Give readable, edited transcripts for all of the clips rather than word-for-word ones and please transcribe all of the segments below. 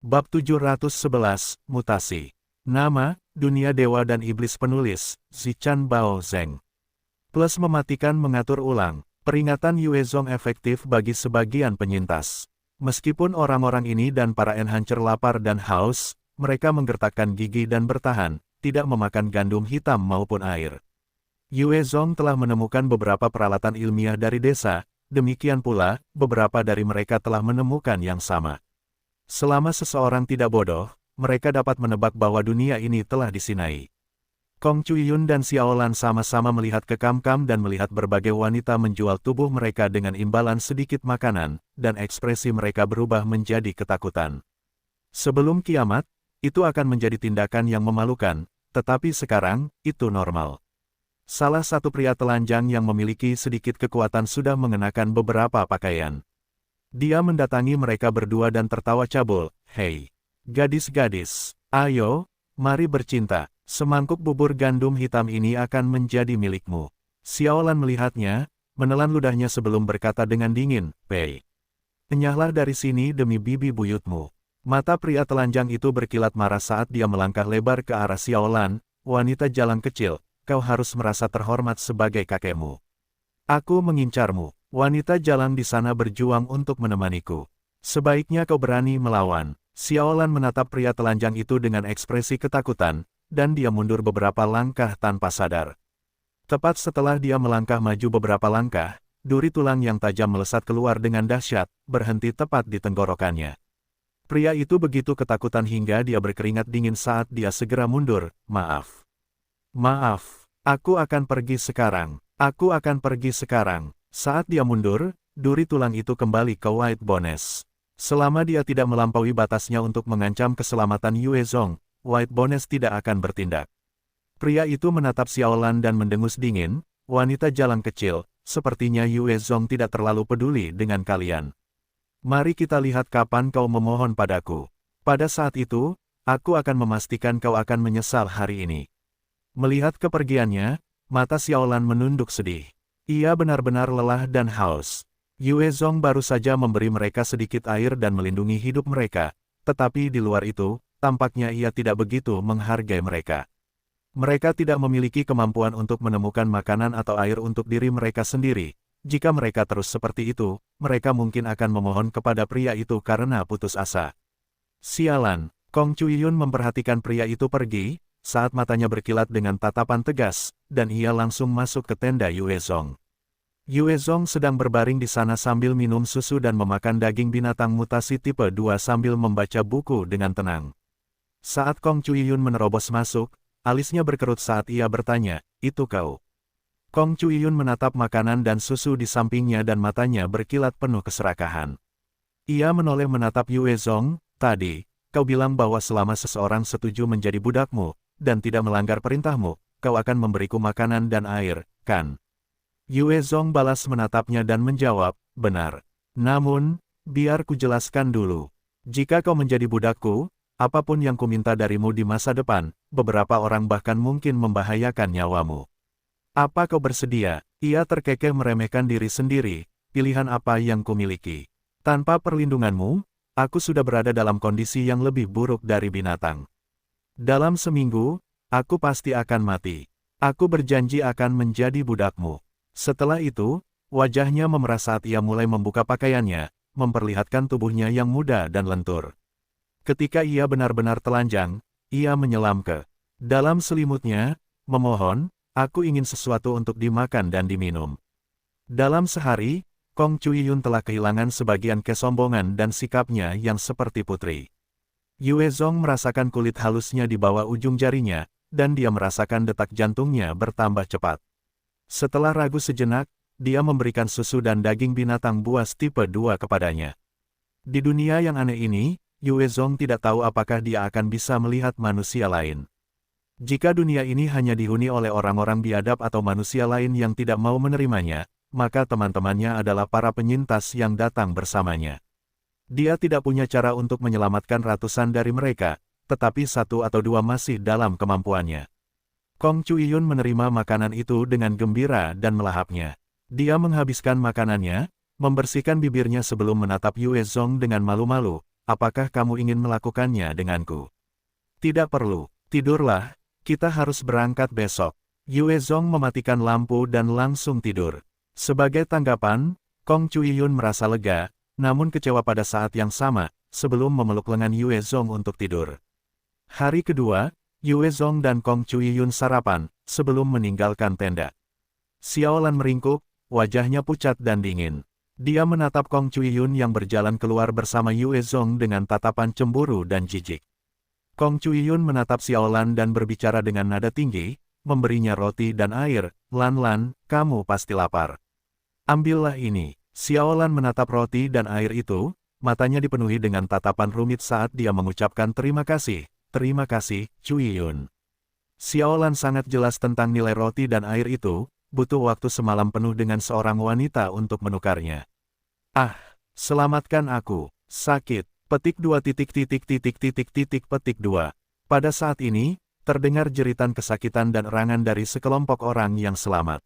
Bab 711, Mutasi. Nama, Dunia Dewa dan Iblis. Penulis, Zichan Bao Zeng. Plus mematikan mengatur ulang. Peringatan Yuezong efektif bagi sebagian penyintas. Meskipun orang-orang ini dan para enhancer lapar dan haus, mereka menggertakkan gigi dan bertahan, tidak memakan gandum hitam maupun air. Yuezong telah menemukan beberapa peralatan ilmiah dari desa, demikian pula, beberapa dari mereka telah menemukan yang sama. Selama seseorang tidak bodoh, mereka dapat menebak bahwa dunia ini telah disinai. Kong Chuyun dan Xiaolan sama-sama melihat ke Kam-Kam dan melihat berbagai wanita menjual tubuh mereka dengan imbalan sedikit makanan, dan ekspresi mereka berubah menjadi ketakutan. Sebelum kiamat, itu akan menjadi tindakan yang memalukan, tetapi sekarang, itu normal. Salah satu pria telanjang yang memiliki sedikit kekuatan sudah mengenakan beberapa pakaian. Dia mendatangi mereka berdua dan tertawa cabul, "Hei, gadis-gadis, ayo, mari bercinta, semangkuk bubur gandum hitam ini akan menjadi milikmu." Xiaolan melihatnya, menelan ludahnya sebelum berkata dengan dingin, "Pei, enyahlah dari sini demi bibi buyutmu." Mata pria telanjang itu berkilat marah saat dia melangkah lebar ke arah Xiaolan, "Wanita jalan kecil, kau harus merasa terhormat sebagai kakekmu. Aku mengincarmu. Wanita jalan di sana berjuang untuk menemaniku. Sebaiknya kau berani melawan." Xiaolan menatap pria telanjang itu dengan ekspresi ketakutan, dan dia mundur beberapa langkah tanpa sadar. Tepat setelah dia melangkah maju beberapa langkah, duri tulang yang tajam melesat keluar dengan dahsyat, berhenti tepat di tenggorokannya. Pria itu begitu ketakutan hingga dia berkeringat dingin saat dia segera mundur. "Maaf. Maaf, aku akan pergi sekarang. Aku akan pergi sekarang." Saat dia mundur, duri tulang itu kembali ke White Bones. Selama dia tidak melampaui batasnya untuk mengancam keselamatan Yuezong, White Bones tidak akan bertindak. Pria itu menatap Xiaolan dan mendengus dingin, "Wanita jalan kecil, sepertinya Yuezong tidak terlalu peduli dengan kalian. Mari kita lihat kapan kau memohon padaku. Pada saat itu, aku akan memastikan kau akan menyesal hari ini." Melihat kepergiannya, mata Xiaolan menunduk sedih. Ia benar-benar lelah dan haus. Yuezong baru saja memberi mereka sedikit air dan melindungi hidup mereka, tetapi di luar itu, tampaknya ia tidak begitu menghargai mereka. Mereka tidak memiliki kemampuan untuk menemukan makanan atau air untuk diri mereka sendiri. Jika mereka terus seperti itu, mereka mungkin akan memohon kepada pria itu karena putus asa. "Sialan." Kong Chuyun memperhatikan pria itu pergi, saat matanya berkilat dengan tatapan tegas, dan ia langsung masuk ke tenda Yuezong. Yuezong sedang berbaring di sana sambil minum susu dan memakan daging binatang mutasi tipe 2 sambil membaca buku dengan tenang. Saat Kong Chuyun menerobos masuk, alisnya berkerut saat ia bertanya, "Itu kau?" Kong Chuyun menatap makanan dan susu di sampingnya dan matanya berkilat penuh keserakahan. Ia menoleh menatap Yuezong, "Tadi, kau bilang bahwa selama seseorang setuju menjadi budakmu, dan tidak melanggar perintahmu, kau akan memberiku makanan dan air, kan?" Yuezong balas menatapnya dan menjawab, "Benar. Namun, biar ku jelaskan dulu. Jika kau menjadi budakku, apapun yang kuminta darimu di masa depan, beberapa orang bahkan mungkin membahayakan nyawamu. Apa kau bersedia?" Ia terkekeh meremehkan diri sendiri, "Pilihan apa yang kumiliki? Tanpa perlindunganmu, aku sudah berada dalam kondisi yang lebih buruk dari binatang. Dalam seminggu, aku pasti akan mati. Aku berjanji akan menjadi budakmu." Setelah itu, wajahnya memerah saat ia mulai membuka pakaiannya, memperlihatkan tubuhnya yang muda dan lentur. Ketika ia benar-benar telanjang, ia menyelam ke dalam selimutnya, memohon, "Aku ingin sesuatu untuk dimakan dan diminum." Dalam sehari, Kong Chuyun telah kehilangan sebagian kesombongan dan sikapnya yang seperti putri. Yuezong merasakan kulit halusnya di bawah ujung jarinya, dan dia merasakan detak jantungnya bertambah cepat. Setelah ragu sejenak, dia memberikan susu dan daging binatang buas tipe 2 kepadanya. Di dunia yang aneh ini, Yuezong tidak tahu apakah dia akan bisa melihat manusia lain. Jika dunia ini hanya dihuni oleh orang-orang biadab atau manusia lain yang tidak mau menerimanya, maka teman-temannya adalah para penyintas yang datang bersamanya. Dia tidak punya cara untuk menyelamatkan ratusan dari mereka, tetapi satu atau dua masih dalam kemampuannya. Kong Chuyun menerima makanan itu dengan gembira dan melahapnya. Dia menghabiskan makanannya, membersihkan bibirnya sebelum menatap Yuezong dengan malu-malu, apakah kamu ingin melakukannya denganku? Tidak perlu, tidurlah, kita harus berangkat besok. Yue Zong mematikan lampu dan langsung tidur. Sebagai tanggapan, Kong Cuiyun merasa lega, namun kecewa pada saat yang sama, sebelum memeluk lengan Yue Zong untuk tidur. Hari kedua, Yue Zong dan Kong Cuiyun sarapan, sebelum meninggalkan tenda. Xiaolan meringkuk, wajahnya pucat dan dingin. Dia menatap Kong Cuiyun yang berjalan keluar bersama Yue Zong dengan tatapan cemburu dan jijik. Kong Cuiyun menatap Xiaolan dan berbicara dengan nada tinggi, memberinya roti dan air. Lan Lan, kamu pasti lapar. Ambillah ini. Xiaolan menatap roti dan air itu, matanya dipenuhi dengan tatapan rumit saat dia mengucapkan terima kasih, Cuiyun. Xiaolan sangat jelas tentang nilai roti dan air itu, butuh waktu semalam penuh dengan seorang wanita untuk menukarnya. Ah, selamatkan aku, sakit, petik 2 petik 2. Pada saat ini, terdengar jeritan kesakitan dan erangan dari sekelompok orang yang selamat.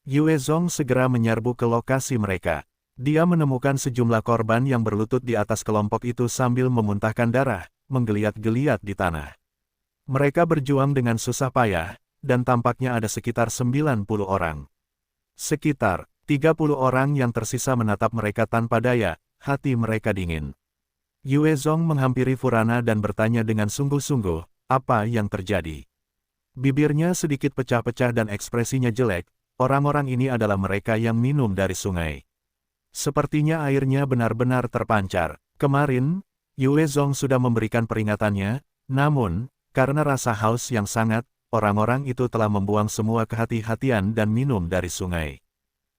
Yue Zong segera menyerbu ke lokasi mereka. Dia menemukan sejumlah korban yang berlutut di atas kelompok itu sambil memuntahkan darah, menggeliat-geliat di tanah. Mereka berjuang dengan susah payah, dan tampaknya ada sekitar 90 orang. Sekitar 30 orang yang tersisa menatap mereka tanpa daya, hati mereka dingin. Yue Zong menghampiri Furana dan bertanya dengan sungguh-sungguh, apa yang terjadi? Bibirnya sedikit pecah-pecah dan ekspresinya jelek. Orang-orang ini adalah mereka yang minum dari sungai. Sepertinya airnya benar-benar terpancar. Kemarin, Yue Zong sudah memberikan peringatannya, namun, karena rasa haus yang sangat, orang-orang itu telah membuang semua kehati-hatian dan minum dari sungai.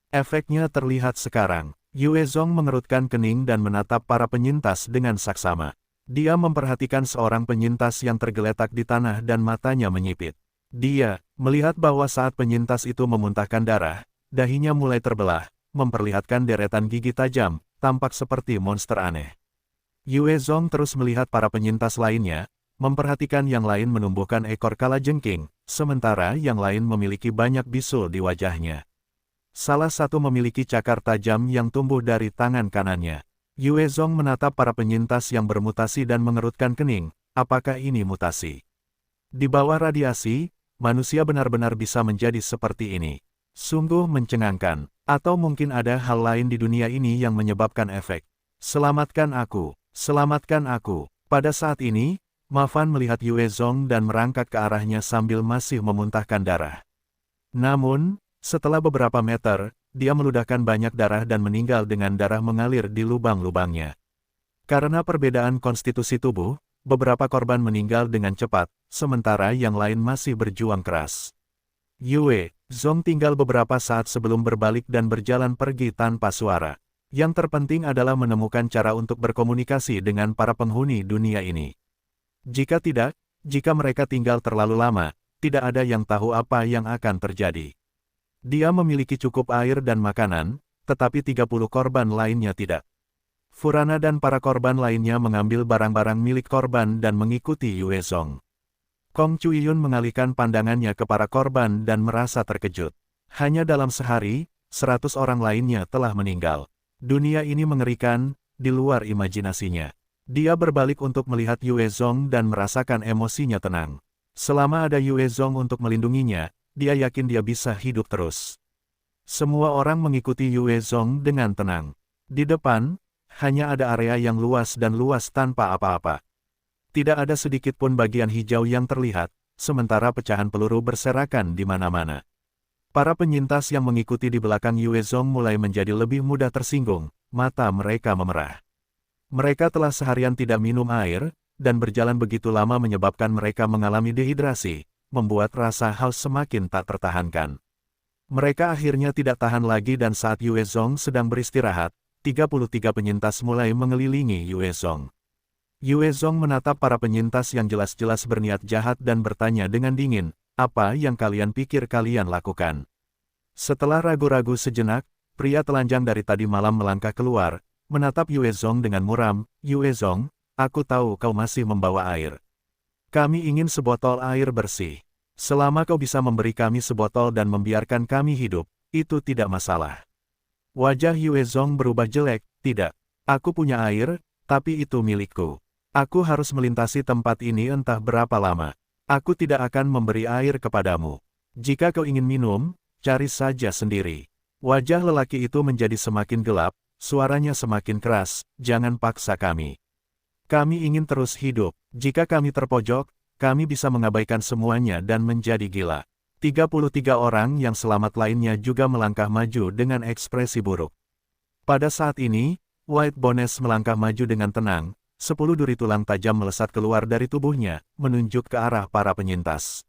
Efeknya terlihat sekarang. Yue Zong mengerutkan kening dan menatap para penyintas dengan saksama. Dia memperhatikan seorang penyintas yang tergeletak di tanah dan matanya menyipit. Dia melihat bahwa saat penyintas itu memuntahkan darah, dahinya mulai terbelah, memperlihatkan deretan gigi tajam, tampak seperti monster aneh. Yue Zong terus melihat para penyintas lainnya, memperhatikan yang lain menumbuhkan ekor kalajengking, sementara yang lain memiliki banyak bisul di wajahnya. Salah satu memiliki cakar tajam yang tumbuh dari tangan kanannya. Yue Zong menatap para penyintas yang bermutasi dan mengerutkan kening, apakah ini mutasi? Di bawah radiasi, manusia benar-benar bisa menjadi seperti ini. Sungguh mencengangkan, atau mungkin ada hal lain di dunia ini yang menyebabkan efek. Selamatkan aku, selamatkan aku. Pada saat ini, Ma Fan melihat Yue Zong dan merangkak ke arahnya sambil masih memuntahkan darah. Namun, setelah beberapa meter, dia meludahkan banyak darah dan meninggal dengan darah mengalir di lubang-lubangnya. Karena perbedaan konstitusi tubuh, beberapa korban meninggal dengan cepat, sementara yang lain masih berjuang keras. Yue Zong tinggal beberapa saat sebelum berbalik dan berjalan pergi tanpa suara. Yang terpenting adalah menemukan cara untuk berkomunikasi dengan para penghuni dunia ini. Jika tidak, jika mereka tinggal terlalu lama, tidak ada yang tahu apa yang akan terjadi. Dia memiliki cukup air dan makanan, tetapi 30 korban lainnya tidak. Furana dan para korban lainnya mengambil barang-barang milik korban dan mengikuti Yue Zong. Kong Cuiyun mengalihkan pandangannya ke para korban dan merasa terkejut. Hanya dalam sehari, 100 orang lainnya telah meninggal. Dunia ini mengerikan, di luar imajinasinya. Dia berbalik untuk melihat Yue Zong dan merasakan emosinya tenang. Selama ada Yue Zong untuk melindunginya, dia yakin dia bisa hidup terus. Semua orang mengikuti Yue Zong dengan tenang. Di depan, hanya ada area yang luas dan luas tanpa apa-apa. Tidak ada sedikit pun bagian hijau yang terlihat, sementara pecahan peluru berserakan di mana-mana. Para penyintas yang mengikuti di belakang Yue Zong mulai menjadi lebih mudah tersinggung, mata mereka memerah. Mereka telah seharian tidak minum air, dan berjalan begitu lama menyebabkan mereka mengalami dehidrasi, membuat rasa haus semakin tak tertahankan. Mereka akhirnya tidak tahan lagi dan saat Yue Zong sedang beristirahat, 33 penyintas mulai mengelilingi Yue Zong. Yue Zong menatap para penyintas yang jelas-jelas berniat jahat dan bertanya dengan dingin, apa yang kalian pikir kalian lakukan? Setelah ragu-ragu sejenak, pria telanjang dari tadi malam melangkah keluar, menatap Yue Zong dengan muram, Yue Zong, aku tahu kau masih membawa air. Kami ingin sebotol air bersih. Selama kau bisa memberi kami sebotol dan membiarkan kami hidup, itu tidak masalah. Wajah Yue Zong berubah jelek, tidak. Aku punya air, Tapi itu milikku. Aku harus melintasi tempat ini entah berapa lama. Aku tidak akan memberi air kepadamu. Jika kau ingin minum, cari saja sendiri. Wajah lelaki itu menjadi semakin gelap, suaranya semakin keras, jangan paksa kami. Kami ingin terus hidup. Jika kami terpojok, kami bisa mengabaikan semuanya dan menjadi gila. 33 orang yang selamat lainnya juga melangkah maju dengan ekspresi buruk. Pada saat ini, White Bones melangkah maju dengan tenang, 10 duri tulang tajam melesat keluar dari tubuhnya, menunjuk ke arah para penyintas.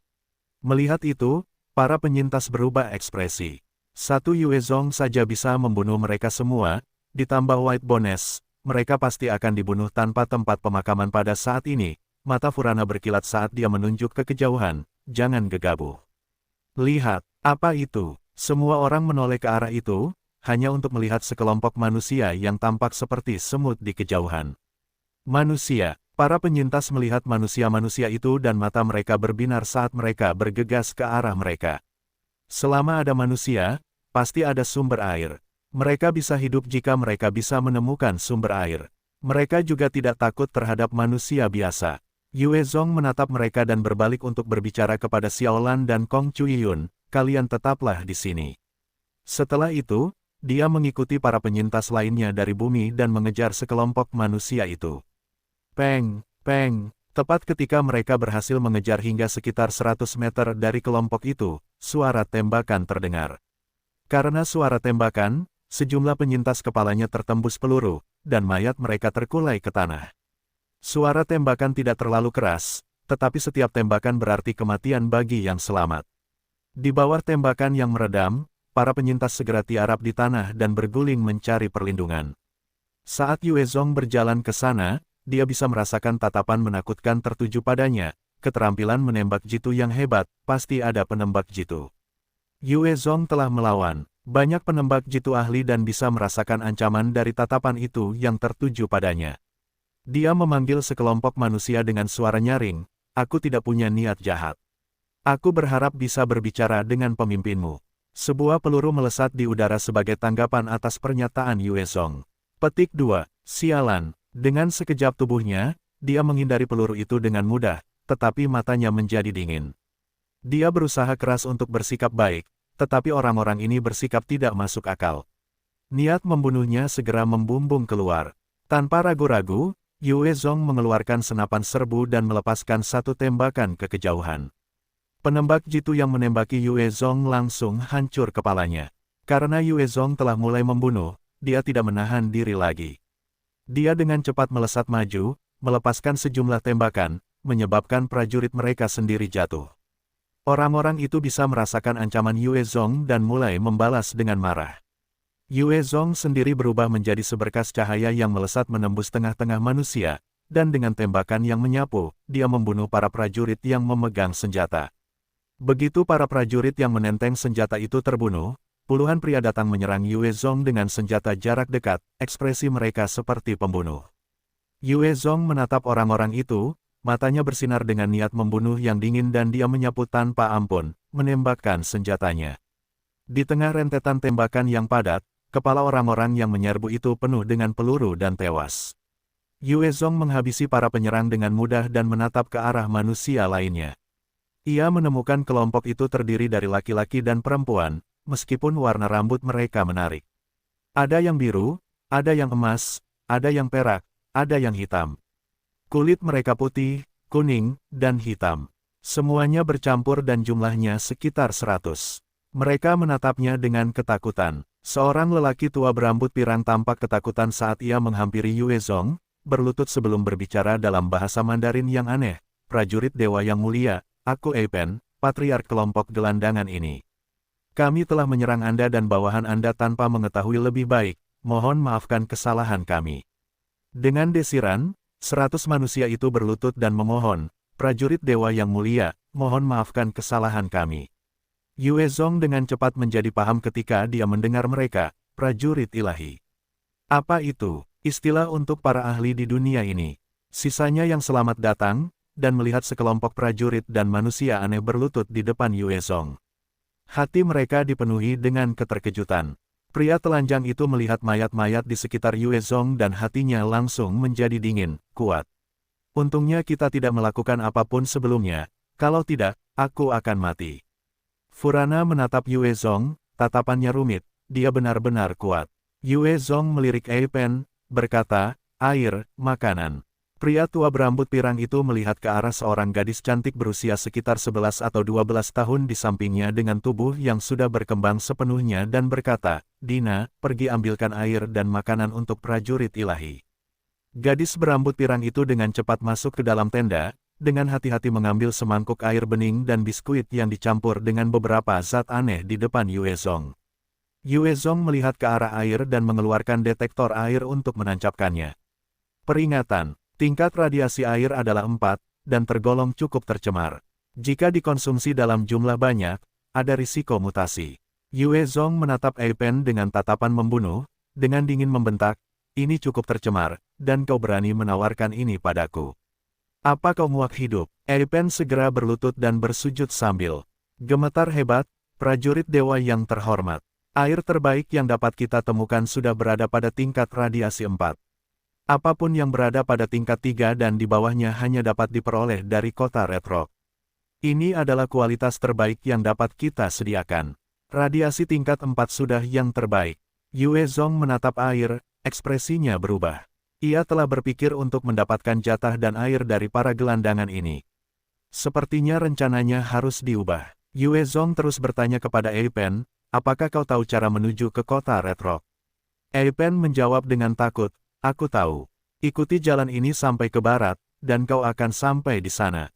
Melihat itu, para penyintas berubah ekspresi. Satu Yue Zong saja bisa membunuh mereka semua, ditambah White Bones, mereka pasti akan dibunuh tanpa tempat pemakaman pada saat ini. Mata Furana berkilat saat dia menunjuk ke kejauhan, jangan gegabah. Lihat, apa itu? Semua orang menoleh ke arah itu, hanya untuk melihat sekelompok manusia yang tampak seperti semut di kejauhan. Manusia, para penyintas melihat manusia-manusia itu dan mata mereka berbinar saat mereka bergegas ke arah mereka. Selama ada manusia, pasti ada sumber air. Mereka bisa hidup jika mereka bisa menemukan sumber air. Mereka juga tidak takut terhadap manusia biasa. Yue Zong menatap mereka dan berbalik untuk berbicara kepada Xiaolan dan Kong Chuyun, kalian tetaplah di sini. Setelah itu, dia mengikuti para penyintas lainnya dari bumi dan mengejar sekelompok manusia itu. Peng, peng, tepat ketika mereka berhasil mengejar hingga sekitar 100 meter dari kelompok itu, suara tembakan terdengar. Karena suara tembakan, sejumlah penyintas kepalanya tertembus peluru, dan mayat mereka terkulai ke tanah. Suara tembakan tidak terlalu keras, tetapi setiap tembakan berarti kematian bagi yang selamat. Di bawah tembakan yang meredam, para penyintas segera tiarap di tanah dan berguling mencari perlindungan. Saat Yue Zong berjalan ke sana, dia bisa merasakan tatapan menakutkan tertuju padanya, keterampilan menembak jitu yang hebat, pasti ada penembak jitu. Yue Zong telah melawan banyak penembak jitu ahli dan bisa merasakan ancaman dari tatapan itu yang tertuju padanya. Dia memanggil sekelompok manusia dengan suara nyaring, aku tidak punya niat jahat. Aku berharap bisa berbicara dengan pemimpinmu. Sebuah peluru melesat di udara sebagai tanggapan atas pernyataan Yue Zong. Petik 2. Sialan. Dengan sekejap tubuhnya, dia menghindari peluru itu dengan mudah, tetapi matanya menjadi dingin. Dia berusaha keras untuk bersikap baik, tetapi orang-orang ini bersikap tidak masuk akal. Niat membunuhnya segera membumbung keluar. Tanpa ragu-ragu, Yue Zong mengeluarkan senapan serbu dan melepaskan satu tembakan ke kejauhan. Penembak jitu yang menembaki Yue Zong langsung hancur kepalanya. Karena Yue Zong telah mulai membunuh, dia tidak menahan diri lagi. Dia dengan cepat melesat maju, melepaskan sejumlah tembakan, menyebabkan prajurit mereka sendiri jatuh. Orang-orang itu bisa merasakan ancaman Yue Zong dan mulai membalas dengan marah. Yue Zong sendiri berubah menjadi seberkas cahaya yang melesat menembus tengah-tengah manusia, dan dengan tembakan yang menyapu, dia membunuh para prajurit yang memegang senjata. Begitu para prajurit yang menenteng senjata itu terbunuh, puluhan pria datang menyerang Yue Zong dengan senjata jarak dekat, ekspresi mereka seperti pembunuh. Yue Zong menatap orang-orang itu, matanya bersinar dengan niat membunuh yang dingin dan dia menyapu tanpa ampun, menembakkan senjatanya. Di tengah rentetan tembakan yang padat, kepala orang-orang yang menyerbu itu penuh dengan peluru dan tewas. Yue Zong menghabisi para penyerang dengan mudah dan menatap ke arah manusia lainnya. Ia menemukan kelompok itu terdiri dari laki-laki dan perempuan, meskipun warna rambut mereka menarik. Ada yang biru, ada yang emas, ada yang perak, ada yang hitam. Kulit mereka putih, kuning, dan hitam. Semuanya bercampur dan jumlahnya sekitar 100. Mereka menatapnya dengan ketakutan. Seorang lelaki tua berambut pirang tampak ketakutan saat ia menghampiri Yue Zong, berlutut sebelum berbicara dalam bahasa Mandarin yang aneh. Prajurit dewa yang mulia, aku Eipen, patriark kelompok gelandangan ini. Kami telah menyerang Anda dan bawahan Anda tanpa mengetahui lebih baik, mohon maafkan kesalahan kami. Dengan desiran, 100 manusia itu berlutut dan memohon, prajurit dewa yang mulia, mohon maafkan kesalahan kami. Yue Zong dengan cepat menjadi paham ketika dia mendengar mereka, prajurit ilahi. Apa itu? Istilah untuk para ahli di dunia ini. Sisanya yang selamat datang, dan melihat sekelompok prajurit dan manusia aneh berlutut di depan Yue Zong. Hati mereka dipenuhi dengan keterkejutan. Pria telanjang itu melihat mayat-mayat di sekitar Yue Zong dan hatinya langsung menjadi dingin, kuat. Untungnya kita tidak melakukan apapun sebelumnya, kalau tidak, aku akan mati. Furana menatap Yue Zong, tatapannya rumit, dia benar-benar kuat. Yue Zong melirik Ei Pen, berkata, air, makanan. Pria tua berambut pirang itu melihat ke arah seorang gadis cantik berusia sekitar 11 atau 12 tahun di sampingnya dengan tubuh yang sudah berkembang sepenuhnya dan berkata, Dina, pergi ambilkan air dan makanan untuk prajurit ilahi. Gadis berambut pirang itu dengan cepat masuk ke dalam tenda, dengan hati-hati mengambil semangkuk air bening dan biskuit yang dicampur dengan beberapa zat aneh di depan Yue Zong. Yue Zong melihat ke arah air dan mengeluarkan detektor air untuk menancapkannya. Peringatan. Tingkat radiasi air adalah 4, dan tergolong cukup tercemar. Jika dikonsumsi dalam jumlah banyak, ada risiko mutasi. Yue Zong menatap Ei Pen dengan tatapan membunuh, dengan dingin membentak, ini cukup tercemar, dan kau berani menawarkan ini padaku. Apa kau muak hidup? Ei Pen segera berlutut dan bersujud sambil gemetar hebat, prajurit dewa yang terhormat. Air terbaik yang dapat kita temukan sudah berada pada tingkat radiasi 4. Apapun yang berada pada tingkat 3 dan di bawahnya hanya dapat diperoleh dari kota Red Rock. Ini adalah kualitas terbaik yang dapat kita sediakan. Radiasi tingkat 4 sudah yang terbaik. Yue Zong menatap air, ekspresinya berubah. Ia telah berpikir untuk mendapatkan jatah dan air dari para gelandangan ini. Sepertinya rencananya harus diubah. Yue Zong terus bertanya kepada Ei Pen, apakah kau tahu cara menuju ke kota Red Rock? Ei Pen menjawab dengan takut, aku tahu. Ikuti jalan ini sampai ke barat, dan kau akan sampai di sana.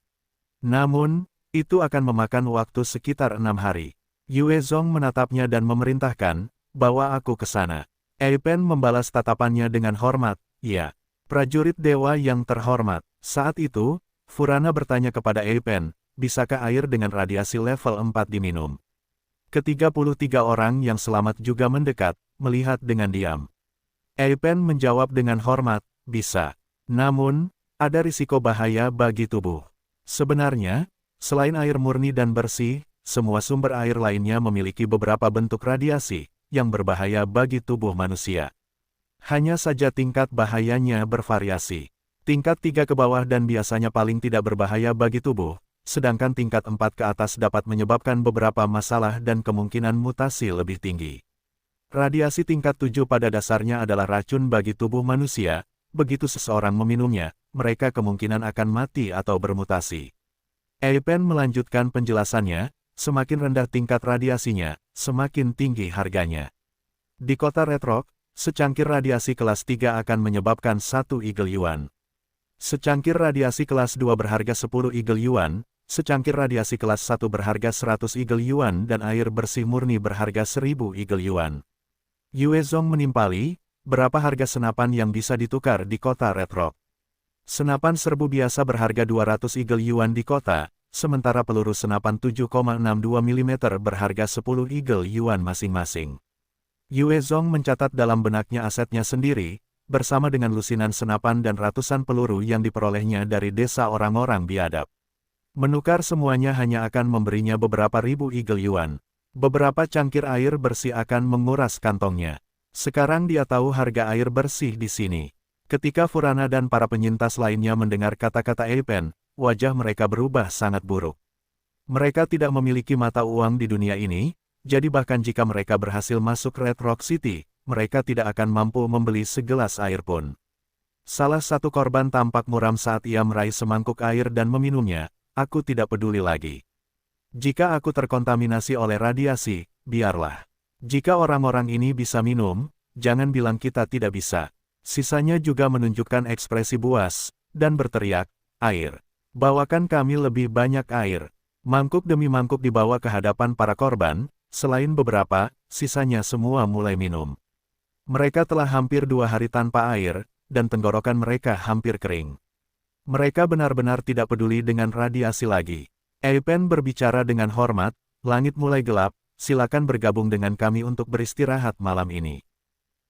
Namun, itu akan memakan waktu sekitar 6 hari. Yue Zong menatapnya dan memerintahkan, bawa aku ke sana. Ei Pen membalas tatapannya dengan hormat, ya. Prajurit dewa yang terhormat. Saat itu, Furana bertanya kepada Ei Pen, bisakah air dengan radiasi level 4 diminum? Ke-33 orang yang selamat juga mendekat, melihat dengan diam. Ei Pen menjawab dengan hormat, bisa. Namun, ada risiko bahaya bagi tubuh. Sebenarnya, selain air murni dan bersih, semua sumber air lainnya memiliki beberapa bentuk radiasi, yang berbahaya bagi tubuh manusia. Hanya saja tingkat bahayanya bervariasi. Tingkat 3 ke bawah dan biasanya paling tidak berbahaya bagi tubuh, sedangkan tingkat 4 ke atas dapat menyebabkan beberapa masalah dan kemungkinan mutasi lebih tinggi. Radiasi tingkat 7 pada dasarnya adalah racun bagi tubuh manusia, begitu seseorang meminumnya, mereka kemungkinan akan mati atau bermutasi. Ei Pen melanjutkan penjelasannya, semakin rendah tingkat radiasinya, semakin tinggi harganya. Di kota Red Rock, secangkir radiasi kelas 3 akan menyebabkan 1 Eagle Yuan. Secangkir radiasi kelas 2 berharga 10 Eagle Yuan, secangkir radiasi kelas 1 berharga 100 Eagle Yuan dan air bersih murni berharga 1000 Eagle Yuan. Yue Zong menimpali, berapa harga senapan yang bisa ditukar di kota Red Rock? Senapan serbu biasa berharga 200 Eagle Yuan di kota, sementara peluru senapan 7,62 mm berharga 10 Eagle Yuan masing-masing. Yue Zong mencatat dalam benaknya asetnya sendiri, bersama dengan lusinan senapan dan ratusan peluru yang diperolehnya dari desa orang-orang biadab. Menukar semuanya hanya akan memberinya beberapa ribu Eagle Yuan. Beberapa cangkir air bersih akan menguras kantongnya. Sekarang dia tahu harga air bersih di sini. Ketika Furana dan para penyintas lainnya mendengar kata-kata Ei Pen, wajah mereka berubah sangat buruk. Mereka tidak memiliki mata uang di dunia ini, jadi bahkan jika mereka berhasil masuk Red Rock City, mereka tidak akan mampu membeli segelas air pun. Salah satu korban tampak muram saat ia meraih semangkuk air dan meminumnya, aku tidak peduli lagi. Jika aku terkontaminasi oleh radiasi, biarlah. Jika orang-orang ini bisa minum, jangan bilang kita tidak bisa. Sisanya juga menunjukkan ekspresi buas, dan berteriak, air. Bawakan kami lebih banyak air. Mangkuk demi mangkuk dibawa ke hadapan para korban, selain beberapa, sisanya semua mulai minum. Mereka telah hampir 2 hari tanpa air, dan tenggorokan mereka hampir kering. Mereka benar-benar tidak peduli dengan radiasi lagi. Ei Pen berbicara dengan hormat, langit mulai gelap, silakan bergabung dengan kami untuk beristirahat malam ini.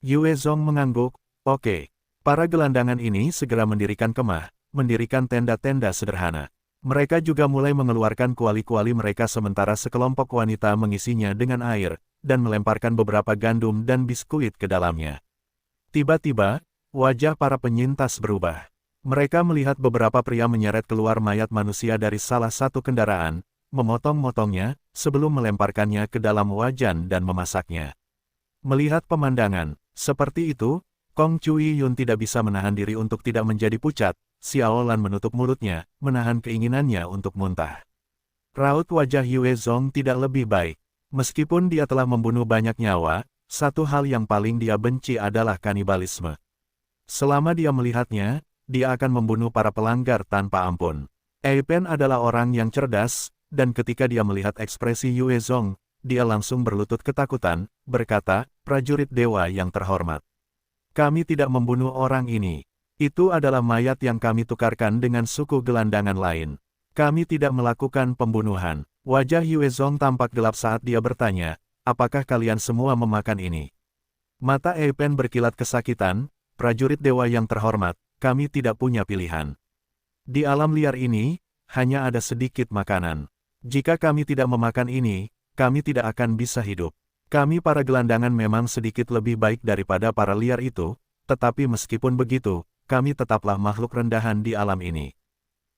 Yue Zong mengangguk, oke. Para gelandangan ini segera mendirikan kemah, mendirikan tenda-tenda sederhana. Mereka juga mulai mengeluarkan kuali-kuali mereka sementara sekelompok wanita mengisinya dengan air, dan melemparkan beberapa gandum dan biskuit ke dalamnya. Tiba-tiba, wajah para penyintas berubah. Mereka melihat beberapa pria menyeret keluar mayat manusia dari salah satu kendaraan, memotong-motongnya, sebelum melemparkannya ke dalam wajan dan memasaknya. Melihat pemandangan seperti itu, Kong Cui-yun tidak bisa menahan diri untuk tidak menjadi pucat. Xiao Lan menutup mulutnya, menahan keinginannya untuk muntah. Raut wajah Yue Zong tidak lebih baik. Meskipun dia telah membunuh banyak nyawa, satu hal yang paling dia benci adalah kanibalisme. Selama dia melihatnya, dia akan membunuh para pelanggar tanpa ampun. Ei Pen adalah orang yang cerdas, dan ketika dia melihat ekspresi Yue Zong, dia langsung berlutut ketakutan, berkata, "Prajurit dewa yang terhormat. Kami tidak membunuh orang ini. Itu adalah mayat yang kami tukarkan dengan suku gelandangan lain. Kami tidak melakukan pembunuhan." Wajah Yue Zong tampak gelap saat dia bertanya, "Apakah kalian semua memakan ini?" Mata Ei Pen berkilat kesakitan, "Prajurit dewa yang terhormat, kami tidak punya pilihan. Di alam liar ini, hanya ada sedikit makanan. Jika kami tidak memakan ini, kami tidak akan bisa hidup. Kami para gelandangan memang sedikit lebih baik daripada para liar itu, tetapi meskipun begitu, kami tetaplah makhluk rendahan di alam ini.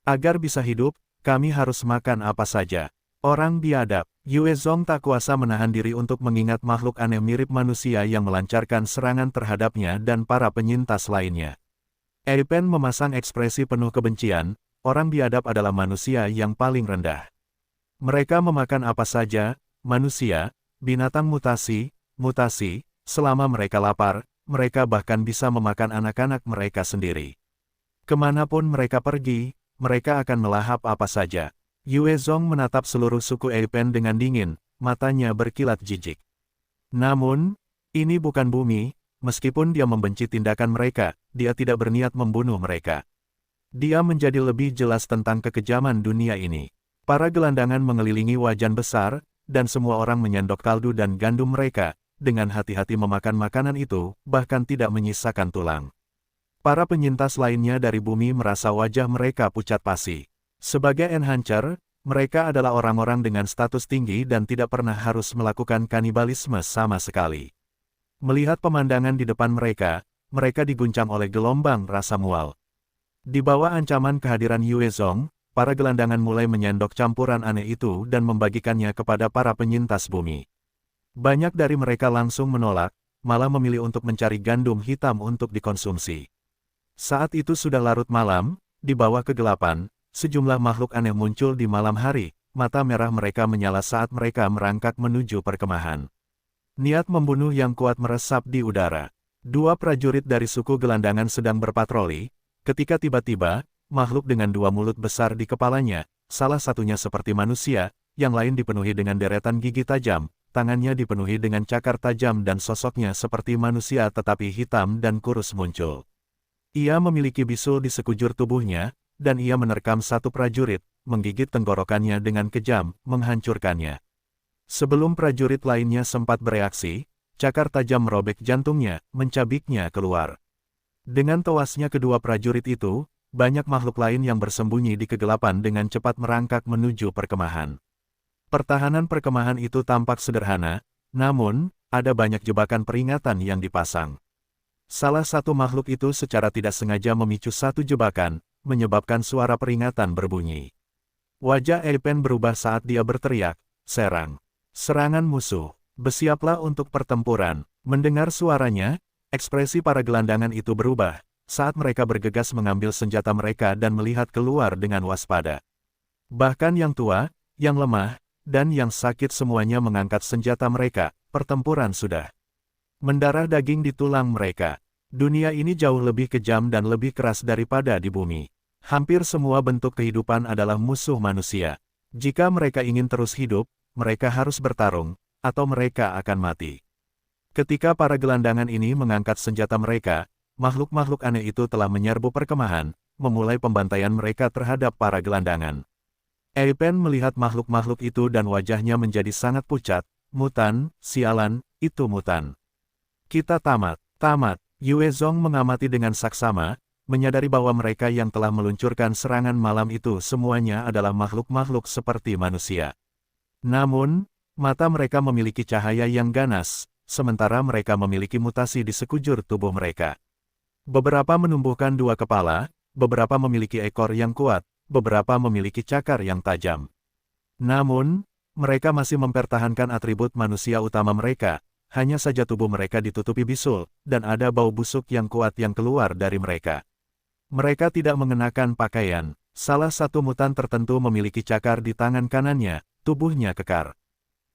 Agar bisa hidup, kami harus makan apa saja." Orang biadab. Yue Zong tak kuasa menahan diri untuk mengingat makhluk aneh mirip manusia yang melancarkan serangan terhadapnya dan para penyintas lainnya. Ei Pen memasang ekspresi penuh kebencian, orang biadab adalah manusia yang paling rendah. Mereka memakan apa saja, manusia, binatang mutasi, selama mereka lapar, mereka bahkan bisa memakan anak-anak mereka sendiri. Kemanapun mereka pergi, mereka akan melahap apa saja. Yue Zong menatap seluruh suku Ei Pen dengan dingin, matanya berkilat jijik. Namun, ini bukan bumi, meskipun dia membenci tindakan mereka, dia tidak berniat membunuh mereka. Dia menjadi lebih jelas tentang kekejaman dunia ini. Para gelandangan mengelilingi wajan besar, dan semua orang menyendok kaldu dan gandum mereka, dengan hati-hati memakan makanan itu, bahkan tidak menyisakan tulang. Para penyintas lainnya dari bumi merasa wajah mereka pucat pasi. Sebagai enhancer, mereka adalah orang-orang dengan status tinggi dan tidak pernah harus melakukan kanibalisme sama sekali. Melihat pemandangan di depan mereka, mereka diguncang oleh gelombang rasa mual. Di bawah ancaman kehadiran Yue Zong, para gelandangan mulai menyendok campuran aneh itu dan membagikannya kepada para penyintas bumi. Banyak dari mereka langsung menolak, malah memilih untuk mencari gandum hitam untuk dikonsumsi. Saat itu sudah larut malam, di bawah kegelapan, sejumlah makhluk aneh muncul di malam hari, mata merah mereka menyala saat mereka merangkak menuju perkemahan. Niat membunuh yang kuat meresap di udara. Dua prajurit dari suku gelandangan sedang berpatroli, ketika tiba-tiba, makhluk dengan dua mulut besar di kepalanya, salah satunya seperti manusia, yang lain dipenuhi dengan deretan gigi tajam, tangannya dipenuhi dengan cakar tajam dan sosoknya seperti manusia tetapi hitam dan kurus muncul. Ia memiliki bisul di sekujur tubuhnya, dan ia menerkam satu prajurit, menggigit tenggorokannya dengan kejam, menghancurkannya. Sebelum prajurit lainnya sempat bereaksi, cakar tajam merobek jantungnya, mencabiknya keluar. Dengan tewasnya kedua prajurit itu, banyak makhluk lain yang bersembunyi di kegelapan dengan cepat merangkak menuju perkemahan. Pertahanan perkemahan itu tampak sederhana, namun, ada banyak jebakan peringatan yang dipasang. Salah satu makhluk itu secara tidak sengaja memicu satu jebakan, menyebabkan suara peringatan berbunyi. Wajah Ei Pen berubah saat dia berteriak, "Serang! Serangan musuh! Bersiaplah untuk pertempuran!" Mendengar suaranya, ekspresi para gelandangan itu berubah, saat mereka bergegas mengambil senjata mereka dan melihat keluar dengan waspada. Bahkan yang tua, yang lemah, dan yang sakit semuanya mengangkat senjata mereka, pertempuran sudah. Mendarah daging di tulang mereka. Dunia ini jauh lebih kejam dan lebih keras daripada di bumi. Hampir semua bentuk kehidupan adalah musuh manusia. Jika mereka ingin terus hidup, mereka harus bertarung, atau mereka akan mati. Ketika para gelandangan ini mengangkat senjata mereka, makhluk-makhluk aneh itu telah menyerbu perkemahan, memulai pembantaian mereka terhadap para gelandangan. Ei Pen melihat makhluk-makhluk itu dan wajahnya menjadi sangat pucat. "Mutan, sialan, itu mutan. Kita tamat." Yue Zong mengamati dengan saksama, menyadari bahwa mereka yang telah meluncurkan serangan malam itu semuanya adalah makhluk-makhluk seperti manusia. Namun, Mata mereka memiliki cahaya yang ganas, sementara mereka memiliki mutasi di sekujur tubuh mereka. Beberapa menumbuhkan dua kepala, beberapa memiliki ekor yang kuat, beberapa memiliki cakar yang tajam. Namun, mereka masih mempertahankan atribut manusia utama mereka, hanya saja tubuh mereka ditutupi bisul, dan ada bau busuk yang kuat yang keluar dari mereka. Mereka tidak mengenakan pakaian. Salah satu mutan tertentu memiliki cakar di tangan kanannya, tubuhnya kekar.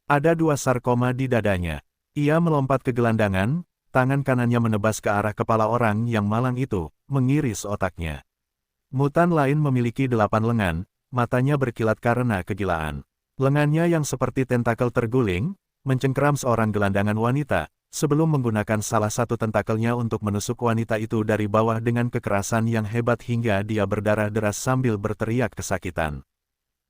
Ada dua sarkoma di dadanya. Ia melompat ke gelandangan, tangan kanannya menebas ke arah kepala orang yang malang itu, mengiris otaknya. Mutan lain memiliki 8 lengan, matanya berkilat karena kegilaan. Lengannya yang seperti tentakel terguling, mencengkeram seorang gelandangan wanita, sebelum menggunakan salah satu tentakelnya untuk menusuk wanita itu dari bawah dengan kekerasan yang hebat hingga dia berdarah-deras sambil berteriak kesakitan.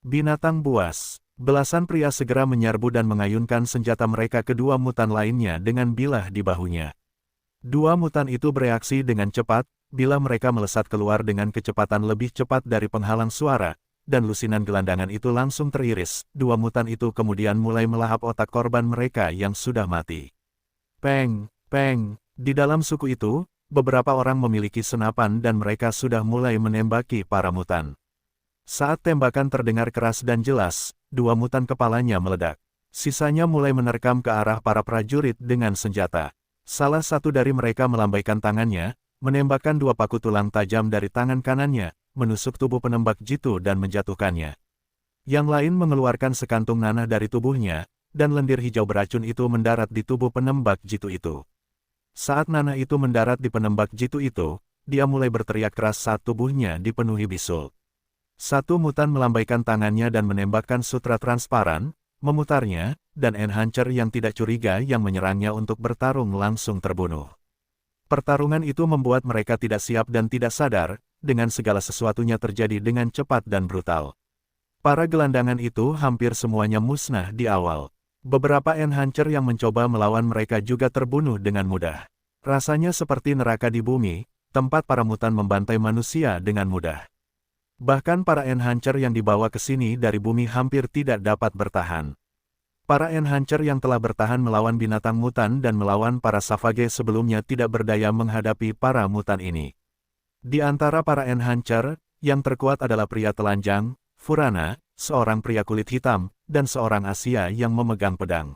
Binatang buas. Belasan pria segera menyerbu dan mengayunkan senjata mereka ke dua mutan lainnya dengan bilah di bahunya. Dua mutan itu bereaksi dengan cepat, bila mereka melesat keluar dengan kecepatan lebih cepat dari penghalang suara, dan lusinan gelandangan itu langsung teriris. Dua mutan itu kemudian mulai melahap otak korban mereka yang sudah mati. Peng, peng, di dalam suku itu, beberapa orang memiliki senapan dan mereka sudah mulai menembaki para mutan. Saat tembakan terdengar keras dan jelas, dua mutan kepalanya meledak. Sisanya mulai menerkam ke arah para prajurit dengan senjata. Salah satu dari mereka melambaikan tangannya, menembakkan dua paku tulang tajam dari tangan kanannya, menusuk tubuh penembak jitu dan menjatuhkannya. Yang lain mengeluarkan sekantung nanah dari tubuhnya, dan lendir hijau beracun itu mendarat di tubuh penembak jitu itu. Saat nanah itu mendarat di penembak jitu itu, dia mulai berteriak keras saat tubuhnya dipenuhi bisul. Satu mutan melambaikan tangannya dan menembakkan sutra transparan, memutarnya, dan enhancer yang tidak curiga yang menyerangnya untuk bertarung langsung terbunuh. Pertarungan itu membuat mereka tidak siap dan tidak sadar, dengan segala sesuatunya terjadi dengan cepat dan brutal. Para gelandangan itu hampir semuanya musnah di awal. Beberapa enhancer yang mencoba melawan mereka juga terbunuh dengan mudah. Rasanya seperti neraka di bumi, tempat para mutan membantai manusia dengan mudah. Bahkan para enhancer yang dibawa ke sini dari bumi hampir tidak dapat bertahan. Para enhancer yang telah bertahan melawan binatang mutan dan melawan para savage sebelumnya tidak berdaya menghadapi para mutan ini. Di antara para enhancer, yang terkuat adalah pria telanjang, Furana, seorang pria kulit hitam, dan seorang Asia yang memegang pedang.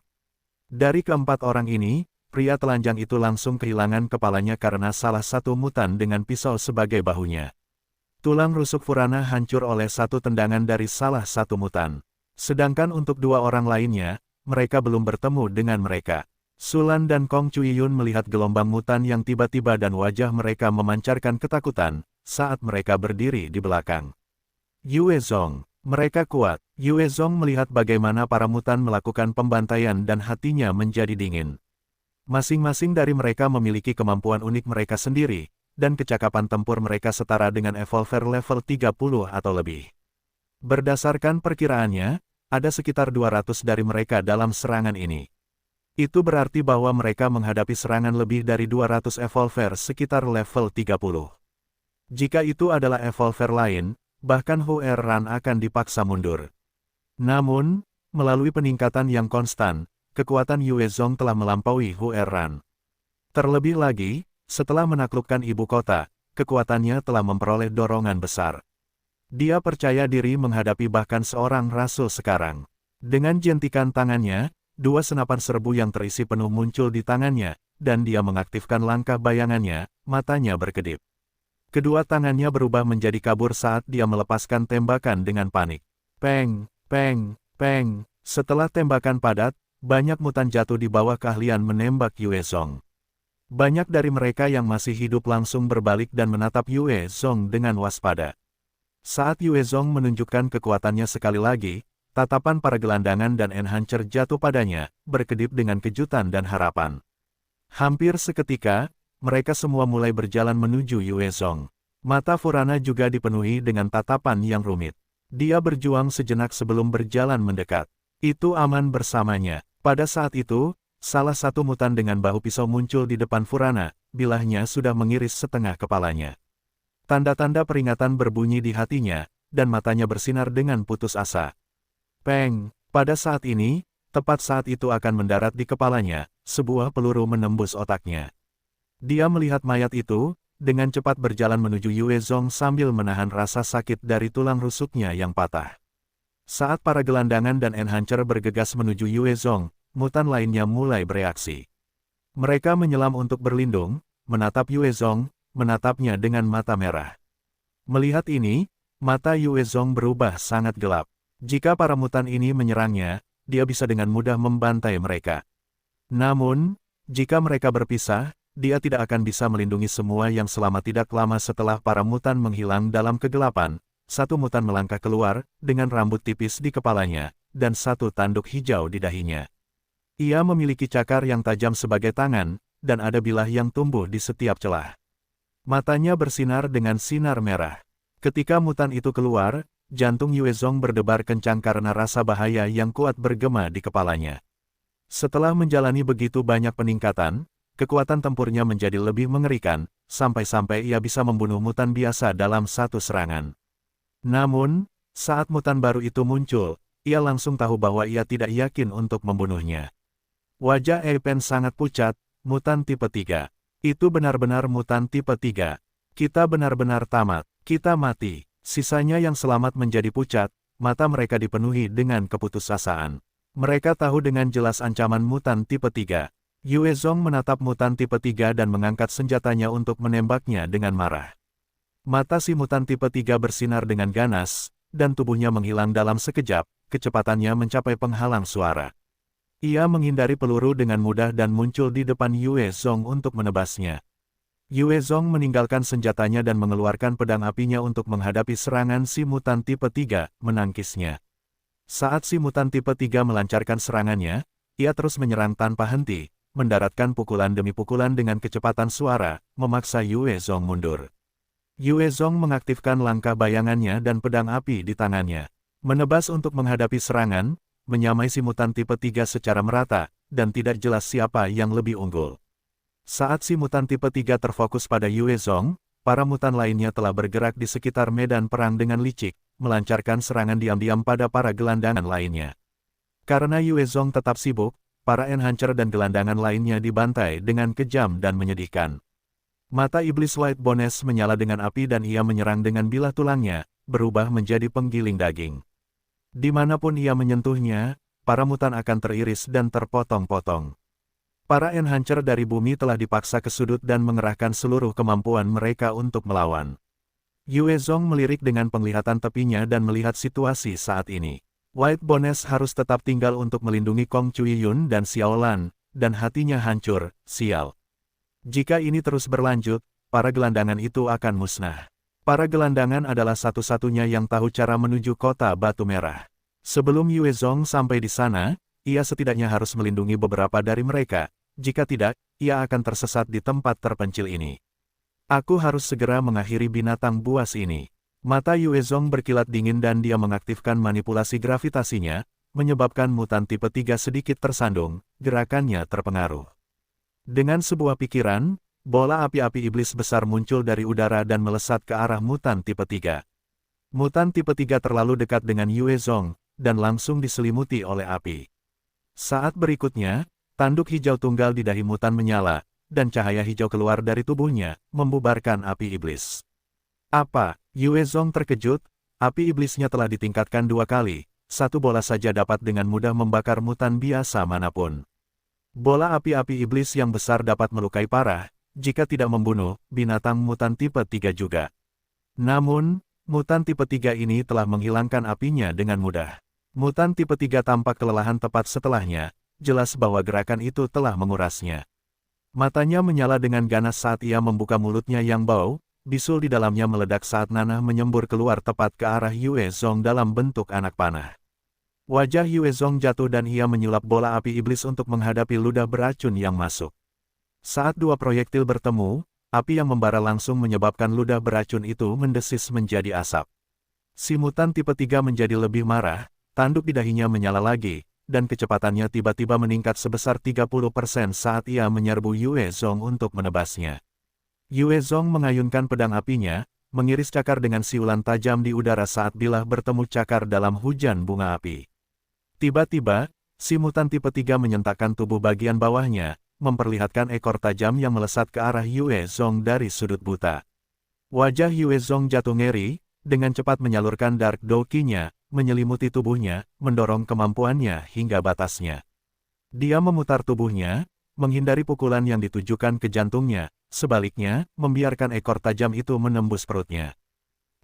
Dari keempat orang ini, pria telanjang itu langsung kehilangan kepalanya karena salah satu mutan dengan pisau sebagai bahunya. Tulang rusuk Furana hancur oleh satu tendangan dari salah satu mutan. Sedangkan untuk dua orang lainnya, mereka belum bertemu dengan mereka. Sulan dan Kong Chuyun melihat gelombang mutan yang tiba-tiba dan wajah mereka memancarkan ketakutan, saat mereka berdiri di belakang. Yue Zong, mereka kuat. Yue Zong melihat bagaimana para mutan melakukan pembantaian dan hatinya menjadi dingin. Masing-masing dari mereka memiliki kemampuan unik mereka sendiri, dan kecakapan tempur mereka setara dengan evolver level 30 atau lebih. Berdasarkan perkiraannya, ada sekitar 200 dari mereka dalam serangan ini. Itu berarti bahwa mereka menghadapi serangan lebih dari 200 evolver sekitar level 30. Jika itu adalah evolver lain, bahkan Huer Ran akan dipaksa mundur. Namun, melalui peningkatan yang konstan, kekuatan Yue Zong telah melampaui Huer Ran. Terlebih lagi, setelah menaklukkan ibu kota, kekuatannya telah memperoleh dorongan besar. Dia percaya diri menghadapi bahkan seorang rasul sekarang. Dengan jentikan tangannya, dua senapan serbu yang terisi penuh muncul di tangannya, dan dia mengaktifkan langkah bayangannya, matanya berkedip. Kedua tangannya berubah menjadi kabur saat dia melepaskan tembakan dengan panik. Peng, peng, peng. Setelah tembakan padat, banyak mutan jatuh di bawah keahlian menembak Yue Zong. Banyak dari mereka yang masih hidup langsung berbalik dan menatap Yue Zong dengan waspada. Saat Yue Zong menunjukkan kekuatannya sekali lagi, tatapan para gelandangan dan enhancer jatuh padanya, berkedip dengan kejutan dan harapan. Hampir seketika, mereka semua mulai berjalan menuju Yue Zong. Mata Furana juga dipenuhi dengan tatapan yang rumit. Dia berjuang sejenak sebelum berjalan mendekat. Itu aman bersamanya. Pada saat itu, salah satu mutan dengan bahu pisau muncul di depan Furana, bilahnya sudah mengiris setengah kepalanya. Tanda-tanda peringatan berbunyi di hatinya, dan matanya bersinar dengan putus asa. Peng, pada saat ini, Tepat saat itu akan mendarat di kepalanya, sebuah peluru menembus otaknya. Dia melihat mayat itu, dengan cepat berjalan menuju Yue Zong sambil menahan rasa sakit dari tulang rusuknya yang patah. Saat para gelandangan dan Enhancer bergegas menuju Yue Zong, mutan lainnya mulai bereaksi. Mereka menyelam untuk berlindung, menatap Yue Zong, menatapnya dengan mata merah. Melihat ini, mata Yue Zong berubah sangat gelap. Jika para mutan ini menyerangnya, dia bisa dengan mudah membantai mereka. Namun, jika mereka berpisah, dia tidak akan bisa melindungi semua yang selama tidak lama setelah para mutan menghilang dalam kegelapan. Satu mutan melangkah keluar, dengan rambut tipis di kepalanya, dan satu tanduk hijau di dahinya. Ia memiliki cakar yang tajam sebagai tangan, dan ada bilah yang tumbuh di setiap celah. Matanya bersinar dengan sinar merah. Ketika mutan itu keluar, jantung Yue Zong berdebar kencang karena rasa bahaya yang kuat bergema di kepalanya. Setelah menjalani begitu banyak peningkatan, kekuatan tempurnya menjadi lebih mengerikan, sampai-sampai ia bisa membunuh mutan biasa dalam satu serangan. Namun, saat mutan baru itu muncul, ia langsung tahu bahwa ia tidak yakin untuk membunuhnya. Wajah Eipen sangat pucat, mutan tipe 3. Itu benar-benar mutan tipe 3. Kita benar-benar tamat, kita mati. Sisanya yang selamat menjadi pucat, mata mereka dipenuhi dengan keputusasaan. Mereka tahu dengan jelas ancaman mutan tipe 3. Yue Zong menatap mutan tipe 3 dan mengangkat senjatanya untuk menembaknya dengan marah. Mata si mutan tipe 3 bersinar dengan ganas, dan tubuhnya menghilang dalam sekejap, kecepatannya mencapai penghalang suara. Ia menghindari peluru dengan mudah dan muncul di depan Yue Zong untuk menebasnya. Yue Zong meninggalkan senjatanya dan mengeluarkan pedang apinya untuk menghadapi serangan si mutan tipe 3, menangkisnya. Saat si mutan tipe 3 melancarkan serangannya, ia terus menyerang tanpa henti, mendaratkan pukulan demi pukulan dengan kecepatan suara, memaksa Yue Zong mundur. Yue Zong mengaktifkan langkah bayangannya dan pedang api di tangannya. Menebas untuk menghadapi serangan, menyamai si mutan tipe 3 secara merata, dan tidak jelas siapa yang lebih unggul. Saat si mutan tipe 3 terfokus pada Yue Zong, para mutan lainnya telah bergerak di sekitar medan perang dengan licik, melancarkan serangan diam-diam pada para gelandangan lainnya. Karena Yue Zong tetap sibuk, para Enhancer dan gelandangan lainnya dibantai dengan kejam dan menyedihkan. Mata iblis White Bones menyala dengan api dan ia menyerang dengan bilah tulangnya, berubah menjadi penggiling daging. Dimanapun ia menyentuhnya, para mutan akan teriris dan terpotong-potong. Para Enhancer dari bumi telah dipaksa ke sudut dan mengerahkan seluruh kemampuan mereka untuk melawan. Yue Zong melirik dengan penglihatan tepinya dan melihat situasi saat ini. White Bones harus tetap tinggal untuk melindungi Kong Cuiyun dan Xiao Lan, dan hatinya hancur, sial. Jika ini terus berlanjut, para gelandangan itu akan musnah. Para gelandangan adalah satu-satunya yang tahu cara menuju kota Batu Merah. Sebelum Yue Zong sampai di sana, ia setidaknya harus melindungi beberapa dari mereka, jika tidak, ia akan tersesat di tempat terpencil ini. Aku harus segera mengakhiri binatang buas ini. Mata Yue Zong berkilat dingin dan dia mengaktifkan manipulasi gravitasinya, menyebabkan mutan tipe 3 sedikit tersandung, gerakannya terpengaruh. Dengan sebuah pikiran, bola api-api iblis besar muncul dari udara dan melesat ke arah mutan tipe 3. Mutan tipe 3 terlalu dekat dengan Yue Zong, dan langsung diselimuti oleh api. Saat berikutnya, tanduk hijau tunggal di dahi mutan menyala, dan cahaya hijau keluar dari tubuhnya, membubarkan api iblis. Apa? Yue Zong terkejut, api iblisnya telah ditingkatkan 2 kali, satu bola saja dapat dengan mudah membakar mutan biasa manapun. Bola api-api iblis yang besar dapat melukai parah, jika tidak membunuh, binatang mutan tipe 3 juga. Namun, mutan tipe 3 ini telah menghilangkan apinya dengan mudah. Mutan tipe 3 tampak kelelahan tepat setelahnya, jelas bahwa gerakan itu telah mengurasnya. Matanya menyala dengan ganas saat ia membuka mulutnya yang bau, bisul di dalamnya meledak saat nanah menyembur keluar tepat ke arah Yue Zong dalam bentuk anak panah. Wajah Yue Zong jatuh dan ia menyulap bola api iblis untuk menghadapi ludah beracun yang masuk. Saat dua proyektil bertemu, api yang membara langsung menyebabkan ludah beracun itu mendesis menjadi asap. Si mutan tipe 3 menjadi lebih marah, tanduk di dahinya menyala lagi, dan kecepatannya tiba-tiba meningkat sebesar 30% saat ia menyerbu Yue Zong untuk menebasnya. Yue Zong mengayunkan pedang apinya, mengiris cakar dengan siulan tajam di udara saat bilah bertemu cakar dalam hujan bunga api. Tiba-tiba, si mutan tipe 3 menyentakkan tubuh bagian bawahnya, memperlihatkan ekor tajam yang melesat ke arah Yue Zong dari sudut buta. Wajah Yue Zong jatuh ngeri, dengan cepat menyalurkan Dark Doki-nya, menyelimuti tubuhnya, mendorong kemampuannya hingga batasnya. Dia memutar tubuhnya, menghindari pukulan yang ditujukan ke jantungnya, sebaliknya, membiarkan ekor tajam itu menembus perutnya.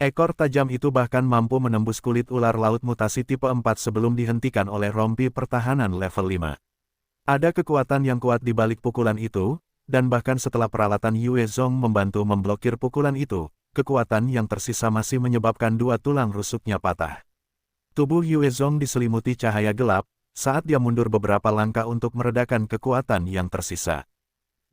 Ekor tajam itu bahkan mampu menembus kulit ular laut mutasi tipe 4 sebelum dihentikan oleh rompi pertahanan level 5. Ada kekuatan yang kuat di balik pukulan itu, dan bahkan setelah peralatan Yue Zong membantu memblokir pukulan itu, kekuatan yang tersisa masih menyebabkan dua tulang rusuknya patah. Tubuh Yue Zong diselimuti cahaya gelap, saat dia mundur beberapa langkah untuk meredakan kekuatan yang tersisa.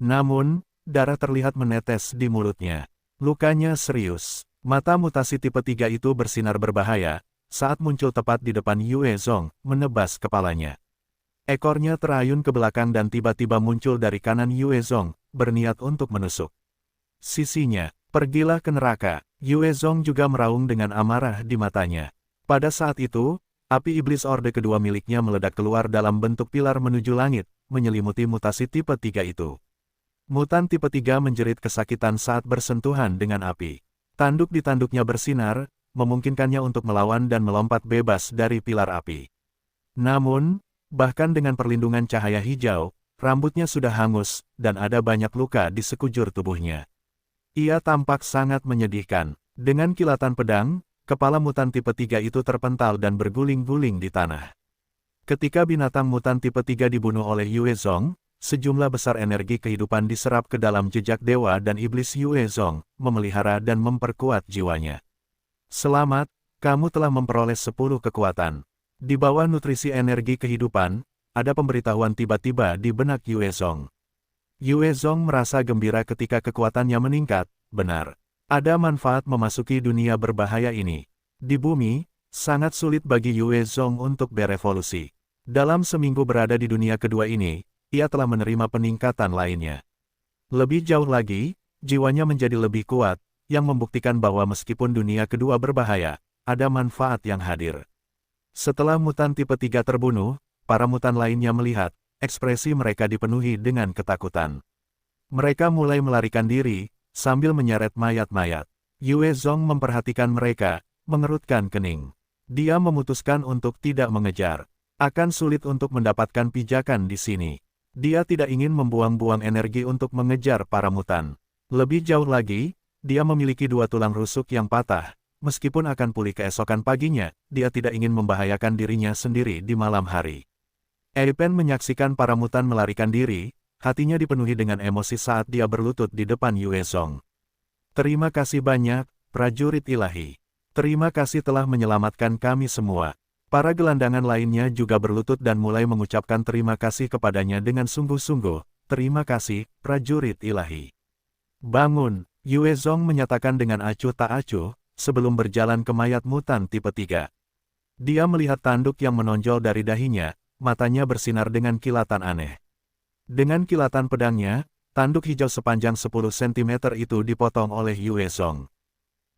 Namun, darah terlihat menetes di mulutnya. Lukanya serius. Mata mutasi tipe 3 itu bersinar berbahaya, saat muncul tepat di depan Yue Zong, menebas kepalanya. Ekornya terayun ke belakang dan tiba-tiba muncul dari kanan Yue Zong, berniat untuk menusuk. Sisinya, pergilah ke neraka. Yue Zong juga meraung dengan amarah di matanya. Pada saat itu, api iblis orde kedua miliknya meledak keluar dalam bentuk pilar menuju langit, menyelimuti mutasi tipe 3 itu. Mutan tipe 3 menjerit kesakitan saat bersentuhan dengan api. Tanduk di tanduknya bersinar, memungkinkannya untuk melawan dan melompat bebas dari pilar api. Namun, bahkan dengan perlindungan cahaya hijau, rambutnya sudah hangus, dan ada banyak luka di sekujur tubuhnya. Ia tampak sangat menyedihkan. Dengan kilatan pedang, kepala mutan tipe 3 itu terpental dan berguling-guling di tanah. Ketika binatang mutan tipe 3 dibunuh oleh Yue Zong, sejumlah besar energi kehidupan diserap ke dalam jejak dewa dan iblis Yue Zong, memelihara dan memperkuat jiwanya. Selamat, kamu telah memperoleh 10 kekuatan. Di bawah nutrisi energi kehidupan, ada pemberitahuan tiba-tiba di benak Yue Zong. Yue Zong merasa gembira ketika kekuatannya meningkat, benar. Ada manfaat memasuki dunia berbahaya ini. Di bumi, sangat sulit bagi Yue Zong untuk berevolusi. Dalam seminggu berada di dunia kedua ini, ia telah menerima peningkatan lainnya. Lebih jauh lagi, jiwanya menjadi lebih kuat, yang membuktikan bahwa meskipun dunia kedua berbahaya, ada manfaat yang hadir. Setelah mutan tipe 3 terbunuh, para mutan lainnya melihat, ekspresi mereka dipenuhi dengan ketakutan. Mereka mulai melarikan diri, sambil menyeret mayat-mayat. Yue Zong memperhatikan mereka, mengerutkan kening. Dia memutuskan untuk tidak mengejar. Akan sulit untuk mendapatkan pijakan di sini. Dia tidak ingin membuang-buang energi untuk mengejar para mutan. Lebih jauh lagi, dia memiliki dua tulang rusuk yang patah. Meskipun akan pulih keesokan paginya, dia tidak ingin membahayakan dirinya sendiri di malam hari. Eipen menyaksikan para mutan melarikan diri, hatinya dipenuhi dengan emosi saat dia berlutut di depan Yue Zong. Terima kasih banyak, prajurit ilahi. Terima kasih telah menyelamatkan kami semua. Para gelandangan lainnya juga berlutut dan mulai mengucapkan terima kasih kepadanya dengan sungguh-sungguh. Terima kasih, prajurit ilahi. Bangun, Yue Zong menyatakan dengan acuh tak acuh, sebelum berjalan ke mayat mutan tipe 3. Dia melihat tanduk yang menonjol dari dahinya, matanya bersinar dengan kilatan aneh. Dengan kilatan pedangnya, tanduk hijau sepanjang 10 cm itu dipotong oleh Yue Zong.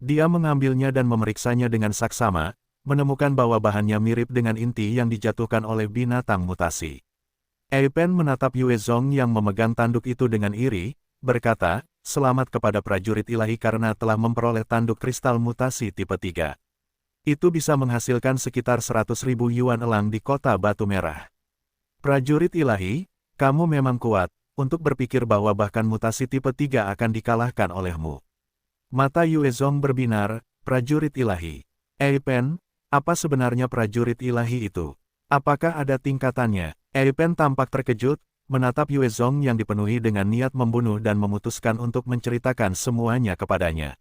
Dia mengambilnya dan memeriksanya dengan saksama, menemukan bahwa bahannya mirip dengan inti yang dijatuhkan oleh binatang mutasi. Eipen menatap Yue Zong yang memegang tanduk itu dengan iri, berkata, selamat kepada prajurit ilahi karena telah memperoleh tanduk kristal mutasi tipe 3. Itu bisa menghasilkan sekitar 100.000 yuan elang di kota Batu Merah. Prajurit ilahi, kamu memang kuat, untuk berpikir bahwa bahkan mutasi tipe 3 akan dikalahkan olehmu. Mata Yue Zong berbinar, prajurit ilahi. Eipen, apa sebenarnya prajurit ilahi itu? Apakah ada tingkatannya? Eipen tampak terkejut, menatap Yue Zong yang dipenuhi dengan niat membunuh dan memutuskan untuk menceritakan semuanya kepadanya.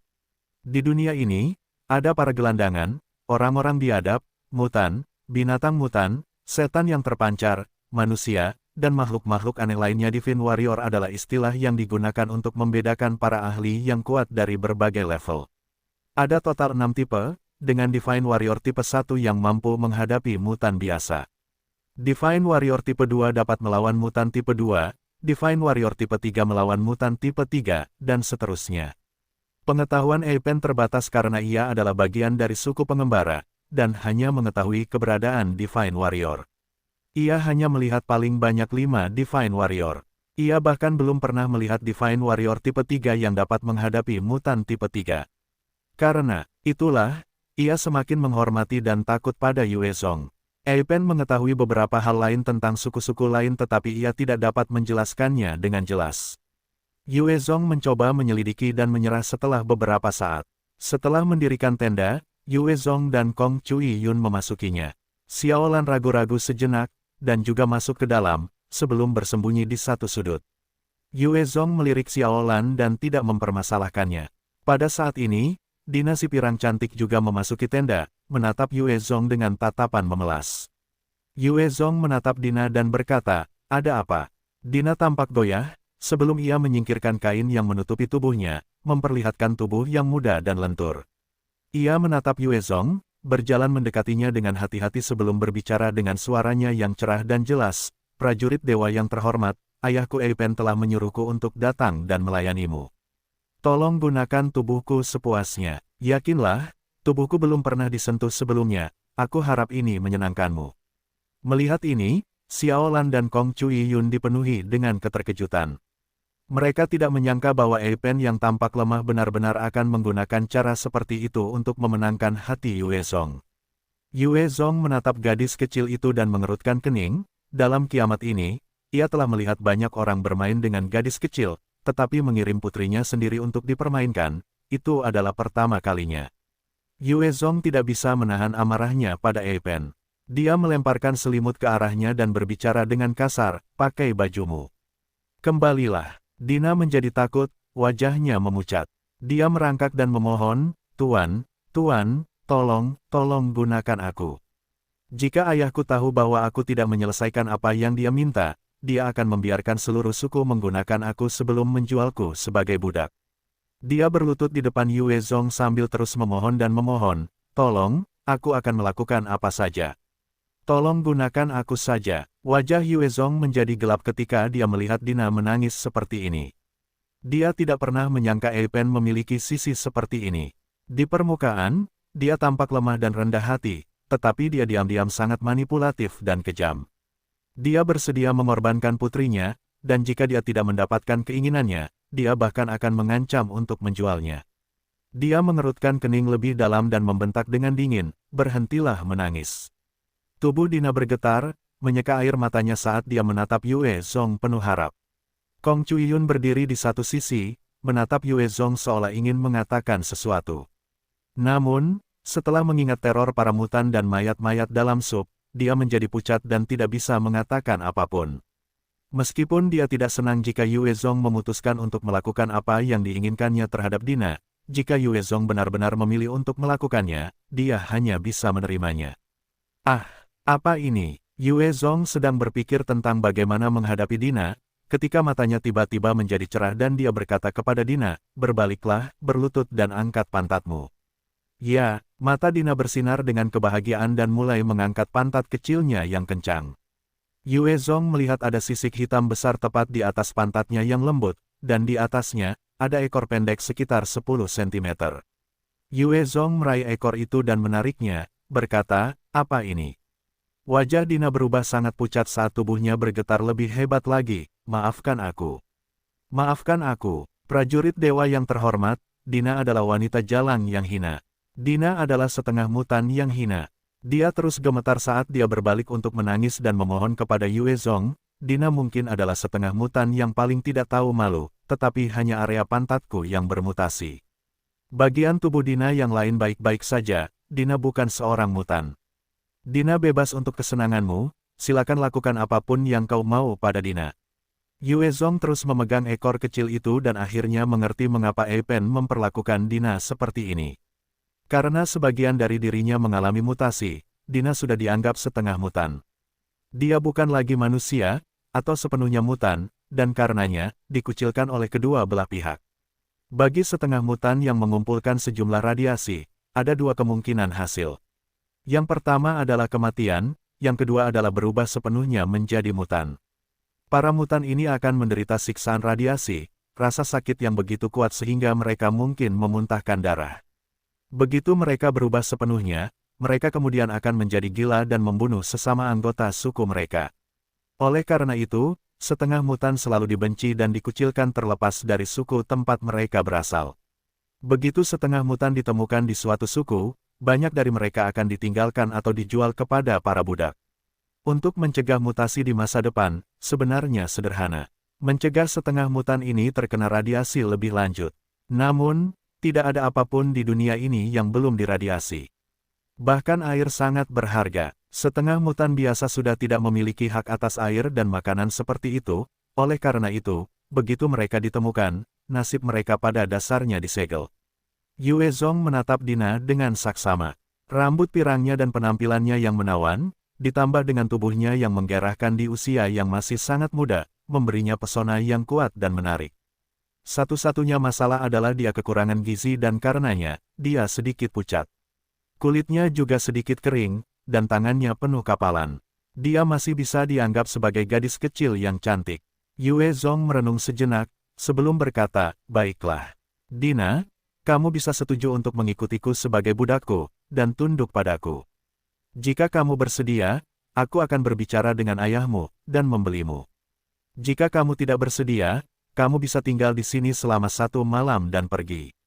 Di dunia ini, ada para gelandangan, orang-orang biadab, mutan, binatang mutan, setan yang terpancar, manusia, dan makhluk-makhluk aneh lainnya. Divine Warrior adalah istilah yang digunakan untuk membedakan para ahli yang kuat dari berbagai level. Ada total 6 tipe, dengan Divine Warrior tipe 1 yang mampu menghadapi mutan biasa. Divine Warrior tipe 2 dapat melawan mutan tipe 2, Divine Warrior tipe 3 melawan mutan tipe 3, dan seterusnya. Pengetahuan Eipen terbatas karena ia adalah bagian dari suku pengembara, dan hanya mengetahui keberadaan Divine Warrior. Ia hanya melihat paling banyak 5 Divine Warrior. Ia bahkan belum pernah melihat Divine Warrior tipe 3 yang dapat menghadapi mutan tipe 3. Karena itulah, ia semakin menghormati dan takut pada Yue Zhong. Ei Pen mengetahui beberapa hal lain tentang suku-suku lain tetapi ia tidak dapat menjelaskannya dengan jelas. Yue Zhong mencoba menyelidiki dan menyerah setelah beberapa saat. Setelah mendirikan tenda, Yue Zhong dan Kong Cui Yun memasukinya. Xiaolan ragu-ragu sejenak, dan juga masuk ke dalam, sebelum bersembunyi di satu sudut. Yue Zhong melirik Xiaolan dan tidak mempermasalahkannya. Pada saat ini, Dina si pirang cantik juga memasuki tenda, menatap Yue Zhong dengan tatapan memelas. Yue Zhong menatap Dina dan berkata, "Ada apa?" Dina tampak goyah, sebelum ia menyingkirkan kain yang menutupi tubuhnya, memperlihatkan tubuh yang muda dan lentur. Ia menatap Yue Zhong, berjalan mendekatinya dengan hati-hati sebelum berbicara dengan suaranya yang cerah dan jelas, "Prajurit dewa yang terhormat, ayahku Ei Pen telah menyuruhku untuk datang dan melayanimu. Tolong gunakan tubuhku sepuasnya. Yakinlah, tubuhku belum pernah disentuh sebelumnya, aku harap ini menyenangkanmu." Melihat ini, Xiaolan dan Kong Cui Yun dipenuhi dengan keterkejutan. Mereka tidak menyangka bahwa Ei Pen yang tampak lemah benar-benar akan menggunakan cara seperti itu untuk memenangkan hati Yue Zhong. Yue Zhong menatap gadis kecil itu dan mengerutkan kening. Dalam kiamat ini, ia telah melihat banyak orang bermain dengan gadis kecil, tetapi mengirim putrinya sendiri untuk dipermainkan, itu adalah pertama kalinya. Yue Zhong tidak bisa menahan amarahnya pada Ei Pen. Dia melemparkan selimut ke arahnya dan berbicara dengan kasar, "Pakai bajumu. Kembalilah." Dina menjadi takut, wajahnya memucat. Dia merangkak dan memohon, Tuan, tolong gunakan aku. Jika ayahku tahu bahwa aku tidak menyelesaikan apa yang dia minta, dia akan membiarkan seluruh suku menggunakan aku sebelum menjualku sebagai budak." Dia berlutut di depan Yue Zhong sambil terus memohon dan memohon, "Tolong, aku akan melakukan apa saja. Tolong gunakan aku saja." Wajah Yue Zhong menjadi gelap ketika dia melihat Dina menangis seperti ini. Dia tidak pernah menyangka Ei Pen memiliki sisi seperti ini. Di permukaan, dia tampak lemah dan rendah hati, tetapi dia diam-diam sangat manipulatif dan kejam. Dia bersedia mengorbankan putrinya, dan jika dia tidak mendapatkan keinginannya, dia bahkan akan mengancam untuk menjualnya. Dia mengerutkan kening lebih dalam dan membentak dengan dingin, "Berhentilah menangis." Tubuh Dina bergetar, menyeka air matanya saat dia menatap Yue Zhong penuh harap. Kong Cui Yun berdiri di satu sisi, menatap Yue Zhong seolah ingin mengatakan sesuatu. Namun, setelah mengingat teror para mutan dan mayat-mayat dalam sup, dia menjadi pucat dan tidak bisa mengatakan apapun. Meskipun dia tidak senang jika Yue Zhong memutuskan untuk melakukan apa yang diinginkannya terhadap Dina, jika Yue Zhong benar-benar memilih untuk melakukannya, dia hanya bisa menerimanya. "Ah, apa ini?" Yue Zhong sedang berpikir tentang bagaimana menghadapi Dina, ketika matanya tiba-tiba menjadi cerah dan dia berkata kepada Dina, "Berbaliklah, berlutut dan angkat pantatmu." Ya, mata Dina bersinar dengan kebahagiaan dan mulai mengangkat pantat kecilnya yang kencang. Yue Zhong melihat ada sisik hitam besar tepat di atas pantatnya yang lembut, dan di atasnya, ada ekor pendek sekitar 10 cm. Yue Zhong meraih ekor itu dan menariknya, berkata, "Apa ini?" Wajah Dina berubah sangat pucat saat tubuhnya bergetar lebih hebat lagi, "Maafkan aku. Maafkan aku, prajurit dewa yang terhormat, Dina adalah wanita jalang yang hina. Dina adalah setengah mutan yang hina." Dia terus gemetar saat dia berbalik untuk menangis dan memohon kepada Yue Zhong, "Dina mungkin adalah setengah mutan yang paling tidak tahu malu, tetapi hanya area pantatku yang bermutasi. Bagian tubuh Dina yang lain baik-baik saja, Dina bukan seorang mutan. Dina bebas untuk kesenanganmu, silakan lakukan apapun yang kau mau pada Dina." Yue Zhong terus memegang ekor kecil itu dan akhirnya mengerti mengapa Ei Pen memperlakukan Dina seperti ini. Karena sebagian dari dirinya mengalami mutasi, Dina sudah dianggap setengah mutan. Dia bukan lagi manusia, atau sepenuhnya mutan, dan karenanya, dikucilkan oleh kedua belah pihak. Bagi setengah mutan yang mengumpulkan sejumlah radiasi, ada dua kemungkinan hasil. Yang pertama adalah kematian, yang kedua adalah berubah sepenuhnya menjadi mutan. Para mutan ini akan menderita siksaan radiasi, rasa sakit yang begitu kuat sehingga mereka mungkin memuntahkan darah. Begitu mereka berubah sepenuhnya, mereka kemudian akan menjadi gila dan membunuh sesama anggota suku mereka. Oleh karena itu, setengah mutan selalu dibenci dan dikucilkan terlepas dari suku tempat mereka berasal. Begitu setengah mutan ditemukan di suatu suku, banyak dari mereka akan ditinggalkan atau dijual kepada para budak. Untuk mencegah mutasi di masa depan, sebenarnya sederhana. Mencegah setengah mutan ini terkena radiasi lebih lanjut. Namun, tidak ada apapun di dunia ini yang belum diradiasi. Bahkan air sangat berharga. Setengah mutan biasa sudah tidak memiliki hak atas air dan makanan seperti itu, oleh karena itu, begitu mereka ditemukan, nasib mereka pada dasarnya disegel. Yue Zong menatap Dina dengan saksama. Rambut pirangnya dan penampilannya yang menawan, ditambah dengan tubuhnya yang menggerahkan di usia yang masih sangat muda, memberinya pesona yang kuat dan menarik. Satu-satunya masalah adalah dia kekurangan gizi dan karenanya, dia sedikit pucat. Kulitnya juga sedikit kering, dan tangannya penuh kapalan. Dia masih bisa dianggap sebagai gadis kecil yang cantik. Yue Zong merenung sejenak, sebelum berkata, "Baiklah. Dina, kamu bisa setuju untuk mengikutiku sebagai budakku, dan tunduk padaku. Jika kamu bersedia, aku akan berbicara dengan ayahmu, dan membelimu. Jika kamu tidak bersedia, kamu bisa tinggal di sini selama 1 malam dan pergi."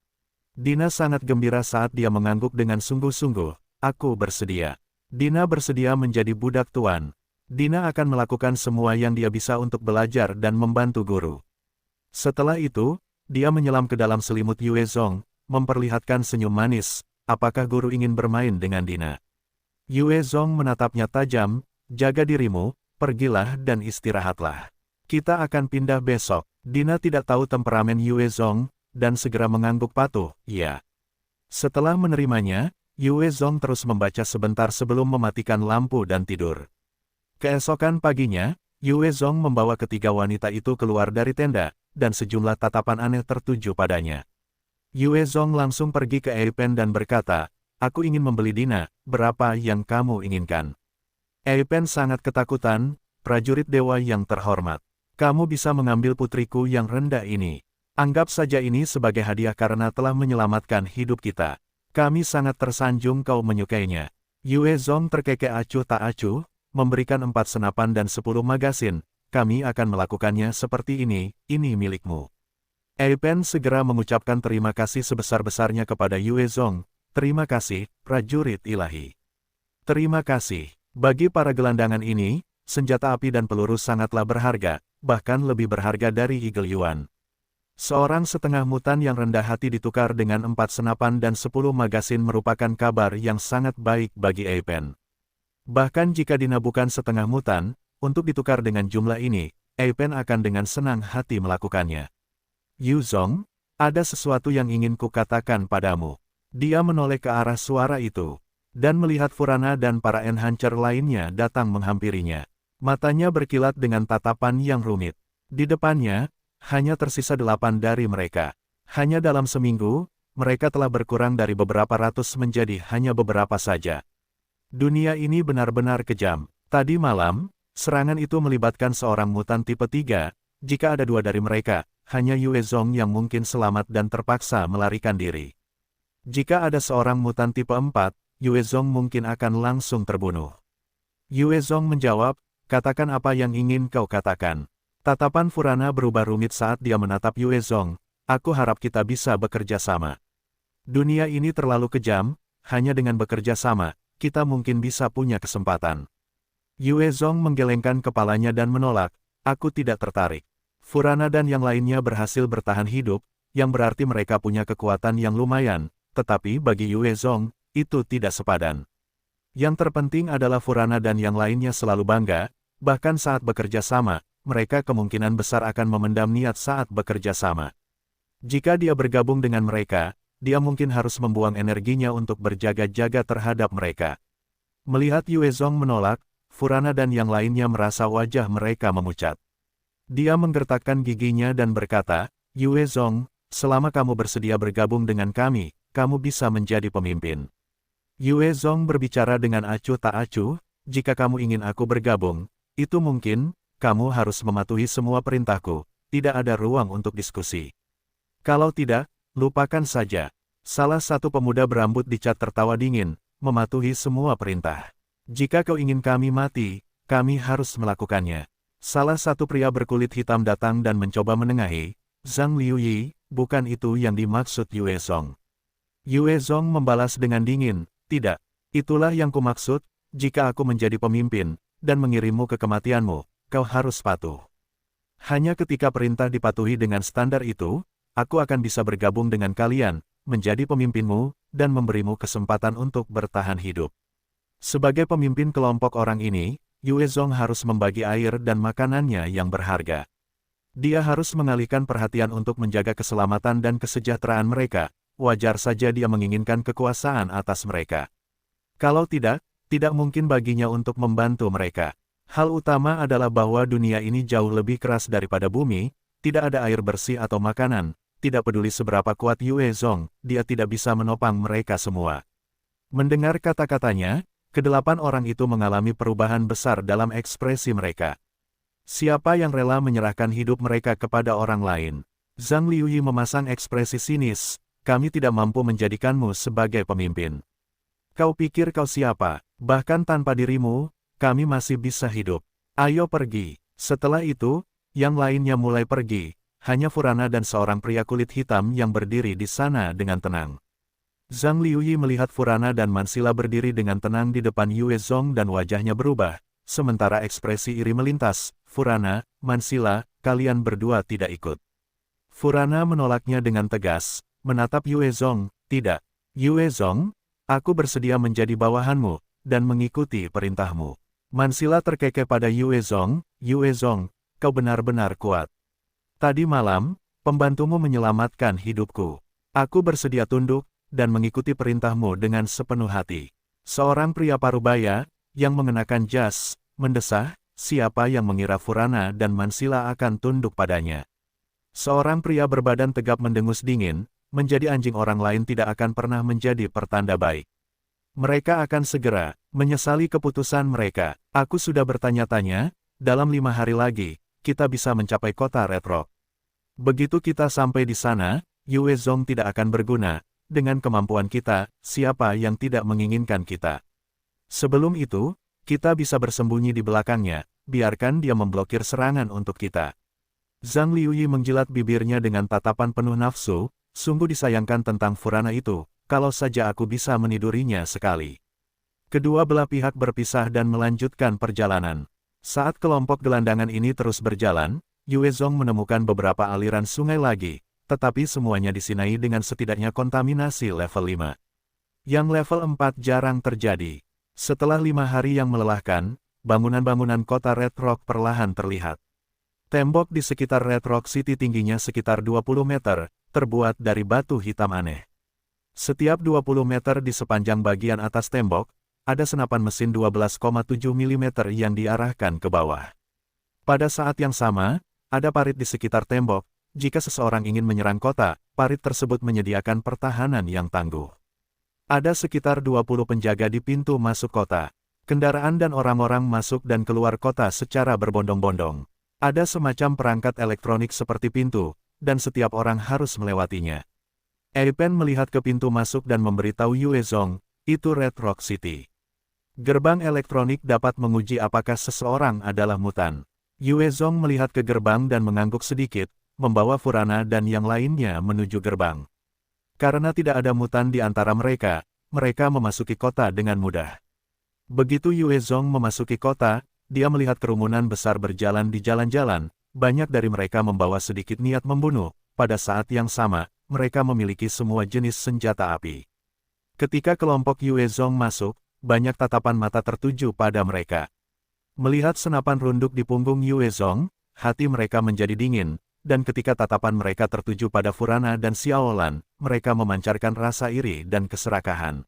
Dina sangat gembira saat dia mengangguk dengan sungguh-sungguh, "Aku bersedia." Dina bersedia menjadi budak tuan. Dina akan melakukan semua yang dia bisa untuk belajar dan membantu guru. Setelah itu, dia menyelam ke dalam selimut Yue Zong, memperlihatkan senyum manis, "Apakah guru ingin bermain dengan Dina?" Yue Zong menatapnya tajam, "Jaga dirimu, pergilah dan istirahatlah. Kita akan pindah besok." Dina tidak tahu temperamen Yue Zong, dan segera mengangguk patuh, "Ya." Setelah menerimanya, Yue Zong terus membaca sebentar sebelum mematikan lampu dan tidur. Keesokan paginya, Yue Zong membawa ketiga wanita itu keluar dari tenda, dan sejumlah tatapan aneh tertuju padanya. Yue Zong langsung pergi ke Ei Pen dan berkata, "Aku ingin membeli Dina, berapa yang kamu inginkan?" Ei Pen sangat ketakutan, "Prajurit dewa yang terhormat. Kamu bisa mengambil putriku yang rendah ini. Anggap saja ini sebagai hadiah karena telah menyelamatkan hidup kita. Kami sangat tersanjung kau menyukainya." Yue Zong terkekeh acuh tak acuh, memberikan 4 senapan dan 10 magasin, "Kami akan melakukannya seperti ini milikmu." Ei Pen segera mengucapkan terima kasih sebesar-besarnya kepada Yue Zong. "Terima kasih, prajurit ilahi. Terima kasih. Bagi para gelandangan ini, senjata api dan peluru sangatlah berharga, bahkan lebih berharga dari Eagle Yuan." Seorang setengah mutan yang rendah hati ditukar dengan 4 senapan dan 10 magasin merupakan kabar yang sangat baik bagi Ei Pen. Bahkan jika Dina bukan setengah mutan, untuk ditukar dengan jumlah ini, Ei Pen akan dengan senang hati melakukannya. "Yu Zong, ada sesuatu yang ingin kukatakan padamu." Dia menoleh ke arah suara itu, dan melihat Furana dan para enhancer lainnya datang menghampirinya. Matanya berkilat dengan tatapan yang rumit. Di depannya, hanya tersisa 8 dari mereka. Hanya dalam seminggu, mereka telah berkurang dari beberapa ratus menjadi hanya beberapa saja. Dunia ini benar-benar kejam. Tadi malam, serangan itu melibatkan seorang mutan tipe 3, jika ada 2 dari mereka, hanya Yue Zong yang mungkin selamat dan terpaksa melarikan diri. Jika ada seorang mutan tipe 4, Yue Zong mungkin akan langsung terbunuh. Yue Zong menjawab, "Katakan apa yang ingin kau katakan." Tatapan Furana berubah rumit saat dia menatap Yue Zong, "Aku harap kita bisa bekerja sama. Dunia ini terlalu kejam, hanya dengan bekerja sama, kita mungkin bisa punya kesempatan." Yue Zong menggelengkan kepalanya dan menolak, "Aku tidak tertarik." Furana dan yang lainnya berhasil bertahan hidup, yang berarti mereka punya kekuatan yang lumayan, tetapi bagi Yue Zong, itu tidak sepadan. Yang terpenting adalah Furana dan yang lainnya selalu bangga, bahkan saat bekerja sama, mereka kemungkinan besar akan memendam niat saat bekerja sama. Jika dia bergabung dengan mereka, dia mungkin harus membuang energinya untuk berjaga-jaga terhadap mereka. Melihat Yue Zong menolak, Furana dan yang lainnya merasa wajah mereka memucat. Dia menggertakkan giginya dan berkata, "Yue Zong, selama kamu bersedia bergabung dengan kami, kamu bisa menjadi pemimpin." Yue Zong berbicara dengan acuh tak acuh, "Jika kamu ingin aku bergabung, itu mungkin, kamu harus mematuhi semua perintahku, tidak ada ruang untuk diskusi. Kalau tidak, lupakan saja." Salah satu pemuda berambut dicat tertawa dingin, mematuhi semua perintah. Jika kau ingin kami mati, kami harus melakukannya. Salah satu pria berkulit hitam datang dan mencoba menengahi, Zhang Liuyi, bukan itu yang dimaksud Yue Zong. Yue Zong membalas dengan dingin, tidak. Itulah yang kumaksud, jika aku menjadi pemimpin, dan mengirimmu ke kematianmu, kau harus patuh. Hanya ketika perintah dipatuhi dengan standar itu, aku akan bisa bergabung dengan kalian, menjadi pemimpinmu, dan memberimu kesempatan untuk bertahan hidup. Sebagai pemimpin kelompok orang ini, Yue Zong harus membagi air dan makanannya yang berharga. Dia harus mengalihkan perhatian untuk menjaga keselamatan dan kesejahteraan mereka, wajar saja dia menginginkan kekuasaan atas mereka. Kalau tidak mungkin baginya untuk membantu mereka. Hal utama adalah bahwa dunia ini jauh lebih keras daripada bumi, tidak ada air bersih atau makanan, tidak peduli seberapa kuat Yue Zong, dia tidak bisa menopang mereka semua. Mendengar kata-katanya, kedelapan orang itu mengalami perubahan besar dalam ekspresi mereka. Siapa yang rela menyerahkan hidup mereka kepada orang lain? Zhang Liuyi memasang ekspresi sinis, kami tidak mampu menjadikanmu sebagai pemimpin. Kau pikir kau siapa? Bahkan tanpa dirimu, kami masih bisa hidup. Ayo pergi. Setelah itu, yang lainnya mulai pergi, hanya Furana dan seorang pria kulit hitam yang berdiri di sana dengan tenang. Zhang Liuyi melihat Furana dan Mansila berdiri dengan tenang di depan Yue Zong dan wajahnya berubah, sementara ekspresi iri melintas, Furana, Mansila, kalian berdua tidak ikut. Furana menolaknya dengan tegas, menatap Yue Zong, tidak. Yue Zong, aku bersedia menjadi bawahanmu, dan mengikuti perintahmu. Mansila terkekeh pada Yue Zong, kau benar-benar kuat. Tadi malam, pembantumu menyelamatkan hidupku. Aku bersedia tunduk, dan mengikuti perintahmu dengan sepenuh hati. Seorang pria parubaya, yang mengenakan jas, mendesah, siapa yang mengira Furana dan Mansila akan tunduk padanya. Seorang pria berbadan tegap mendengus dingin, menjadi anjing orang lain tidak akan pernah menjadi pertanda baik. Mereka akan segera menyesali keputusan mereka. Aku sudah bertanya-tanya, dalam 5 hari lagi, kita bisa mencapai kota Red Rock. Begitu kita sampai di sana, Yue Zong tidak akan berguna. Dengan kemampuan kita, siapa yang tidak menginginkan kita? Sebelum itu, kita bisa bersembunyi di belakangnya, biarkan dia memblokir serangan untuk kita. Zhang Liuyi menjilat bibirnya dengan tatapan penuh nafsu, sungguh disayangkan tentang Furana itu, kalau saja aku bisa menidurinya sekali. Kedua belah pihak berpisah dan melanjutkan perjalanan. Saat kelompok gelandangan ini terus berjalan, Yue Zong menemukan beberapa aliran sungai lagi, tetapi semuanya disinai dengan setidaknya kontaminasi level 5. Yang level 4 jarang terjadi. Setelah 5 hari yang melelahkan, bangunan-bangunan kota Red Rock perlahan terlihat. Tembok di sekitar Red Rock City tingginya sekitar 20 meter, terbuat dari batu hitam aneh. Setiap 20 meter di sepanjang bagian atas tembok, ada senapan mesin 12,7 mm yang diarahkan ke bawah. Pada saat yang sama, ada parit di sekitar tembok. Jika seseorang ingin menyerang kota, parit tersebut menyediakan pertahanan yang tangguh. Ada sekitar 20 penjaga di pintu masuk kota. Kendaraan dan orang-orang masuk dan keluar kota secara berbondong-bondong. Ada semacam perangkat elektronik seperti pintu, dan setiap orang harus melewatinya. Eipen melihat ke pintu masuk dan memberitahu Yue Zong, itu Red Rock City. Gerbang elektronik dapat menguji apakah seseorang adalah mutan. Yue Zong melihat ke gerbang dan mengangguk sedikit, membawa Furana dan yang lainnya menuju gerbang. Karena tidak ada mutan di antara mereka, mereka memasuki kota dengan mudah. Begitu Yue Zong memasuki kota, dia melihat kerumunan besar berjalan di jalan-jalan, banyak dari mereka membawa sedikit niat membunuh, pada saat yang sama, mereka memiliki semua jenis senjata api. Ketika kelompok Yue Zong masuk, banyak tatapan mata tertuju pada mereka. Melihat senapan runduk di punggung Yue Zong, hati mereka menjadi dingin, dan ketika tatapan mereka tertuju pada Furana dan Xiaolan, mereka memancarkan rasa iri dan keserakahan.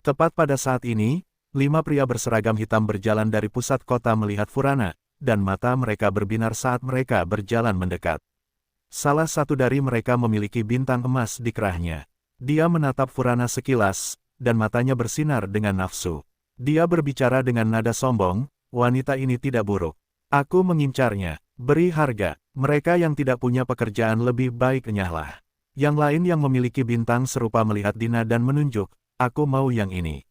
Tepat pada saat ini, 5 pria berseragam hitam berjalan dari pusat kota melihat Furana, dan mata mereka berbinar saat mereka berjalan mendekat. Salah satu dari mereka memiliki bintang emas di kerahnya. Dia menatap Furana sekilas, dan matanya bersinar dengan nafsu. Dia berbicara dengan nada sombong, wanita ini tidak buruk. Aku mengincarnya, beri harga. Mereka yang tidak punya pekerjaan lebih baik enyahlah. Yang lain yang memiliki bintang serupa melihat Dina dan menunjuk, aku mau yang ini.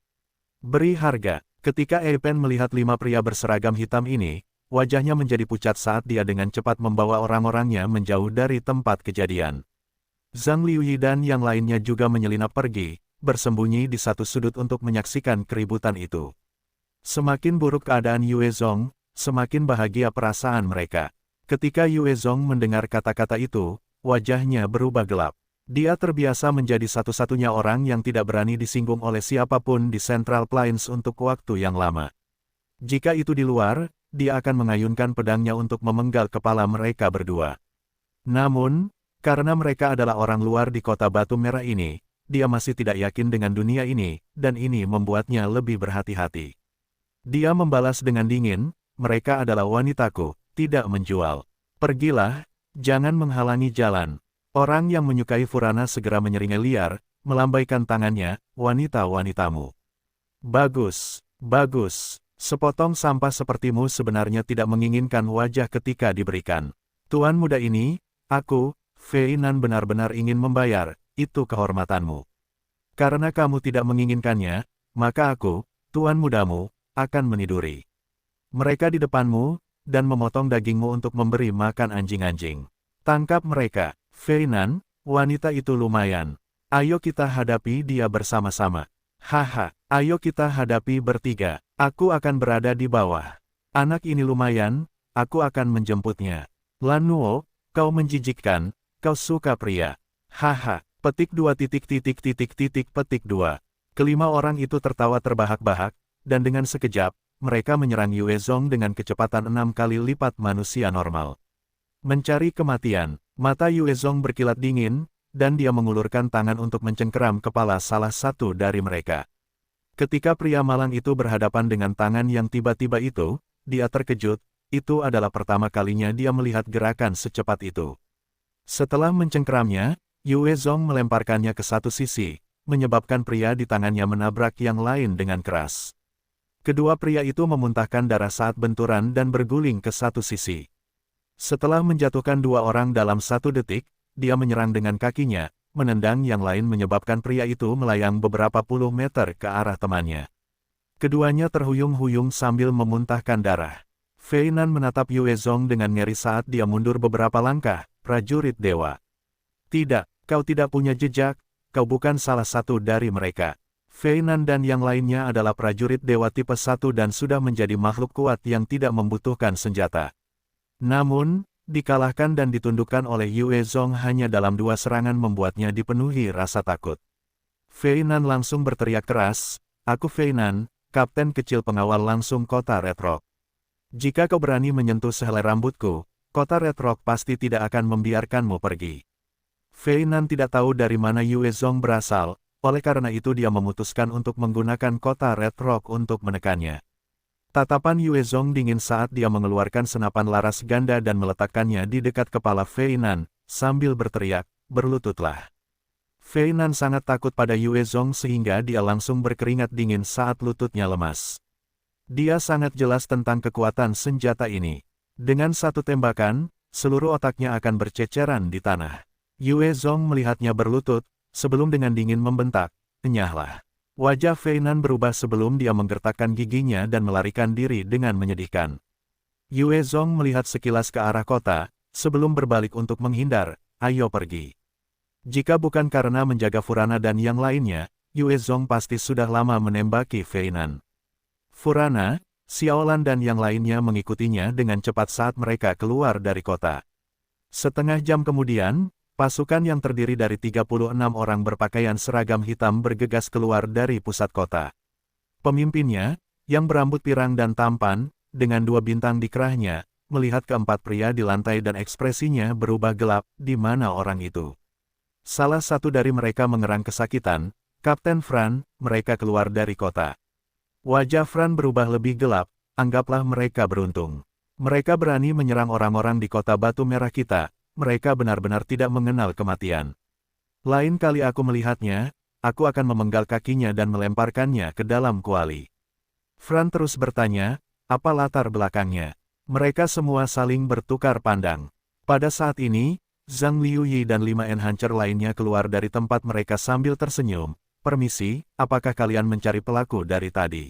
Beri harga. Ketika Eipen melihat 5 pria berseragam hitam ini, wajahnya menjadi pucat saat dia dengan cepat membawa orang-orangnya menjauh dari tempat kejadian. Zhang Liuyi dan yang lainnya juga menyelinap pergi, bersembunyi di satu sudut untuk menyaksikan keributan itu. Semakin buruk keadaan Yue Zong, semakin bahagia perasaan mereka. Ketika Yue Zong mendengar kata-kata itu, wajahnya berubah gelap. Dia terbiasa menjadi satu-satunya orang yang tidak berani disinggung oleh siapapun di Central Plains untuk waktu yang lama. Jika itu di luar, dia akan mengayunkan pedangnya untuk memenggal kepala mereka berdua. Namun, karena mereka adalah orang luar di kota batu merah ini, dia masih tidak yakin dengan dunia ini, dan ini membuatnya lebih berhati-hati. Dia membalas dengan dingin, mereka adalah wanitaku, tidak menjual. Pergilah, jangan menghalangi jalan. Orang yang menyukai Furana segera menyeringai liar, melambaikan tangannya, wanita-wanitamu. Bagus, bagus. Sepotong sampah sepertimu sebenarnya tidak menginginkan wajah ketika diberikan. Tuan muda ini, aku, Fei Nan benar-benar ingin membayar, itu kehormatanmu. Karena kamu tidak menginginkannya, maka aku, tuan mudamu, akan meniduri mereka di depanmu, dan memotong dagingmu untuk memberi makan anjing-anjing. Tangkap mereka. Fei Nan, wanita itu lumayan. Ayo kita hadapi dia bersama-sama. Haha, ayo kita hadapi bertiga. Aku akan berada di bawah. Anak ini lumayan, aku akan menjemputnya. Lan Nuo, kau menjijikkan, kau suka pria. Haha, petik 2. Kelima orang itu tertawa terbahak-bahak, dan dengan sekejap, mereka menyerang Yue Zong dengan kecepatan 6 kali lipat manusia normal. Mencari kematian, mata Yue Zong berkilat dingin, dan dia mengulurkan tangan untuk mencengkeram kepala salah satu dari mereka. Ketika pria malang itu berhadapan dengan tangan yang tiba-tiba itu, dia terkejut, itu adalah pertama kalinya dia melihat gerakan secepat itu. Setelah mencengkeramnya, Yue Zong melemparkannya ke satu sisi, menyebabkan pria di tangannya menabrak yang lain dengan keras. Kedua pria itu memuntahkan darah saat benturan dan berguling ke satu sisi. Setelah menjatuhkan 2 orang dalam 1 detik, dia menyerang dengan kakinya, menendang yang lain menyebabkan pria itu melayang beberapa puluh meter ke arah temannya. Keduanya terhuyung-huyung sambil memuntahkan darah. Fei Nan menatap Yue Zong dengan ngeri saat dia mundur beberapa langkah, prajurit dewa. Tidak, kau tidak punya jejak, kau bukan salah satu dari mereka. Fei Nan dan yang lainnya adalah prajurit dewa tipe 1 dan sudah menjadi makhluk kuat yang tidak membutuhkan senjata. Namun, dikalahkan dan ditundukkan oleh Yue Zong hanya dalam 2 serangan membuatnya dipenuhi rasa takut. Fei Nan langsung berteriak keras, aku Fei Nan, kapten kecil pengawal langsung kota Red Rock. Jika kau berani menyentuh sehelai rambutku, kota Red Rock pasti tidak akan membiarkanmu pergi. Fei Nan tidak tahu dari mana Yue Zong berasal, oleh karena itu dia memutuskan untuk menggunakan kota Red Rock untuk menekannya. Tatapan Yue Zong dingin saat dia mengeluarkan senapan laras ganda dan meletakkannya di dekat kepala Fei Nan, sambil berteriak, berlututlah. Fei Nan sangat takut pada Yue Zong sehingga dia langsung berkeringat dingin saat lututnya lemas. Dia sangat jelas tentang kekuatan senjata ini. Dengan satu tembakan, seluruh otaknya akan berceceran di tanah. Yue Zong melihatnya berlutut, sebelum dengan dingin membentak, enyahlah. Wajah Fei Nan berubah sebelum dia menggertakkan giginya dan melarikan diri dengan menyedihkan. Yue Zong melihat sekilas ke arah kota, sebelum berbalik untuk menghindar, ayo pergi. Jika bukan karena menjaga Furana dan yang lainnya, Yue Zong pasti sudah lama menembaki Fei Nan. Furana, Xiaolan dan yang lainnya mengikutinya dengan cepat saat mereka keluar dari kota. Setengah jam kemudian, pasukan yang terdiri dari 36 orang berpakaian seragam hitam bergegas keluar dari pusat kota. Pemimpinnya, yang berambut pirang dan tampan, dengan 2 bintang di kerahnya, melihat keempat pria di lantai dan ekspresinya berubah gelap, di mana orang itu. Salah satu dari mereka mengerang kesakitan, Kapten Fran, mereka keluar dari kota. Wajah Fran berubah lebih gelap, anggaplah mereka beruntung. Mereka berani menyerang orang-orang di kota batu merah kita. Mereka benar-benar tidak mengenal kematian. Lain kali aku melihatnya, aku akan memenggal kakinya dan melemparkannya ke dalam kuali. Fran terus bertanya, apa latar belakangnya? Mereka semua saling bertukar pandang. Pada saat ini, Zhang Liuyi dan 5 enhancer lainnya keluar dari tempat mereka sambil tersenyum, permisi, apakah kalian mencari pelaku dari tadi?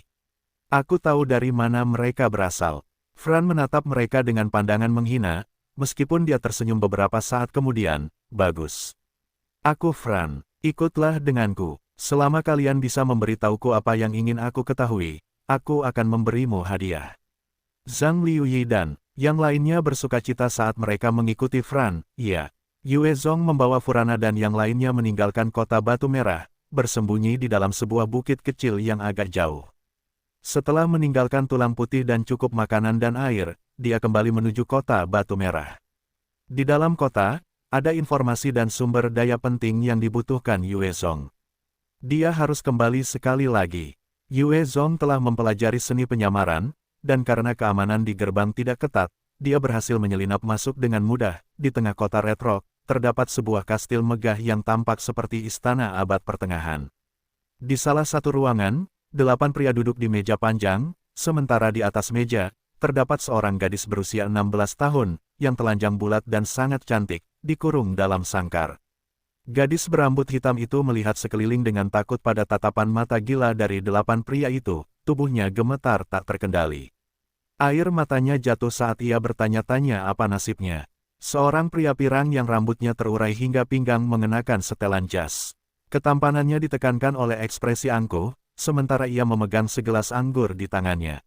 Aku tahu dari mana mereka berasal. Fran menatap mereka dengan pandangan menghina, meskipun dia tersenyum beberapa saat kemudian. Bagus. Aku Fran, ikutlah denganku. Selama kalian bisa memberitahuku apa yang ingin aku ketahui, aku akan memberimu hadiah. Zhang Liuyi dan yang lainnya bersukacita saat mereka mengikuti Fran. Iya. Yue Zong membawa Furana dan yang lainnya meninggalkan kota Batu Merah, bersembunyi di dalam sebuah bukit kecil yang agak jauh. Setelah meninggalkan tulang putih dan cukup makanan dan air, dia kembali menuju kota Batu Merah. Di dalam kota, ada informasi dan sumber daya penting yang dibutuhkan Yue Zong. Dia harus kembali sekali lagi. Yue Zong telah mempelajari seni penyamaran, dan karena keamanan di gerbang tidak ketat, dia berhasil menyelinap masuk dengan mudah. Di tengah kota Red Rock, terdapat sebuah kastil megah yang tampak seperti istana abad pertengahan. Di salah satu ruangan, 8 pria duduk di meja panjang, sementara di atas meja, terdapat seorang gadis berusia 16 tahun, yang telanjang bulat dan sangat cantik, dikurung dalam sangkar. Gadis berambut hitam itu melihat sekeliling dengan takut pada tatapan mata gila dari 8 pria itu, tubuhnya gemetar tak terkendali. Air matanya jatuh saat ia bertanya-tanya apa nasibnya. Seorang pria pirang yang rambutnya terurai hingga pinggang mengenakan setelan jas. Ketampanannya ditekankan oleh ekspresi angkuh, sementara ia memegang segelas anggur di tangannya.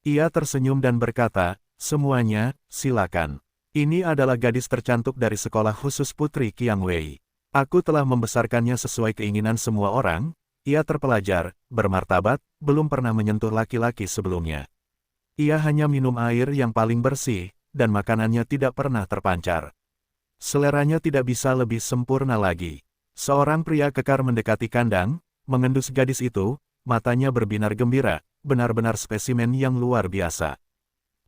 Ia tersenyum dan berkata, "Semuanya, silakan. Ini adalah gadis tercantik dari sekolah khusus Putri Qiang Wei. Aku telah membesarkannya sesuai keinginan semua orang. Ia terpelajar, bermartabat, belum pernah menyentuh laki-laki sebelumnya. Ia hanya minum air yang paling bersih, dan makanannya tidak pernah terpancar. Seleranya tidak bisa lebih sempurna lagi." Seorang pria kekar mendekati kandang, mengendus gadis itu, matanya berbinar gembira, benar-benar spesimen yang luar biasa.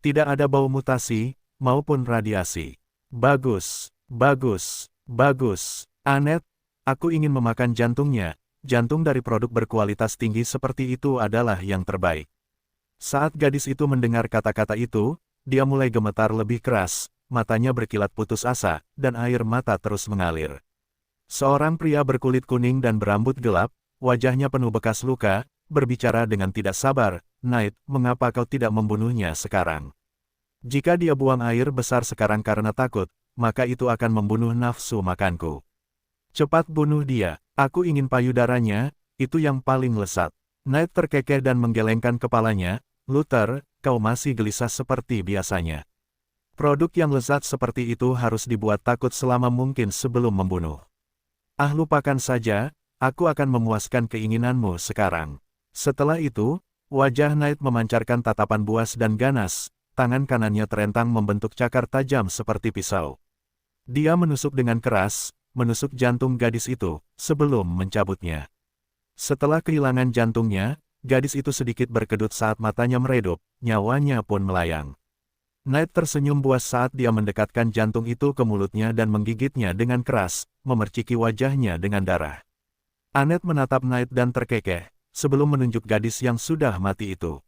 Tidak ada bau mutasi, maupun radiasi. Bagus, bagus, bagus. Annette, aku ingin memakan jantungnya. Jantung dari produk berkualitas tinggi seperti itu adalah yang terbaik. Saat gadis itu mendengar kata-kata itu, dia mulai gemetar lebih keras, matanya berkilat putus asa, dan air mata terus mengalir. Seorang pria berkulit kuning dan berambut gelap, wajahnya penuh bekas luka, berbicara dengan tidak sabar, "Knight, mengapa kau tidak membunuhnya sekarang? Jika dia buang air besar sekarang karena takut, maka itu akan membunuh nafsu makanku. Cepat bunuh dia, aku ingin payudaranya, itu yang paling lezat." Knight terkekeh dan menggelengkan kepalanya. "Luther, kau masih gelisah seperti biasanya. Produk yang lezat seperti itu harus dibuat takut selama mungkin sebelum membunuh. Ah, lupakan saja, aku akan memuaskan keinginanmu sekarang." Setelah itu, wajah Knight memancarkan tatapan buas dan ganas, tangan kanannya terentang membentuk cakar tajam seperti pisau. Dia menusuk dengan keras, menusuk jantung gadis itu, sebelum mencabutnya. Setelah kehilangan jantungnya, gadis itu sedikit berkedut saat matanya meredup, nyawanya pun melayang. Knight tersenyum buas saat dia mendekatkan jantung itu ke mulutnya dan menggigitnya dengan keras, memerciki wajahnya dengan darah. Annette menatap Knight dan terkekeh, sebelum menunjuk gadis yang sudah mati itu.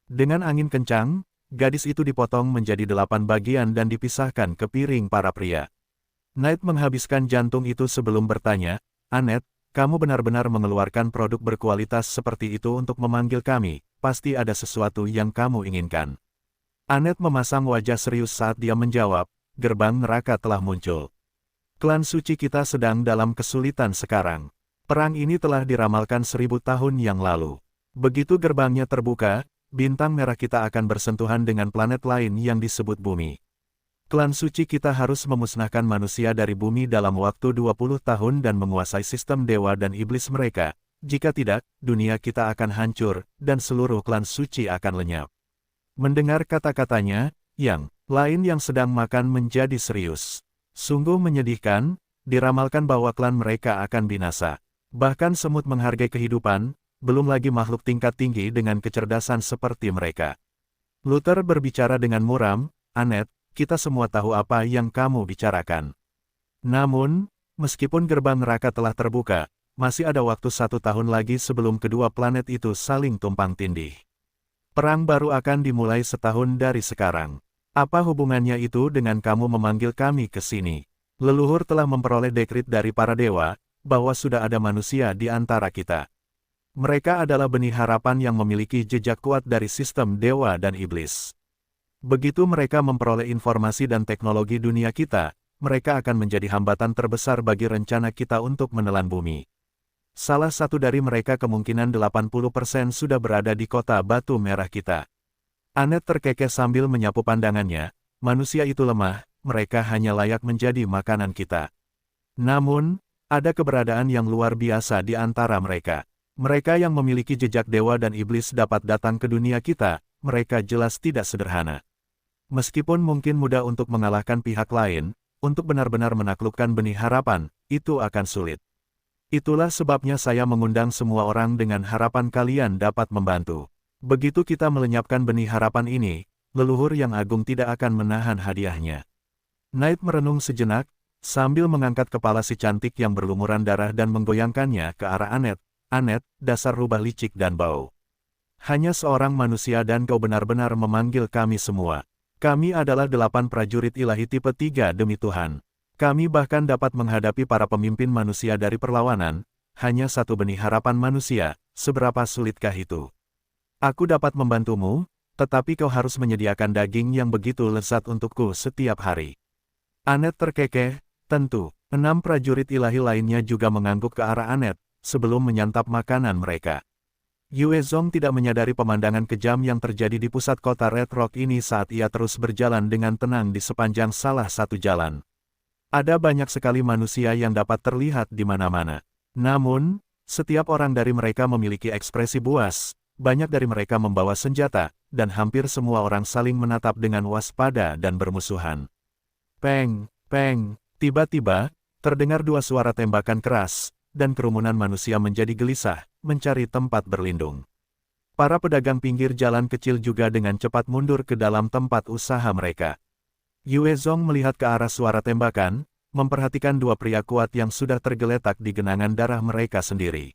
Dengan angin kencang, gadis itu dipotong menjadi 8 bagian dan dipisahkan ke piring para pria. Knight menghabiskan jantung itu sebelum bertanya, "Annette, kamu benar-benar mengeluarkan produk berkualitas seperti itu untuk memanggil kami, pasti ada sesuatu yang kamu inginkan." Annette memasang wajah serius saat dia menjawab, "Gerbang neraka telah muncul. Klan suci kita sedang dalam kesulitan sekarang. Perang ini telah diramalkan 1000 tahun yang lalu. Begitu gerbangnya terbuka, bintang merah kita akan bersentuhan dengan planet lain yang disebut bumi. Klan suci kita harus memusnahkan manusia dari bumi dalam waktu 20 tahun dan menguasai sistem dewa dan iblis mereka. Jika tidak, dunia kita akan hancur, dan seluruh klan suci akan lenyap." Mendengar kata-katanya, yang lain yang sedang makan menjadi serius. Sungguh menyedihkan, diramalkan bahwa klan mereka akan binasa. Bahkan semut menghargai kehidupan, belum lagi makhluk tingkat tinggi dengan kecerdasan seperti mereka. Luther berbicara dengan muram, "Annette, kita semua tahu apa yang kamu bicarakan. Namun, meskipun gerbang neraka telah terbuka, masih ada waktu 1 tahun lagi sebelum kedua planet itu saling tumpang tindih. Perang baru akan dimulai setahun dari sekarang. Apa hubungannya itu dengan kamu memanggil kami ke sini? Leluhur telah memperoleh dekrit dari para dewa, bahwa sudah ada manusia di antara kita. Mereka adalah benih harapan yang memiliki jejak kuat dari sistem dewa dan iblis. Begitu mereka memperoleh informasi dan teknologi dunia kita, mereka akan menjadi hambatan terbesar bagi rencana kita untuk menelan bumi. Salah satu dari mereka kemungkinan 80% sudah berada di kota batu merah kita. Anet terkekeh sambil menyapu pandangannya, manusia itu lemah, mereka hanya layak menjadi makanan kita. Namun, ada keberadaan yang luar biasa di antara mereka. Mereka yang memiliki jejak dewa dan iblis dapat datang ke dunia kita, mereka jelas tidak sederhana. Meskipun mungkin mudah untuk mengalahkan pihak lain, untuk benar-benar menaklukkan benih harapan, itu akan sulit. Itulah sebabnya saya mengundang semua orang dengan harapan kalian dapat membantu. Begitu kita melenyapkan benih harapan ini, leluhur yang agung tidak akan menahan hadiahnya. Knight merenung sejenak, sambil mengangkat kepala si cantik yang berlumuran darah dan menggoyangkannya ke arah Anet. Anet, dasar rubah licik dan bau. Hanya seorang manusia dan kau benar-benar memanggil kami semua. Kami adalah 8 prajurit ilahi tipe 3 demi Tuhan. Kami bahkan dapat menghadapi para pemimpin manusia dari perlawanan, hanya satu benih harapan manusia, seberapa sulitkah itu? Aku dapat membantumu, tetapi kau harus menyediakan daging yang begitu lezat untukku setiap hari. Anet terkekeh, tentu. 6 prajurit ilahi lainnya juga mengangguk ke arah Anet, sebelum menyantap makanan mereka. Yue Zong tidak menyadari pemandangan kejam yang terjadi di pusat kota Red Rock ini saat ia terus berjalan dengan tenang di sepanjang salah satu jalan. Ada banyak sekali manusia yang dapat terlihat di mana-mana. Namun, setiap orang dari mereka memiliki ekspresi buas, banyak dari mereka membawa senjata, dan hampir semua orang saling menatap dengan waspada dan bermusuhan. Peng, peng, tiba-tiba, terdengar 2 suara tembakan keras, dan kerumunan manusia menjadi gelisah, mencari tempat berlindung. Para pedagang pinggir jalan kecil juga dengan cepat mundur ke dalam tempat usaha mereka. Yue Zong melihat ke arah suara tembakan, memperhatikan 2 pria kuat yang sudah tergeletak di genangan darah mereka sendiri.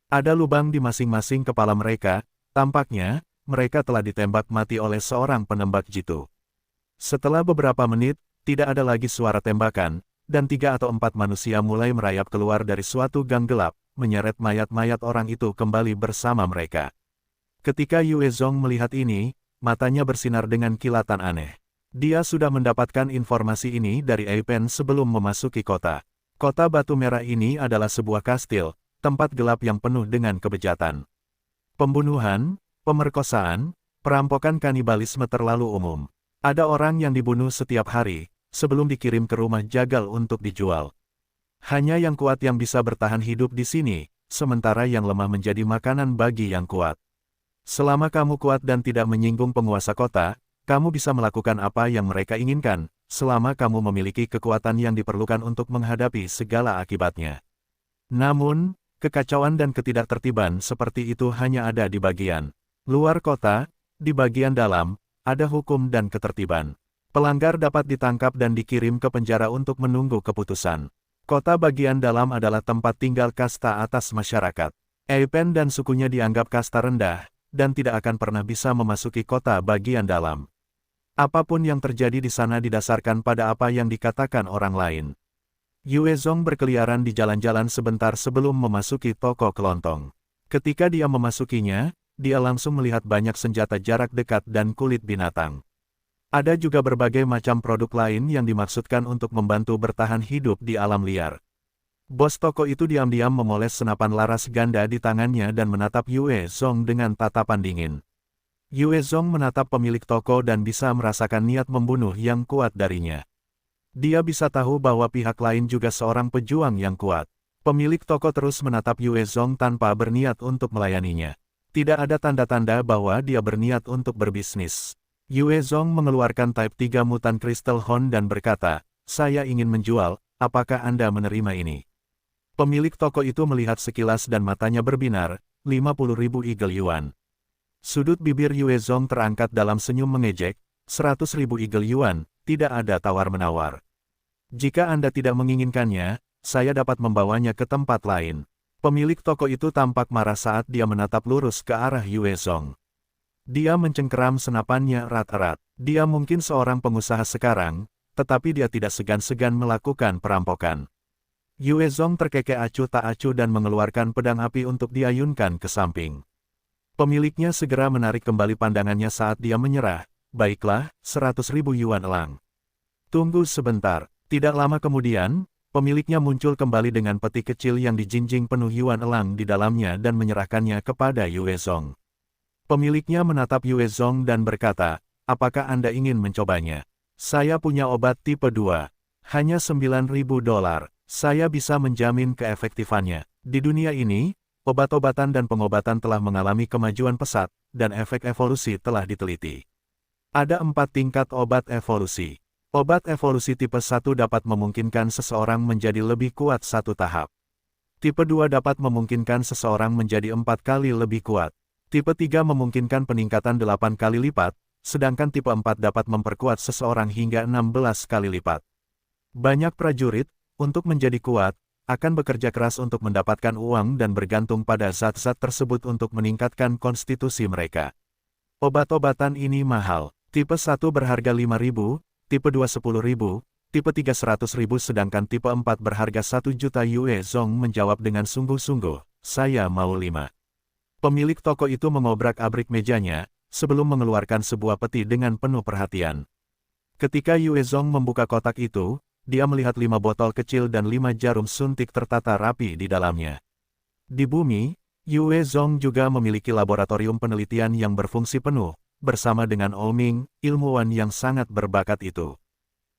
Ada lubang di masing-masing kepala mereka, tampaknya, mereka telah ditembak mati oleh seorang penembak jitu. Setelah beberapa menit, tidak ada lagi suara tembakan, dan 3 atau 4 manusia mulai merayap keluar dari suatu gang gelap, menyeret mayat-mayat orang itu kembali bersama mereka. Ketika Yue Zong melihat ini, matanya bersinar dengan kilatan aneh. Dia sudah mendapatkan informasi ini dari Eipen sebelum memasuki kota. Kota Batu Merah ini adalah sebuah kastil, tempat gelap yang penuh dengan kebejatan. Pembunuhan, pemerkosaan, perampokan kanibalisme terlalu umum. Ada orang yang dibunuh setiap hari, sebelum dikirim ke rumah jagal untuk dijual. Hanya yang kuat yang bisa bertahan hidup di sini, sementara yang lemah menjadi makanan bagi yang kuat. Selama kamu kuat dan tidak menyinggung penguasa kota, kamu bisa melakukan apa yang mereka inginkan, selama kamu memiliki kekuatan yang diperlukan untuk menghadapi segala akibatnya. Namun, kekacauan dan ketidaktertiban seperti itu hanya ada di bagian luar kota, di bagian dalam, ada hukum dan ketertiban. Pelanggar dapat ditangkap dan dikirim ke penjara untuk menunggu keputusan. Kota bagian dalam adalah tempat tinggal kasta atas masyarakat. Eipen dan sukunya dianggap kasta rendah, dan tidak akan pernah bisa memasuki kota bagian dalam. Apapun yang terjadi di sana didasarkan pada apa yang dikatakan orang lain. Yue Zong berkeliaran di jalan-jalan sebentar sebelum memasuki toko kelontong. Ketika dia memasukinya, dia langsung melihat banyak senjata jarak dekat dan kulit binatang. Ada juga berbagai macam produk lain yang dimaksudkan untuk membantu bertahan hidup di alam liar. Bos toko itu diam-diam memoles senapan laras ganda di tangannya dan menatap Yue Zong dengan tatapan dingin. Yue Zong menatap pemilik toko dan bisa merasakan niat membunuh yang kuat darinya. Dia bisa tahu bahwa pihak lain juga seorang pejuang yang kuat. Pemilik toko terus menatap Yue Zong tanpa berniat untuk melayaninya. Tidak ada tanda-tanda bahwa dia berniat untuk berbisnis. Yue Zong mengeluarkan Type 3 Mutant Crystal Horn dan berkata, "Saya ingin menjual, apakah Anda menerima ini?" Pemilik toko itu melihat sekilas dan matanya berbinar, 50.000 Eagle Yuan. Sudut bibir Yue Zong terangkat dalam senyum mengejek, 100.000 Eagle Yuan, tidak ada tawar-menawar. Jika Anda tidak menginginkannya, saya dapat membawanya ke tempat lain. Pemilik toko itu tampak marah saat dia menatap lurus ke arah Yue Zong. Dia mencengkeram senapannya erat-erat. Dia mungkin seorang pengusaha sekarang, tetapi dia tidak segan-segan melakukan perampokan. Yue Zong terkekeh acuh tak acuh dan mengeluarkan pedang api untuk diayunkan ke samping. Pemiliknya segera menarik kembali pandangannya saat dia menyerah. Baiklah, 100.000 yuan elang. Tunggu sebentar. Tidak lama kemudian, pemiliknya muncul kembali dengan peti kecil yang dijinjing penuh yuan elang di dalamnya dan menyerahkannya kepada Yue Zong. Pemiliknya menatap Yue Zong dan berkata, apakah Anda ingin mencobanya? Saya punya obat tipe 2. Hanya 9.000 dolar. Saya bisa menjamin keefektifannya. Di dunia ini, obat-obatan dan pengobatan telah mengalami kemajuan pesat, dan efek evolusi telah diteliti. Ada 4 tingkat obat evolusi. Obat evolusi tipe 1 dapat memungkinkan seseorang menjadi lebih kuat 1 tahap. Tipe 2 dapat memungkinkan seseorang menjadi 4 kali lebih kuat. Tipe 3 memungkinkan peningkatan 8 kali lipat, sedangkan tipe 4 dapat memperkuat seseorang hingga 16 kali lipat. Banyak prajurit, untuk menjadi kuat, akan bekerja keras untuk mendapatkan uang dan bergantung pada zat-zat tersebut untuk meningkatkan konstitusi mereka. Obat-obatan ini mahal. Tipe 1 berharga 5.000, tipe 2 10.000, tipe 3 100.000 sedangkan tipe 4 berharga 1 juta. Yue Zong menjawab dengan sungguh-sungguh, saya mau 5. Pemilik toko itu mengobrak-abrik mejanya, sebelum mengeluarkan sebuah peti dengan penuh perhatian. Ketika Yue Zong membuka kotak itu, dia melihat 5 botol kecil dan 5 jarum suntik tertata rapi di dalamnya. Di bumi, Yue Zong juga memiliki laboratorium penelitian yang berfungsi penuh, bersama dengan Ouming, ilmuwan yang sangat berbakat itu.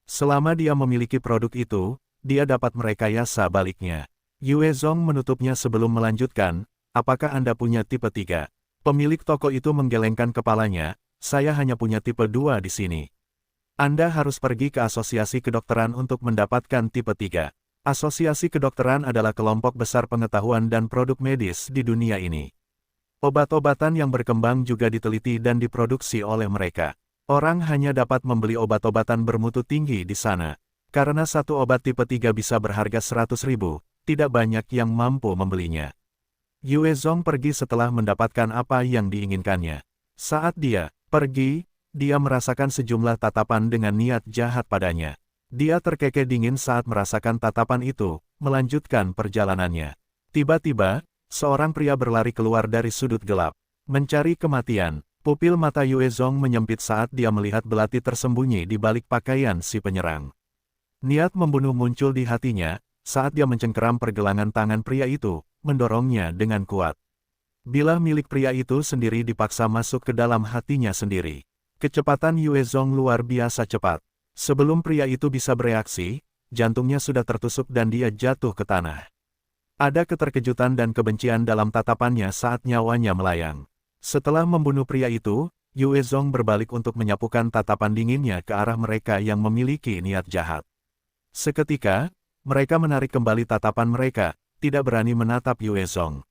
Selama dia memiliki produk itu, dia dapat merekayasa baliknya. Yue Zong menutupnya sebelum melanjutkan, apakah Anda punya tipe 3? Pemilik toko itu menggelengkan kepalanya, saya hanya punya tipe 2 di sini. Anda harus pergi ke asosiasi kedokteran untuk mendapatkan tipe 3. Asosiasi kedokteran adalah kelompok besar pengetahuan dan produk medis di dunia ini. Obat-obatan yang berkembang juga diteliti dan diproduksi oleh mereka. Orang hanya dapat membeli obat-obatan bermutu tinggi di sana. Karena satu obat tipe 3 bisa berharga 100.000, tidak banyak yang mampu membelinya. Yue Zong pergi setelah mendapatkan apa yang diinginkannya. Saat dia pergi, dia merasakan sejumlah tatapan dengan niat jahat padanya. Dia terkekeh dingin saat merasakan tatapan itu, melanjutkan perjalanannya. Tiba-tiba, seorang pria berlari keluar dari sudut gelap, mencari kematian. Pupil mata Yue Zong menyempit saat dia melihat belati tersembunyi di balik pakaian si penyerang. Niat membunuh muncul di hatinya, saat dia mencengkeram pergelangan tangan pria itu, mendorongnya dengan kuat. Bilah milik pria itu sendiri dipaksa masuk ke dalam hatinya sendiri. Kecepatan Yue Zong luar biasa cepat. Sebelum pria itu bisa bereaksi, jantungnya sudah tertusuk dan dia jatuh ke tanah. Ada keterkejutan dan kebencian dalam tatapannya saat nyawanya melayang. Setelah membunuh pria itu, Yue Zong berbalik untuk menyapukan tatapan dinginnya ke arah mereka yang memiliki niat jahat. Seketika, mereka menarik kembali tatapan mereka, tidak berani menatap Yue Zong.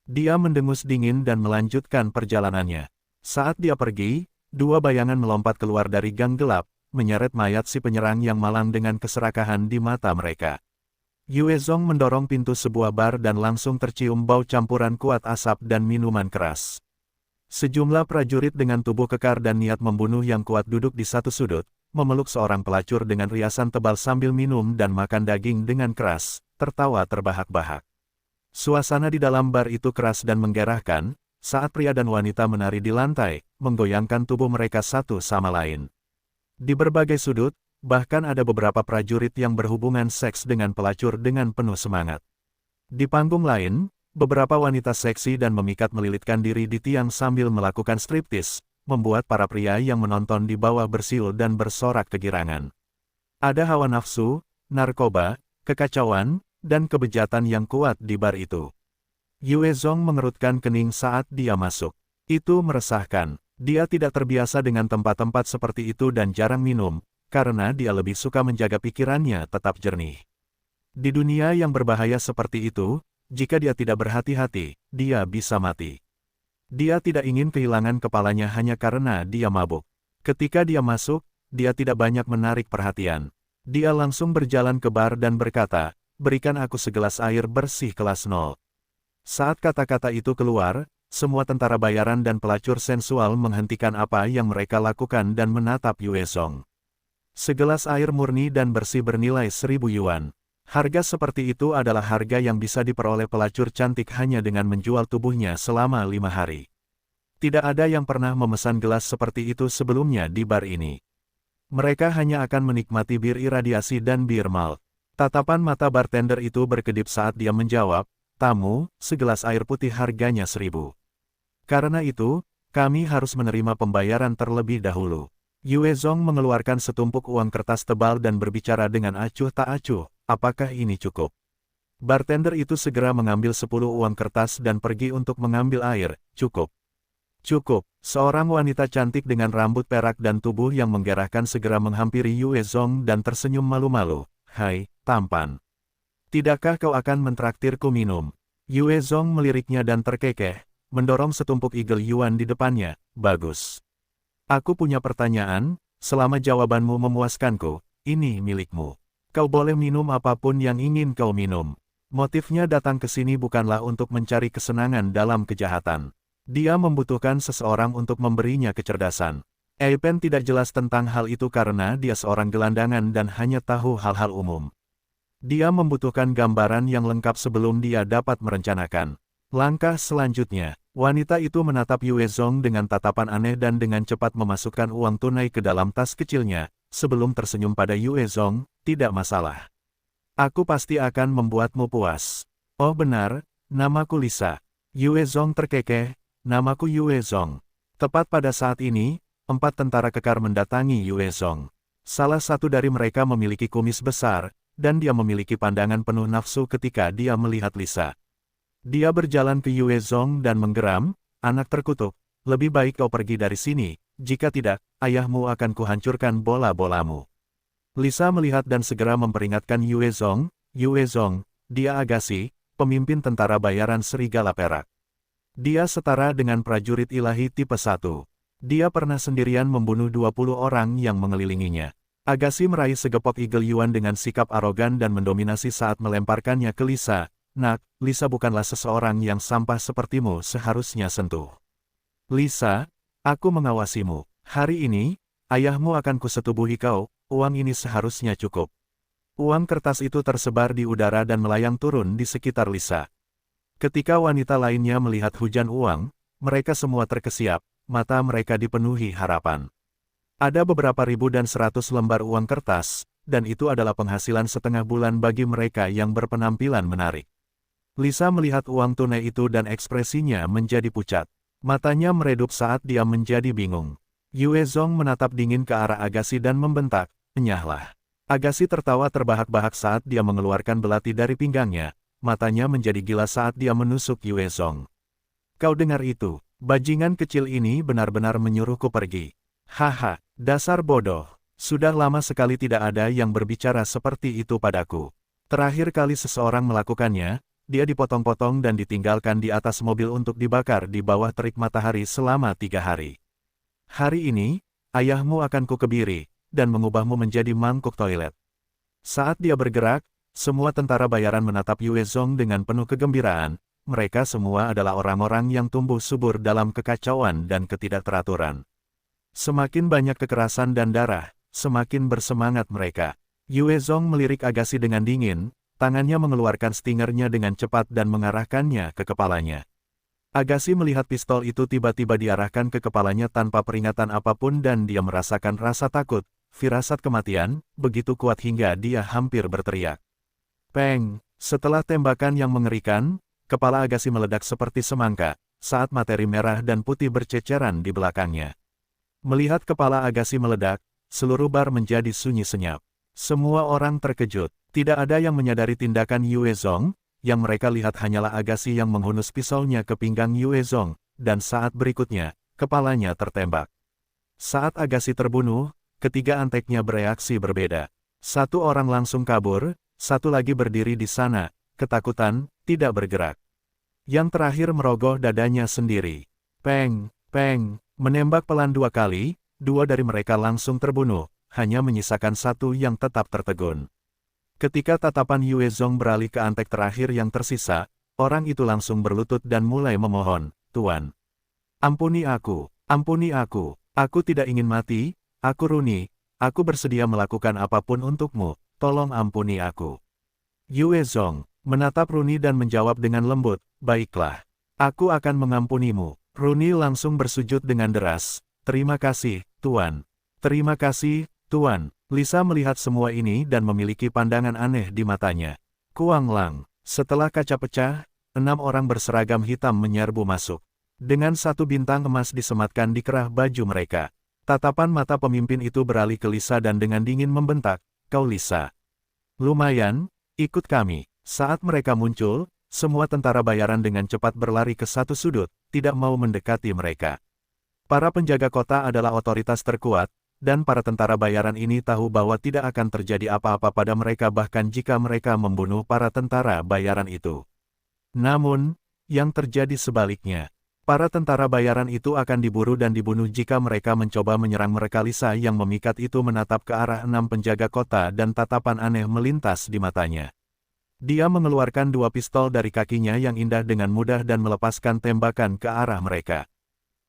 Dia mendengus dingin dan melanjutkan perjalanannya. Saat dia pergi, 2 bayangan melompat keluar dari gang gelap, menyeret mayat si penyerang yang malang dengan keserakahan di mata mereka. Yue Zong mendorong pintu sebuah bar dan langsung tercium bau campuran kuat asap dan minuman keras. Sejumlah prajurit dengan tubuh kekar dan niat membunuh yang kuat duduk di satu sudut, memeluk seorang pelacur dengan riasan tebal sambil minum dan makan daging dengan keras, tertawa terbahak-bahak. Suasana di dalam bar itu keras dan menggerahkan, saat pria dan wanita menari di lantai, menggoyangkan tubuh mereka satu sama lain. Di berbagai sudut, bahkan ada beberapa prajurit yang berhubungan seks dengan pelacur dengan penuh semangat. Di panggung lain, beberapa wanita seksi dan memikat melilitkan diri di tiang sambil melakukan striptis, membuat para pria yang menonton di bawah bersiul dan bersorak kegirangan. Ada hawa nafsu, narkoba, kekacauan, dan kebejatan yang kuat di bar itu. Yue Zong mengerutkan kening saat dia masuk. Itu meresahkan. Dia tidak terbiasa dengan tempat-tempat seperti itu dan jarang minum, karena dia lebih suka menjaga pikirannya tetap jernih. Di dunia yang berbahaya seperti itu, jika dia tidak berhati-hati, dia bisa mati. Dia tidak ingin kehilangan kepalanya hanya karena dia mabuk. Ketika dia masuk, dia tidak banyak menarik perhatian. Dia langsung berjalan ke bar dan berkata, berikan aku segelas air bersih kelas 0. Saat kata-kata itu keluar, semua tentara bayaran dan pelacur sensual menghentikan apa yang mereka lakukan dan menatap Yue Zong. Segelas air murni dan bersih bernilai 1.000 yuan. Harga seperti itu adalah harga yang bisa diperoleh pelacur cantik hanya dengan menjual tubuhnya selama 5 hari. Tidak ada yang pernah memesan gelas seperti itu sebelumnya di bar ini. Mereka hanya akan menikmati bir iradiasi dan bir malt. Tatapan mata bartender itu berkedip saat dia menjawab, "Tamu, segelas air putih harganya 1.000. Karena itu, kami harus menerima pembayaran terlebih dahulu." Yue Zong mengeluarkan setumpuk uang kertas tebal dan berbicara dengan acuh tak acuh, "Apakah ini cukup?" Bartender itu segera mengambil 10 uang kertas dan pergi untuk mengambil air. "Cukup. Cukup." Seorang wanita cantik dengan rambut perak dan tubuh yang menggerahkan segera menghampiri Yue Zong dan tersenyum malu-malu. "Hai, tampan. Tidakkah kau akan mentraktirku minum?" Yue Zong meliriknya dan terkekeh, mendorong setumpuk Eagle Yuan di depannya. "Bagus. Aku punya pertanyaan, selama jawabanmu memuaskanku, ini milikmu. Kau boleh minum apapun yang ingin kau minum." Motifnya datang ke sini bukanlah untuk mencari kesenangan dalam kejahatan. Dia membutuhkan seseorang untuk memberinya kecerdasan. Eipen tidak jelas tentang hal itu karena dia seorang gelandangan dan hanya tahu hal-hal umum. Dia membutuhkan gambaran yang lengkap sebelum dia dapat merencanakan. Langkah selanjutnya, wanita itu menatap Yue Zong dengan tatapan aneh dan dengan cepat memasukkan uang tunai ke dalam tas kecilnya, sebelum tersenyum pada Yue Zong, "Tidak masalah. Aku pasti akan membuatmu puas." "Oh benar, namaku Lisa." Yue Zong terkekeh, "Namaku Yue Zong." Tepat pada saat ini, 4 tentara kekar mendatangi Yue Zong. Salah satu dari mereka memiliki kumis besar, dan dia memiliki pandangan penuh nafsu ketika dia melihat Lisa. Dia berjalan ke Yue Zong dan menggeram, "Anak terkutuk, lebih baik kau pergi dari sini, jika tidak, ayahmu akan kuhancurkan bola-bolamu." Lisa melihat dan segera memperingatkan Yue Zong, "Yue Zong, dia Agassi, pemimpin tentara bayaran serigala perak. Dia setara dengan prajurit ilahi tipe 1. Dia pernah sendirian membunuh 20 orang yang mengelilinginya." Agassi meraih segepok Eagle Yuan dengan sikap arogan dan mendominasi saat melemparkannya ke Lisa. "Nak, Lisa bukanlah seseorang yang sampah sepertimu seharusnya sentuh. Lisa, aku mengawasimu. Hari ini, ayahmu akan kusetubuhi kau, uang ini seharusnya cukup." Uang kertas itu tersebar di udara dan melayang turun di sekitar Lisa. Ketika wanita lainnya melihat hujan uang, mereka semua terkesiap, mata mereka dipenuhi harapan. Ada beberapa ribu dan 100 lembar uang kertas, dan itu adalah penghasilan setengah bulan bagi mereka yang berpenampilan menarik. Lisa melihat uang tunai itu dan ekspresinya menjadi pucat. Matanya meredup saat dia menjadi bingung. Yue Zong menatap dingin ke arah Agassi dan membentak, "Enyahlah." Agassi tertawa terbahak-bahak saat dia mengeluarkan belati dari pinggangnya. Matanya menjadi gila saat dia menusuk Yue Zong. "Kau dengar itu? Bajingan kecil ini benar-benar menyuruhku pergi. Haha, dasar bodoh. Sudah lama sekali tidak ada yang berbicara seperti itu padaku. Terakhir kali seseorang melakukannya, dia dipotong-potong dan ditinggalkan di atas mobil untuk dibakar di bawah terik matahari selama 3 hari. Hari ini, ayahmu akan kukebiri, dan mengubahmu menjadi mangkuk toilet." Saat dia bergerak, semua tentara bayaran menatap Yue Zong dengan penuh kegembiraan. Mereka semua adalah orang-orang yang tumbuh subur dalam kekacauan dan ketidakteraturan. Semakin banyak kekerasan dan darah, semakin bersemangat mereka. Yue Zong melirik Agassi dengan dingin, tangannya mengeluarkan stingernya dengan cepat dan mengarahkannya ke kepalanya. Agassi melihat pistol itu tiba-tiba diarahkan ke kepalanya tanpa peringatan apapun dan dia merasakan rasa takut, firasat kematian, begitu kuat hingga dia hampir berteriak. Peng! Setelah tembakan yang mengerikan, kepala Agassi meledak seperti semangka, saat materi merah dan putih berceceran di belakangnya. Melihat kepala Agassi meledak, seluruh bar menjadi sunyi senyap. Semua orang terkejut, tidak ada yang menyadari tindakan Yue Zong, yang mereka lihat hanyalah Agassi yang menghunus pisaunya ke pinggang Yue Zong, dan saat berikutnya, kepalanya tertembak. Saat Agassi terbunuh, ketiga anteknya bereaksi berbeda. Satu orang langsung kabur, satu lagi berdiri di sana, ketakutan, tidak bergerak. Yang terakhir merogoh dadanya sendiri. Peng, peng, menembak pelan 2 kali, 2 dari mereka langsung terbunuh, hanya menyisakan satu yang tetap tertegun. Ketika tatapan Yue Zong beralih ke antek terakhir yang tersisa, orang itu langsung berlutut dan mulai memohon, "Tuan, ampuni aku, aku tidak ingin mati, aku Runi, aku bersedia melakukan apapun untukmu, tolong ampuni aku." Yue Zong menatap Runi dan menjawab dengan lembut, baiklah. Aku akan mengampunimu. Runi langsung bersujud dengan deras. Terima kasih, Tuan. Terima kasih, Tuan. Lisa melihat semua ini dan memiliki pandangan aneh di matanya. Kuang Lang. Setelah kaca pecah, 6 orang berseragam hitam menyerbu masuk. Dengan satu bintang emas disematkan di kerah baju mereka. Tatapan mata pemimpin itu beralih ke Lisa dan dengan dingin membentak, kau Lisa. Lumayan, ikut kami. Saat mereka muncul, semua tentara bayaran dengan cepat berlari ke satu sudut, tidak mau mendekati mereka. Para penjaga kota adalah otoritas terkuat, dan para tentara bayaran ini tahu bahwa tidak akan terjadi apa-apa pada mereka bahkan jika mereka membunuh para tentara bayaran itu. Namun, yang terjadi sebaliknya. Para tentara bayaran itu akan diburu dan dibunuh jika mereka mencoba menyerang mereka. Lisa yang memikat itu menatap ke arah 6 penjaga kota dan tatapan aneh melintas di matanya. Dia mengeluarkan 2 pistol dari kakinya yang indah dengan mudah dan melepaskan tembakan ke arah mereka.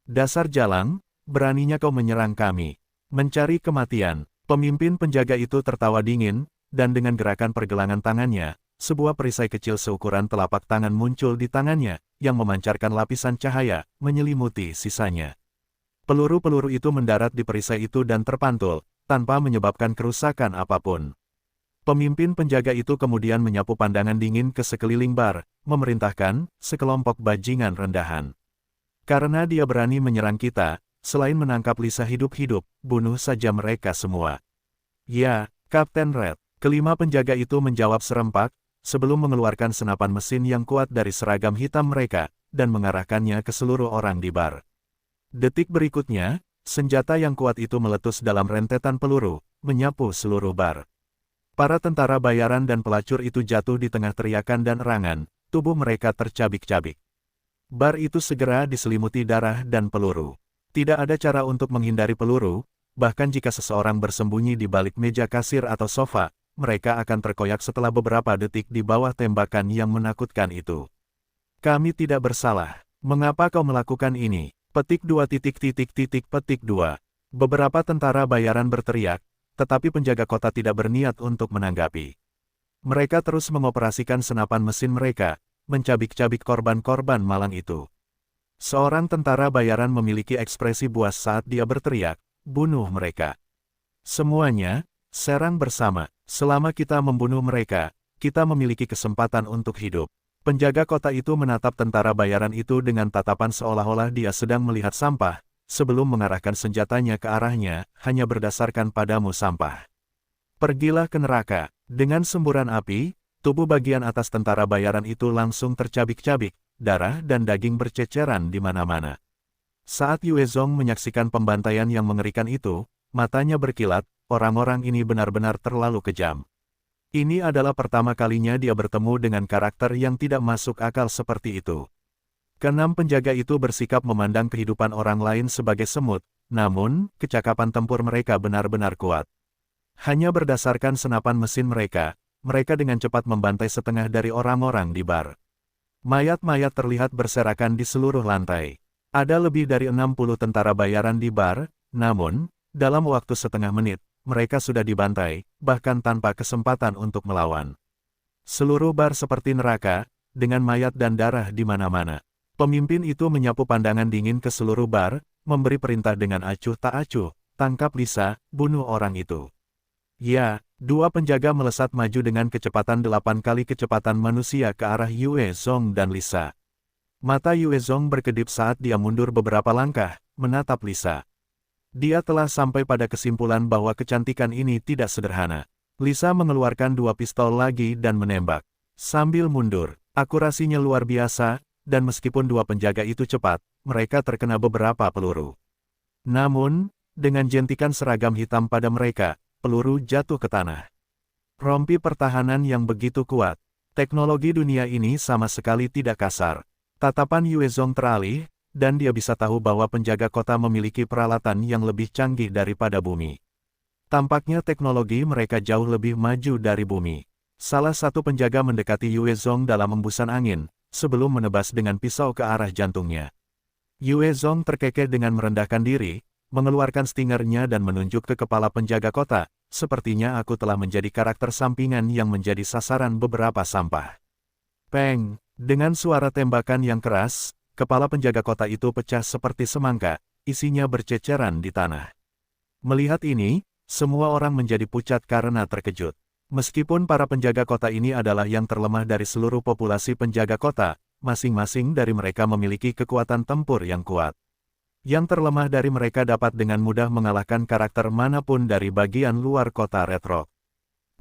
Dasar jalang, beraninya kau menyerang kami. Mencari kematian. Pemimpin penjaga itu tertawa dingin, dan dengan gerakan pergelangan tangannya, sebuah perisai kecil seukuran telapak tangan muncul di tangannya, yang memancarkan lapisan cahaya, menyelimuti sisanya. Peluru-peluru itu mendarat di perisai itu dan terpantul, tanpa menyebabkan kerusakan apapun. Pemimpin penjaga itu kemudian menyapu pandangan dingin ke sekeliling bar, memerintahkan sekelompok bajingan rendahan. Karena dia berani menyerang kita, selain menangkap Lisa hidup-hidup, bunuh saja mereka semua. Ya, Kapten Red. Kelima penjaga itu menjawab serempak, sebelum mengeluarkan senapan mesin yang kuat dari seragam hitam mereka, dan mengarahkannya ke seluruh orang di bar. Detik berikutnya, senjata yang kuat itu meletus dalam rentetan peluru, menyapu seluruh bar. Para tentara bayaran dan pelacur itu jatuh di tengah teriakan dan erangan, tubuh mereka tercabik-cabik. Bar itu segera diselimuti darah dan peluru. Tidak ada cara untuk menghindari peluru, bahkan jika seseorang bersembunyi di balik meja kasir atau sofa, mereka akan terkoyak setelah beberapa detik di bawah tembakan yang menakutkan itu. Kami tidak bersalah. Mengapa kau melakukan ini? Petik 2. Petik 2. Beberapa tentara bayaran berteriak, tetapi penjaga kota tidak berniat untuk menanggapi. Mereka terus mengoperasikan senapan mesin mereka, mencabik-cabik korban-korban malang itu. Seorang tentara bayaran memiliki ekspresi buas saat dia berteriak, bunuh mereka. Semuanya, serang bersama. Selama kita membunuh mereka, kita memiliki kesempatan untuk hidup. Penjaga kota itu menatap tentara bayaran itu dengan tatapan seolah-olah dia sedang melihat sampah, sebelum mengarahkan senjatanya ke arahnya, hanya berdasarkan padamu sampah. Pergilah ke neraka. Dengan semburan api, tubuh bagian atas tentara bayaran itu langsung tercabik-cabik, darah dan daging berceceran di mana-mana. Saat Yue Zong menyaksikan pembantaian yang mengerikan itu, matanya berkilat, orang-orang ini benar-benar terlalu kejam. Ini adalah pertama kalinya dia bertemu dengan karakter yang tidak masuk akal seperti itu. Keenam penjaga itu bersikap memandang kehidupan orang lain sebagai semut, namun, kecakapan tempur mereka benar-benar kuat. Hanya berdasarkan senapan mesin mereka dengan cepat membantai setengah dari orang-orang di bar. Mayat-mayat terlihat berserakan di seluruh lantai. Ada lebih dari 60 tentara bayaran di bar, namun, dalam waktu setengah menit, mereka sudah dibantai, bahkan tanpa kesempatan untuk melawan. Seluruh bar seperti neraka, dengan mayat dan darah di mana-mana. Pemimpin itu menyapu pandangan dingin ke seluruh bar, memberi perintah dengan acuh tak acuh, tangkap Lisa, bunuh orang itu. Ya, 2 penjaga melesat maju dengan kecepatan 8 kali kecepatan manusia ke arah Yue Zong dan Lisa. Mata Yue Zong berkedip saat dia mundur beberapa langkah, menatap Lisa. Dia telah sampai pada kesimpulan bahwa kecantikan ini tidak sederhana. Lisa mengeluarkan 2 pistol lagi dan menembak. Sambil mundur, akurasinya luar biasa, dan meskipun 2 penjaga itu cepat, mereka terkena beberapa peluru. Namun, dengan jentikan seragam hitam pada mereka, peluru jatuh ke tanah. Rompi pertahanan yang begitu kuat. Teknologi dunia ini sama sekali tidak kasar. Tatapan Yue Zong teralih, dan dia bisa tahu bahwa penjaga kota memiliki peralatan yang lebih canggih daripada bumi. Tampaknya teknologi mereka jauh lebih maju dari bumi. Salah satu penjaga mendekati Yue Zong dalam hembusan angin, sebelum menebas dengan pisau ke arah jantungnya. Yue Zong terkekeh dengan merendahkan diri, mengeluarkan stingernya dan menunjuk ke kepala penjaga kota, sepertinya aku telah menjadi karakter sampingan yang menjadi sasaran beberapa sampah. Peng! Dengan suara tembakan yang keras, kepala penjaga kota itu pecah seperti semangka, isinya berceceran di tanah. Melihat ini, semua orang menjadi pucat karena terkejut. Meskipun para penjaga kota ini adalah yang terlemah dari seluruh populasi penjaga kota, masing-masing dari mereka memiliki kekuatan tempur yang kuat. Yang terlemah dari mereka dapat dengan mudah mengalahkan karakter manapun dari bagian luar kota Red Rock.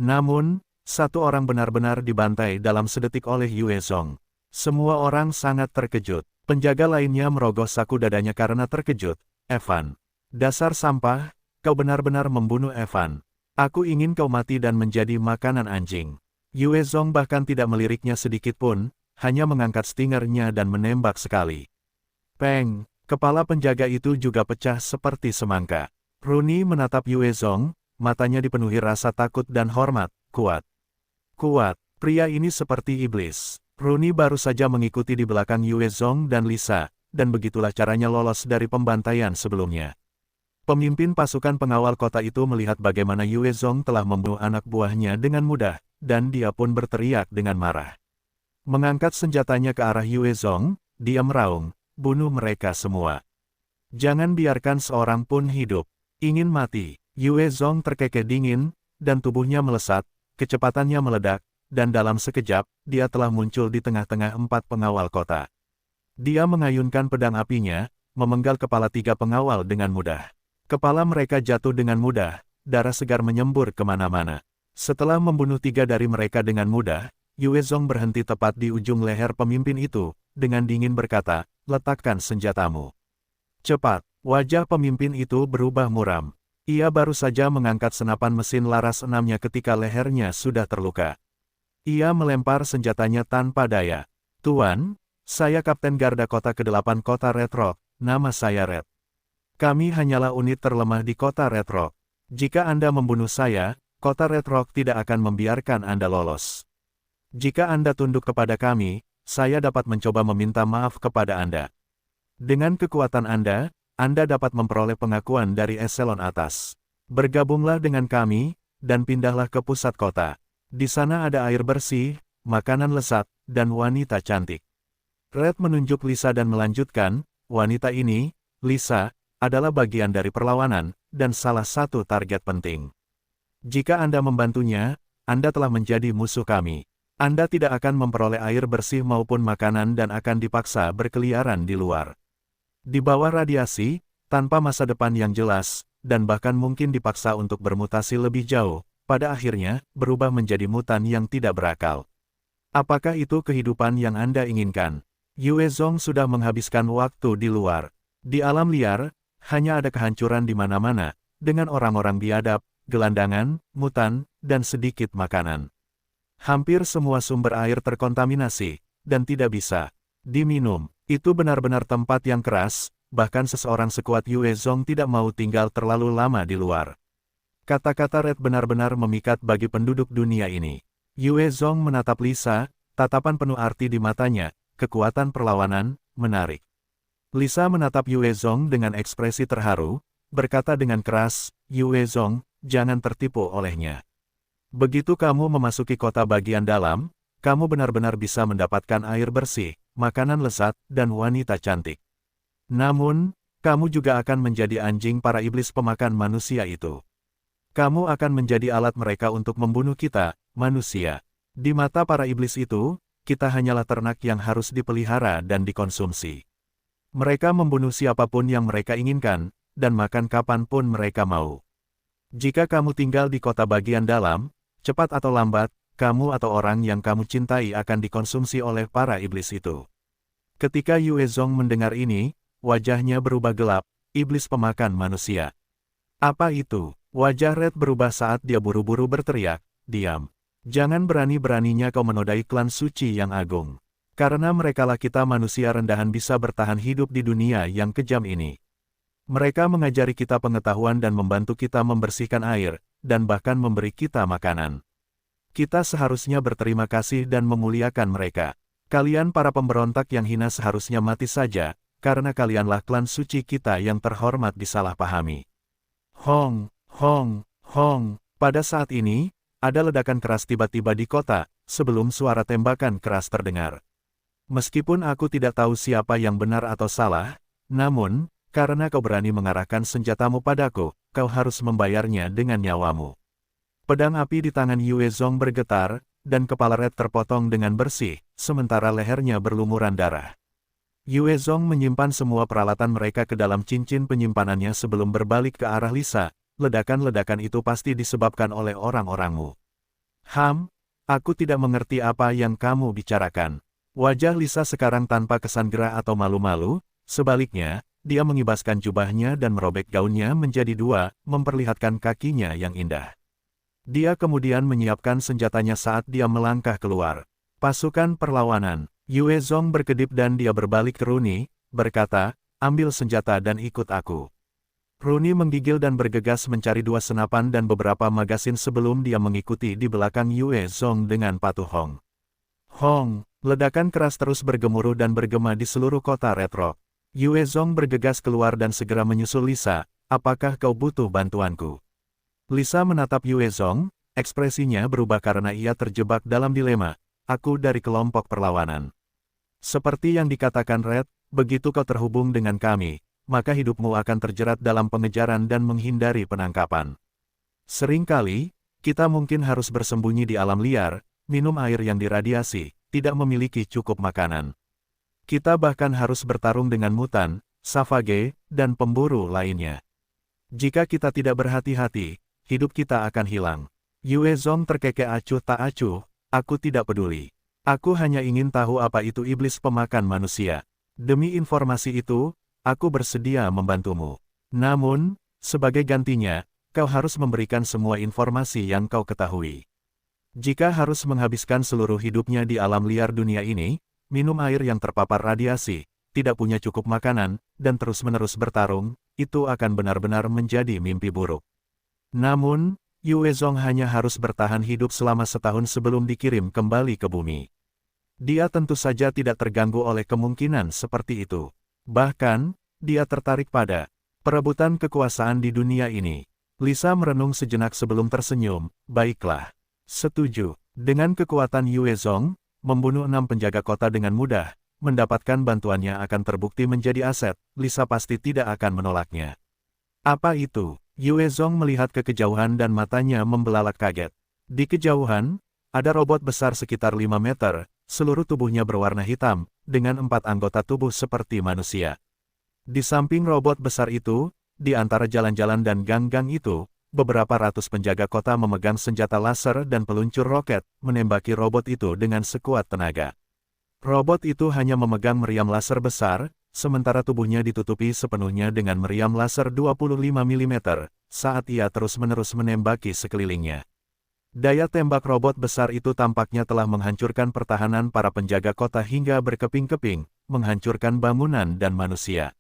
Namun, satu orang benar-benar dibantai dalam sedetik oleh Yue Zhong. Semua orang sangat terkejut. Penjaga lainnya merogoh saku dadanya karena terkejut. Evan. Dasar sampah, kau benar-benar membunuh Evan. Aku ingin kau mati dan menjadi makanan anjing. Yue Zhong bahkan tidak meliriknya sedikit pun, hanya mengangkat stingernya dan menembak sekali. Peng! Kepala penjaga itu juga pecah seperti semangka. Rooney menatap Yue Zhong, matanya dipenuhi rasa takut dan hormat. Kuat. Kuat, pria ini seperti iblis. Rooney baru saja mengikuti di belakang Yue Zhong dan Lisa, dan begitulah caranya lolos dari pembantaian sebelumnya. Pemimpin pasukan pengawal kota itu melihat bagaimana Yue Zhong telah membunuh anak buahnya dengan mudah, dan dia pun berteriak dengan marah. Mengangkat senjatanya ke arah Yue Zhong, dia meraung, bunuh mereka semua. Jangan biarkan seorang pun hidup. Ingin mati. Yue Zhong terkekeh dingin, dan tubuhnya melesat, kecepatannya meledak, dan dalam sekejap, dia telah muncul di tengah-tengah 4 pengawal kota. Dia mengayunkan pedang apinya, memenggal kepala 3 pengawal dengan mudah. Kepala mereka jatuh dengan mudah, darah segar menyembur kemana-mana. Setelah membunuh 3 dari mereka dengan mudah, Yue Zhong berhenti tepat di ujung leher pemimpin itu, dengan dingin berkata, letakkan senjatamu. Cepat, wajah pemimpin itu berubah muram. Ia baru saja mengangkat senapan mesin laras 6-nya ketika lehernya sudah terluka. Ia melempar senjatanya tanpa daya. Tuan, saya Kapten Garda Kota ke-8 Kota Red Rock, nama saya Red. Kami hanyalah unit terlemah di Kota Red Rock. Jika Anda membunuh saya, Kota Red Rock tidak akan membiarkan Anda lolos. Jika Anda tunduk kepada kami, saya dapat mencoba meminta maaf kepada Anda. Dengan kekuatan Anda dapat memperoleh pengakuan dari eselon atas. Bergabunglah dengan kami, dan pindahlah ke pusat kota. Di sana ada air bersih, makanan lezat, dan wanita cantik. Red menunjuk Lisa dan melanjutkan, wanita ini, Lisa, adalah bagian dari perlawanan, dan salah satu target penting. Jika Anda membantunya, Anda telah menjadi musuh kami. Anda tidak akan memperoleh air bersih maupun makanan dan akan dipaksa berkeliaran di luar. Di bawah radiasi, tanpa masa depan yang jelas, dan bahkan mungkin dipaksa untuk bermutasi lebih jauh, pada akhirnya, berubah menjadi mutan yang tidak berakal. Apakah itu kehidupan yang Anda inginkan? Yue Zhong sudah menghabiskan waktu di luar. Di alam liar, hanya ada kehancuran di mana-mana, dengan orang-orang biadab, gelandangan, mutan, dan sedikit makanan. Hampir semua sumber air terkontaminasi, dan tidak bisa diminum. Itu benar-benar tempat yang keras, bahkan seseorang sekuat Yue Zhong tidak mau tinggal terlalu lama di luar. Kata-kata Red benar-benar memikat bagi penduduk dunia ini. Yue Zhong menatap Lisa, tatapan penuh arti di matanya, kekuatan perlawanan, menarik. Lisa menatap Yue Zhong dengan ekspresi terharu, berkata dengan keras, Yue Zhong, jangan tertipu olehnya. Begitu kamu memasuki kota bagian dalam, kamu benar-benar bisa mendapatkan air bersih, makanan lezat, dan wanita cantik. Namun, kamu juga akan menjadi anjing para iblis pemakan manusia itu. Kamu akan menjadi alat mereka untuk membunuh kita, manusia. Di mata para iblis itu, kita hanyalah ternak yang harus dipelihara dan dikonsumsi. Mereka membunuh siapapun yang mereka inginkan, dan makan kapanpun mereka mau. Jika kamu tinggal di kota bagian dalam, cepat atau lambat, kamu atau orang yang kamu cintai akan dikonsumsi oleh para iblis itu. Ketika Yue Zhong mendengar ini, wajahnya berubah gelap, iblis pemakan manusia. Apa itu? Wajah Red berubah saat dia buru-buru berteriak, diam. Jangan berani-beraninya kau menodai klan suci yang agung. Karena merekalah kita manusia rendahan bisa bertahan hidup di dunia yang kejam ini. Mereka mengajari kita pengetahuan dan membantu kita membersihkan air, dan bahkan memberi kita makanan. Kita seharusnya berterima kasih dan memuliakan mereka. Kalian para pemberontak yang hina seharusnya mati saja, karena kalianlah klan suci kita yang terhormat disalahpahami. Hong, hong, hong. Pada saat ini, ada ledakan keras tiba-tiba di kota, sebelum suara tembakan keras terdengar. Meskipun aku tidak tahu siapa yang benar atau salah, namun, karena kau berani mengarahkan senjatamu padaku, kau harus membayarnya dengan nyawamu. Pedang api di tangan Yue Zong bergetar, dan kepala Red terpotong dengan bersih, sementara lehernya berlumuran darah. Yue Zong menyimpan semua peralatan mereka ke dalam cincin penyimpanannya sebelum berbalik ke arah Lisa. Ledakan-ledakan itu pasti disebabkan oleh orang-orangmu. Aku tidak mengerti apa yang kamu bicarakan. Wajah Lisa sekarang tanpa kesan gerah atau malu-malu, sebaliknya, dia mengibaskan jubahnya dan merobek gaunnya menjadi dua, memperlihatkan kakinya yang indah. Dia kemudian menyiapkan senjatanya saat dia melangkah keluar. Pasukan perlawanan, Yue Zong berkedip dan dia berbalik ke Rooney, berkata, ambil senjata dan ikut aku. Rooney menggigil dan bergegas mencari dua senapan dan beberapa magasin sebelum dia mengikuti di belakang Yue Zong dengan patuh Hong. Hong, ledakan keras terus bergemuruh dan bergema di seluruh kota Red Rock. Yue Zong bergegas keluar dan segera menyusul Lisa, apakah kau butuh bantuanku? Lisa menatap Yue Zong, ekspresinya berubah karena ia terjebak dalam dilema, aku dari kelompok perlawanan. Seperti yang dikatakan Red, begitu kau terhubung dengan kami, maka hidupmu akan terjerat dalam pengejaran dan menghindari penangkapan. Seringkali, kita mungkin harus bersembunyi di alam liar, minum air yang diradiasi, tidak memiliki cukup makanan. Kita bahkan harus bertarung dengan mutan, savage, dan pemburu lainnya. Jika kita tidak berhati-hati, hidup kita akan hilang. Yue Zong terkekeh acuh tak acuh, aku tidak peduli. Aku hanya ingin tahu apa itu iblis pemakan manusia. Demi informasi itu, aku bersedia membantumu. Namun, sebagai gantinya, kau harus memberikan semua informasi yang kau ketahui. Jika harus menghabiskan seluruh hidupnya di alam liar dunia ini, minum air yang terpapar radiasi, tidak punya cukup makanan, dan terus-menerus bertarung, itu akan benar-benar menjadi mimpi buruk. Namun, Yue Zong hanya harus bertahan hidup selama setahun sebelum dikirim kembali ke bumi. Dia tentu saja tidak terganggu oleh kemungkinan seperti itu. Bahkan, dia tertarik pada perebutan kekuasaan di dunia ini. Lisa merenung sejenak sebelum tersenyum, baiklah. Setuju. Dengan kekuatan Yue Zong, membunuh 6 penjaga kota dengan mudah, mendapatkan bantuannya akan terbukti menjadi aset, Lisa pasti tidak akan menolaknya. Apa itu? Yue Zong melihat ke kejauhan dan matanya membelalak kaget. Di kejauhan, ada robot besar sekitar 5 meter, seluruh tubuhnya berwarna hitam, dengan 4 anggota tubuh seperti manusia. Di samping robot besar itu, di antara jalan-jalan dan gang-gang itu, beberapa ratus penjaga kota memegang senjata laser dan peluncur roket, menembaki robot itu dengan sekuat tenaga. Robot itu hanya memegang meriam laser besar, sementara tubuhnya ditutupi sepenuhnya dengan meriam laser 25 mm, saat ia terus-menerus menembaki sekelilingnya. Daya tembak robot besar itu tampaknya telah menghancurkan pertahanan para penjaga kota hingga berkeping-keping, menghancurkan bangunan dan manusia.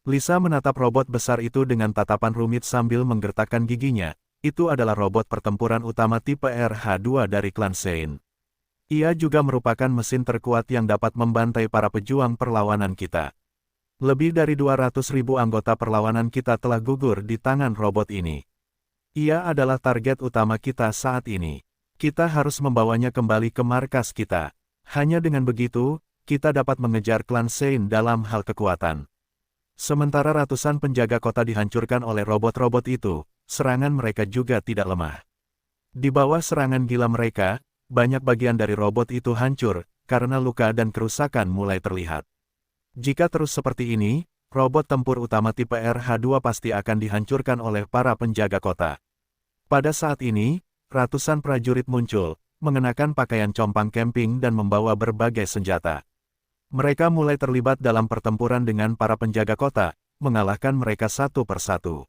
Lisa menatap robot besar itu dengan tatapan rumit sambil menggertakkan giginya. Itu adalah robot pertempuran utama tipe RH-2 dari klan Sein. Ia juga merupakan mesin terkuat yang dapat membantai para pejuang perlawanan kita. Lebih dari 200.000 anggota perlawanan kita telah gugur di tangan robot ini. Ia adalah target utama kita saat ini. Kita harus membawanya kembali ke markas kita. Hanya dengan begitu, kita dapat mengejar klan Sein dalam hal kekuatan. Sementara ratusan penjaga kota dihancurkan oleh robot-robot itu, serangan mereka juga tidak lemah. Di bawah serangan gila mereka, banyak bagian dari robot itu hancur, karena luka dan kerusakan mulai terlihat. Jika terus seperti ini, robot tempur utama tipe RH-2 pasti akan dihancurkan oleh para penjaga kota. Pada saat ini, ratusan prajurit muncul, mengenakan pakaian compang camping dan membawa berbagai senjata. Mereka mulai terlibat dalam pertempuran dengan para penjaga kota, mengalahkan mereka satu persatu.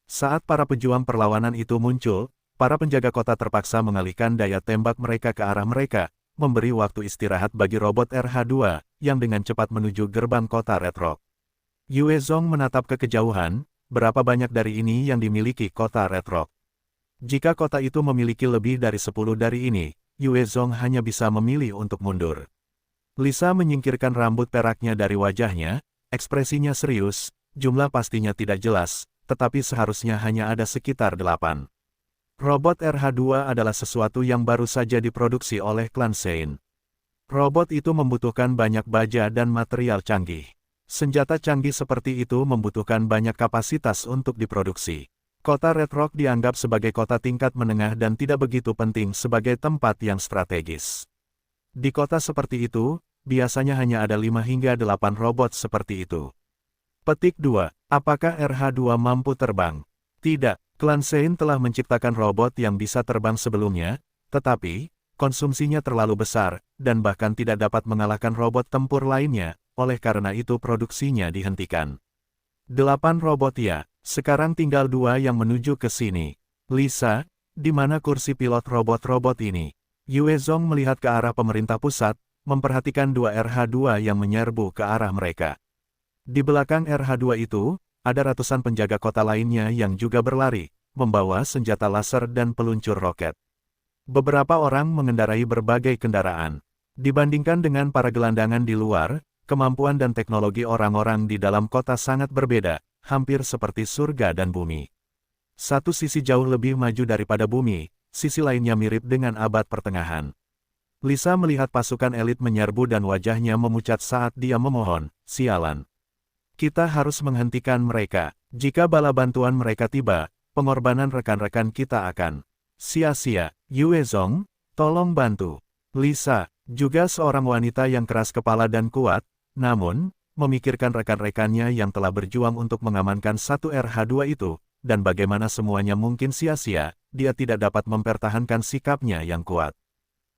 Saat para pejuang perlawanan itu muncul, para penjaga kota terpaksa mengalihkan daya tembak mereka ke arah mereka, memberi waktu istirahat bagi robot RH-2, yang dengan cepat menuju gerbang kota Red Rock. Yue Zong menatap ke kejauhan, berapa banyak dari ini yang dimiliki kota Red Rock. Jika kota itu memiliki lebih dari 10 dari ini, Yue Zong hanya bisa memilih untuk mundur. Lisa menyingkirkan rambut peraknya dari wajahnya, ekspresinya serius, jumlah pastinya tidak jelas, tetapi seharusnya hanya ada sekitar 8. Robot RH-2 adalah sesuatu yang baru saja diproduksi oleh klan Sein. Robot itu membutuhkan banyak baja dan material canggih. Senjata canggih seperti itu membutuhkan banyak kapasitas untuk diproduksi. Kota Red Rock dianggap sebagai kota tingkat menengah dan tidak begitu penting sebagai tempat yang strategis. Di kota seperti itu, biasanya hanya ada 5 hingga 8 robot seperti itu. Petik 2. Apakah RH-2 mampu terbang? Tidak, klan Sein telah menciptakan robot yang bisa terbang sebelumnya, tetapi konsumsinya terlalu besar, dan bahkan tidak dapat mengalahkan robot tempur lainnya, oleh karena itu produksinya dihentikan. 8 robot ya, sekarang tinggal 2 yang menuju ke sini. Lisa, di mana kursi pilot robot-robot ini? Yue Zong melihat ke arah pemerintah pusat, memperhatikan 2 RH-2 yang menyerbu ke arah mereka. Di belakang RH-2 itu, ada ratusan penjaga kota lainnya yang juga berlari, membawa senjata laser dan peluncur roket. Beberapa orang mengendarai berbagai kendaraan. Dibandingkan dengan para gelandangan di luar, kemampuan dan teknologi orang-orang di dalam kota sangat berbeda, hampir seperti surga dan bumi. Satu sisi jauh lebih maju daripada bumi, sisi lainnya mirip dengan abad pertengahan. Lisa melihat pasukan elit menyerbu dan wajahnya memucat saat dia memohon, sialan. Kita harus menghentikan mereka. Jika bala bantuan mereka tiba, pengorbanan rekan-rekan kita akan sia-sia. Yue Zong, tolong bantu. Lisa, juga seorang wanita yang keras kepala dan kuat, namun, memikirkan rekan-rekannya yang telah berjuang untuk mengamankan satu RH-2 itu, dan bagaimana semuanya mungkin sia-sia, dia tidak dapat mempertahankan sikapnya yang kuat.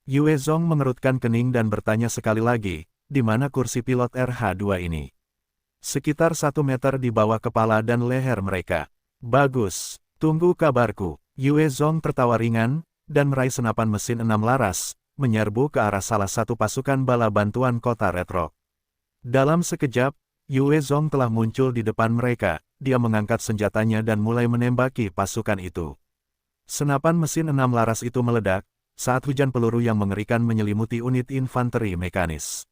Yue Zong mengerutkan kening dan bertanya sekali lagi, di mana kursi pilot RH-2 ini? Sekitar 1 meter di bawah kepala dan leher mereka. Bagus, tunggu kabarku. Yue Zong tertawa ringan, dan meraih senapan mesin 6 laras, menyerbu ke arah salah satu pasukan bala bantuan kota Red Rock. Dalam sekejap, Yue Zong telah muncul di depan mereka, dia mengangkat senjatanya dan mulai menembaki pasukan itu. Senapan mesin 6 laras itu meledak, saat hujan peluru yang mengerikan menyelimuti unit infanteri mekanis.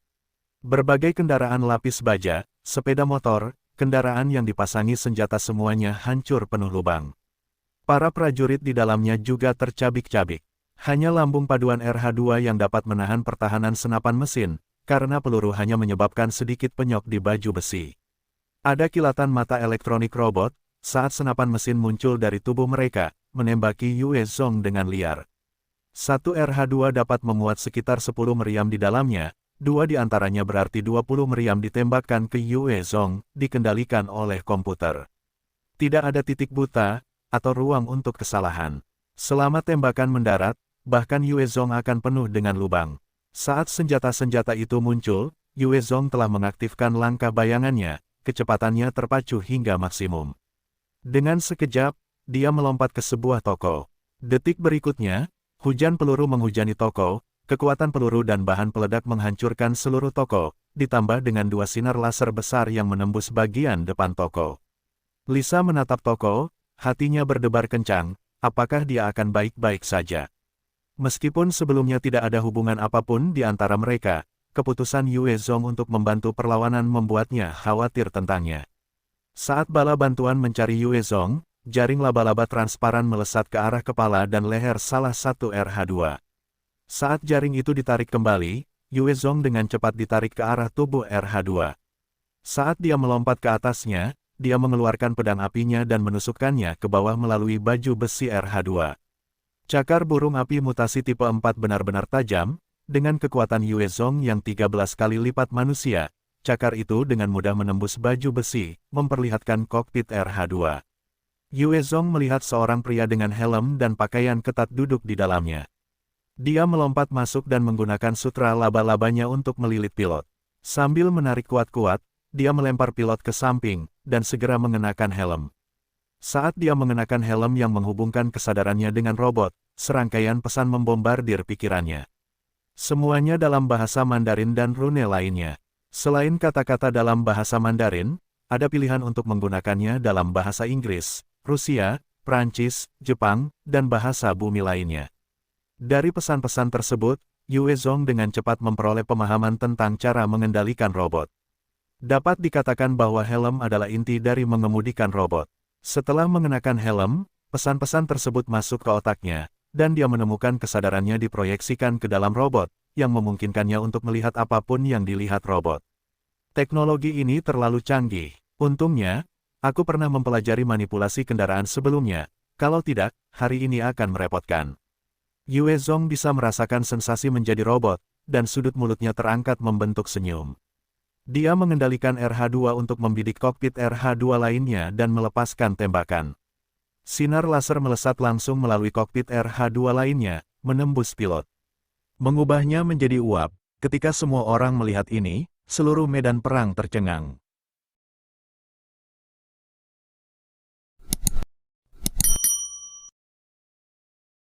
Berbagai kendaraan lapis baja, sepeda motor, kendaraan yang dipasangi senjata semuanya hancur penuh lubang. Para prajurit di dalamnya juga tercabik-cabik. Hanya lambung paduan RH-2 yang dapat menahan pertahanan senapan mesin, karena peluru hanya menyebabkan sedikit penyok di baju besi. Ada kilatan mata elektronik robot, saat senapan mesin muncul dari tubuh mereka, menembaki Yue Zong dengan liar. Satu RH-2 dapat memuat sekitar 10 meriam di dalamnya, 2 di antaranya berarti 20 meriam ditembakkan ke Yue Zong, dikendalikan oleh komputer. Tidak ada titik buta, atau ruang untuk kesalahan. Selama tembakan mendarat, bahkan Yue Zong akan penuh dengan lubang. Saat senjata-senjata itu muncul, Yue Zong telah mengaktifkan langkah bayangannya, kecepatannya terpacu hingga maksimum. Dengan sekejap, dia melompat ke sebuah toko. Detik berikutnya, hujan peluru menghujani toko, kekuatan peluru dan bahan peledak menghancurkan seluruh toko, ditambah dengan 2 sinar laser besar yang menembus bagian depan toko. Lisa menatap toko, hatinya berdebar kencang, apakah dia akan baik-baik saja? Meskipun sebelumnya tidak ada hubungan apapun di antara mereka, keputusan Yue Zong untuk membantu perlawanan membuatnya khawatir tentangnya. Saat bala bantuan mencari Yue Zong, jaring laba-laba transparan melesat ke arah kepala dan leher salah satu RH-2. Saat jaring itu ditarik kembali, Yue Zong dengan cepat ditarik ke arah tubuh RH-2. Saat dia melompat ke atasnya, dia mengeluarkan pedang apinya dan menusukkannya ke bawah melalui baju besi RH-2. Cakar burung api mutasi tipe 4 benar-benar tajam, dengan kekuatan Yue Zong yang 13 kali lipat manusia, cakar itu dengan mudah menembus baju besi, memperlihatkan kokpit RH-2. Yue Zong melihat seorang pria dengan helm dan pakaian ketat duduk di dalamnya. Dia melompat masuk dan menggunakan sutra laba-labanya untuk melilit pilot. Sambil menarik kuat-kuat, dia melempar pilot ke samping, dan segera mengenakan helm. Saat dia mengenakan helm yang menghubungkan kesadarannya dengan robot, serangkaian pesan membombardir pikirannya. Semuanya dalam bahasa Mandarin dan rune lainnya. Selain kata-kata dalam bahasa Mandarin, ada pilihan untuk menggunakannya dalam bahasa Inggris, Rusia, Prancis, Jepang, dan bahasa bumi lainnya. Dari pesan-pesan tersebut, Yue Zong dengan cepat memperoleh pemahaman tentang cara mengendalikan robot. Dapat dikatakan bahwa helm adalah inti dari mengemudikan robot. Setelah mengenakan helm, Pesan-pesan tersebut masuk ke otaknya, dan dia menemukan kesadarannya diproyeksikan ke dalam robot, yang memungkinkannya untuk melihat apapun yang dilihat robot. Teknologi ini terlalu canggih. Untungnya, aku pernah mempelajari manipulasi kendaraan sebelumnya, kalau tidak, hari ini akan merepotkan. Yue Zong bisa merasakan sensasi menjadi robot, dan sudut mulutnya terangkat membentuk senyum. Dia mengendalikan RH-2 untuk membidik kokpit RH-2 lainnya dan melepaskan tembakan. Sinar laser melesat langsung melalui kokpit RH-2 lainnya, menembus pilot. Mengubahnya menjadi uap. Ketika semua orang melihat ini, seluruh medan perang tercengang.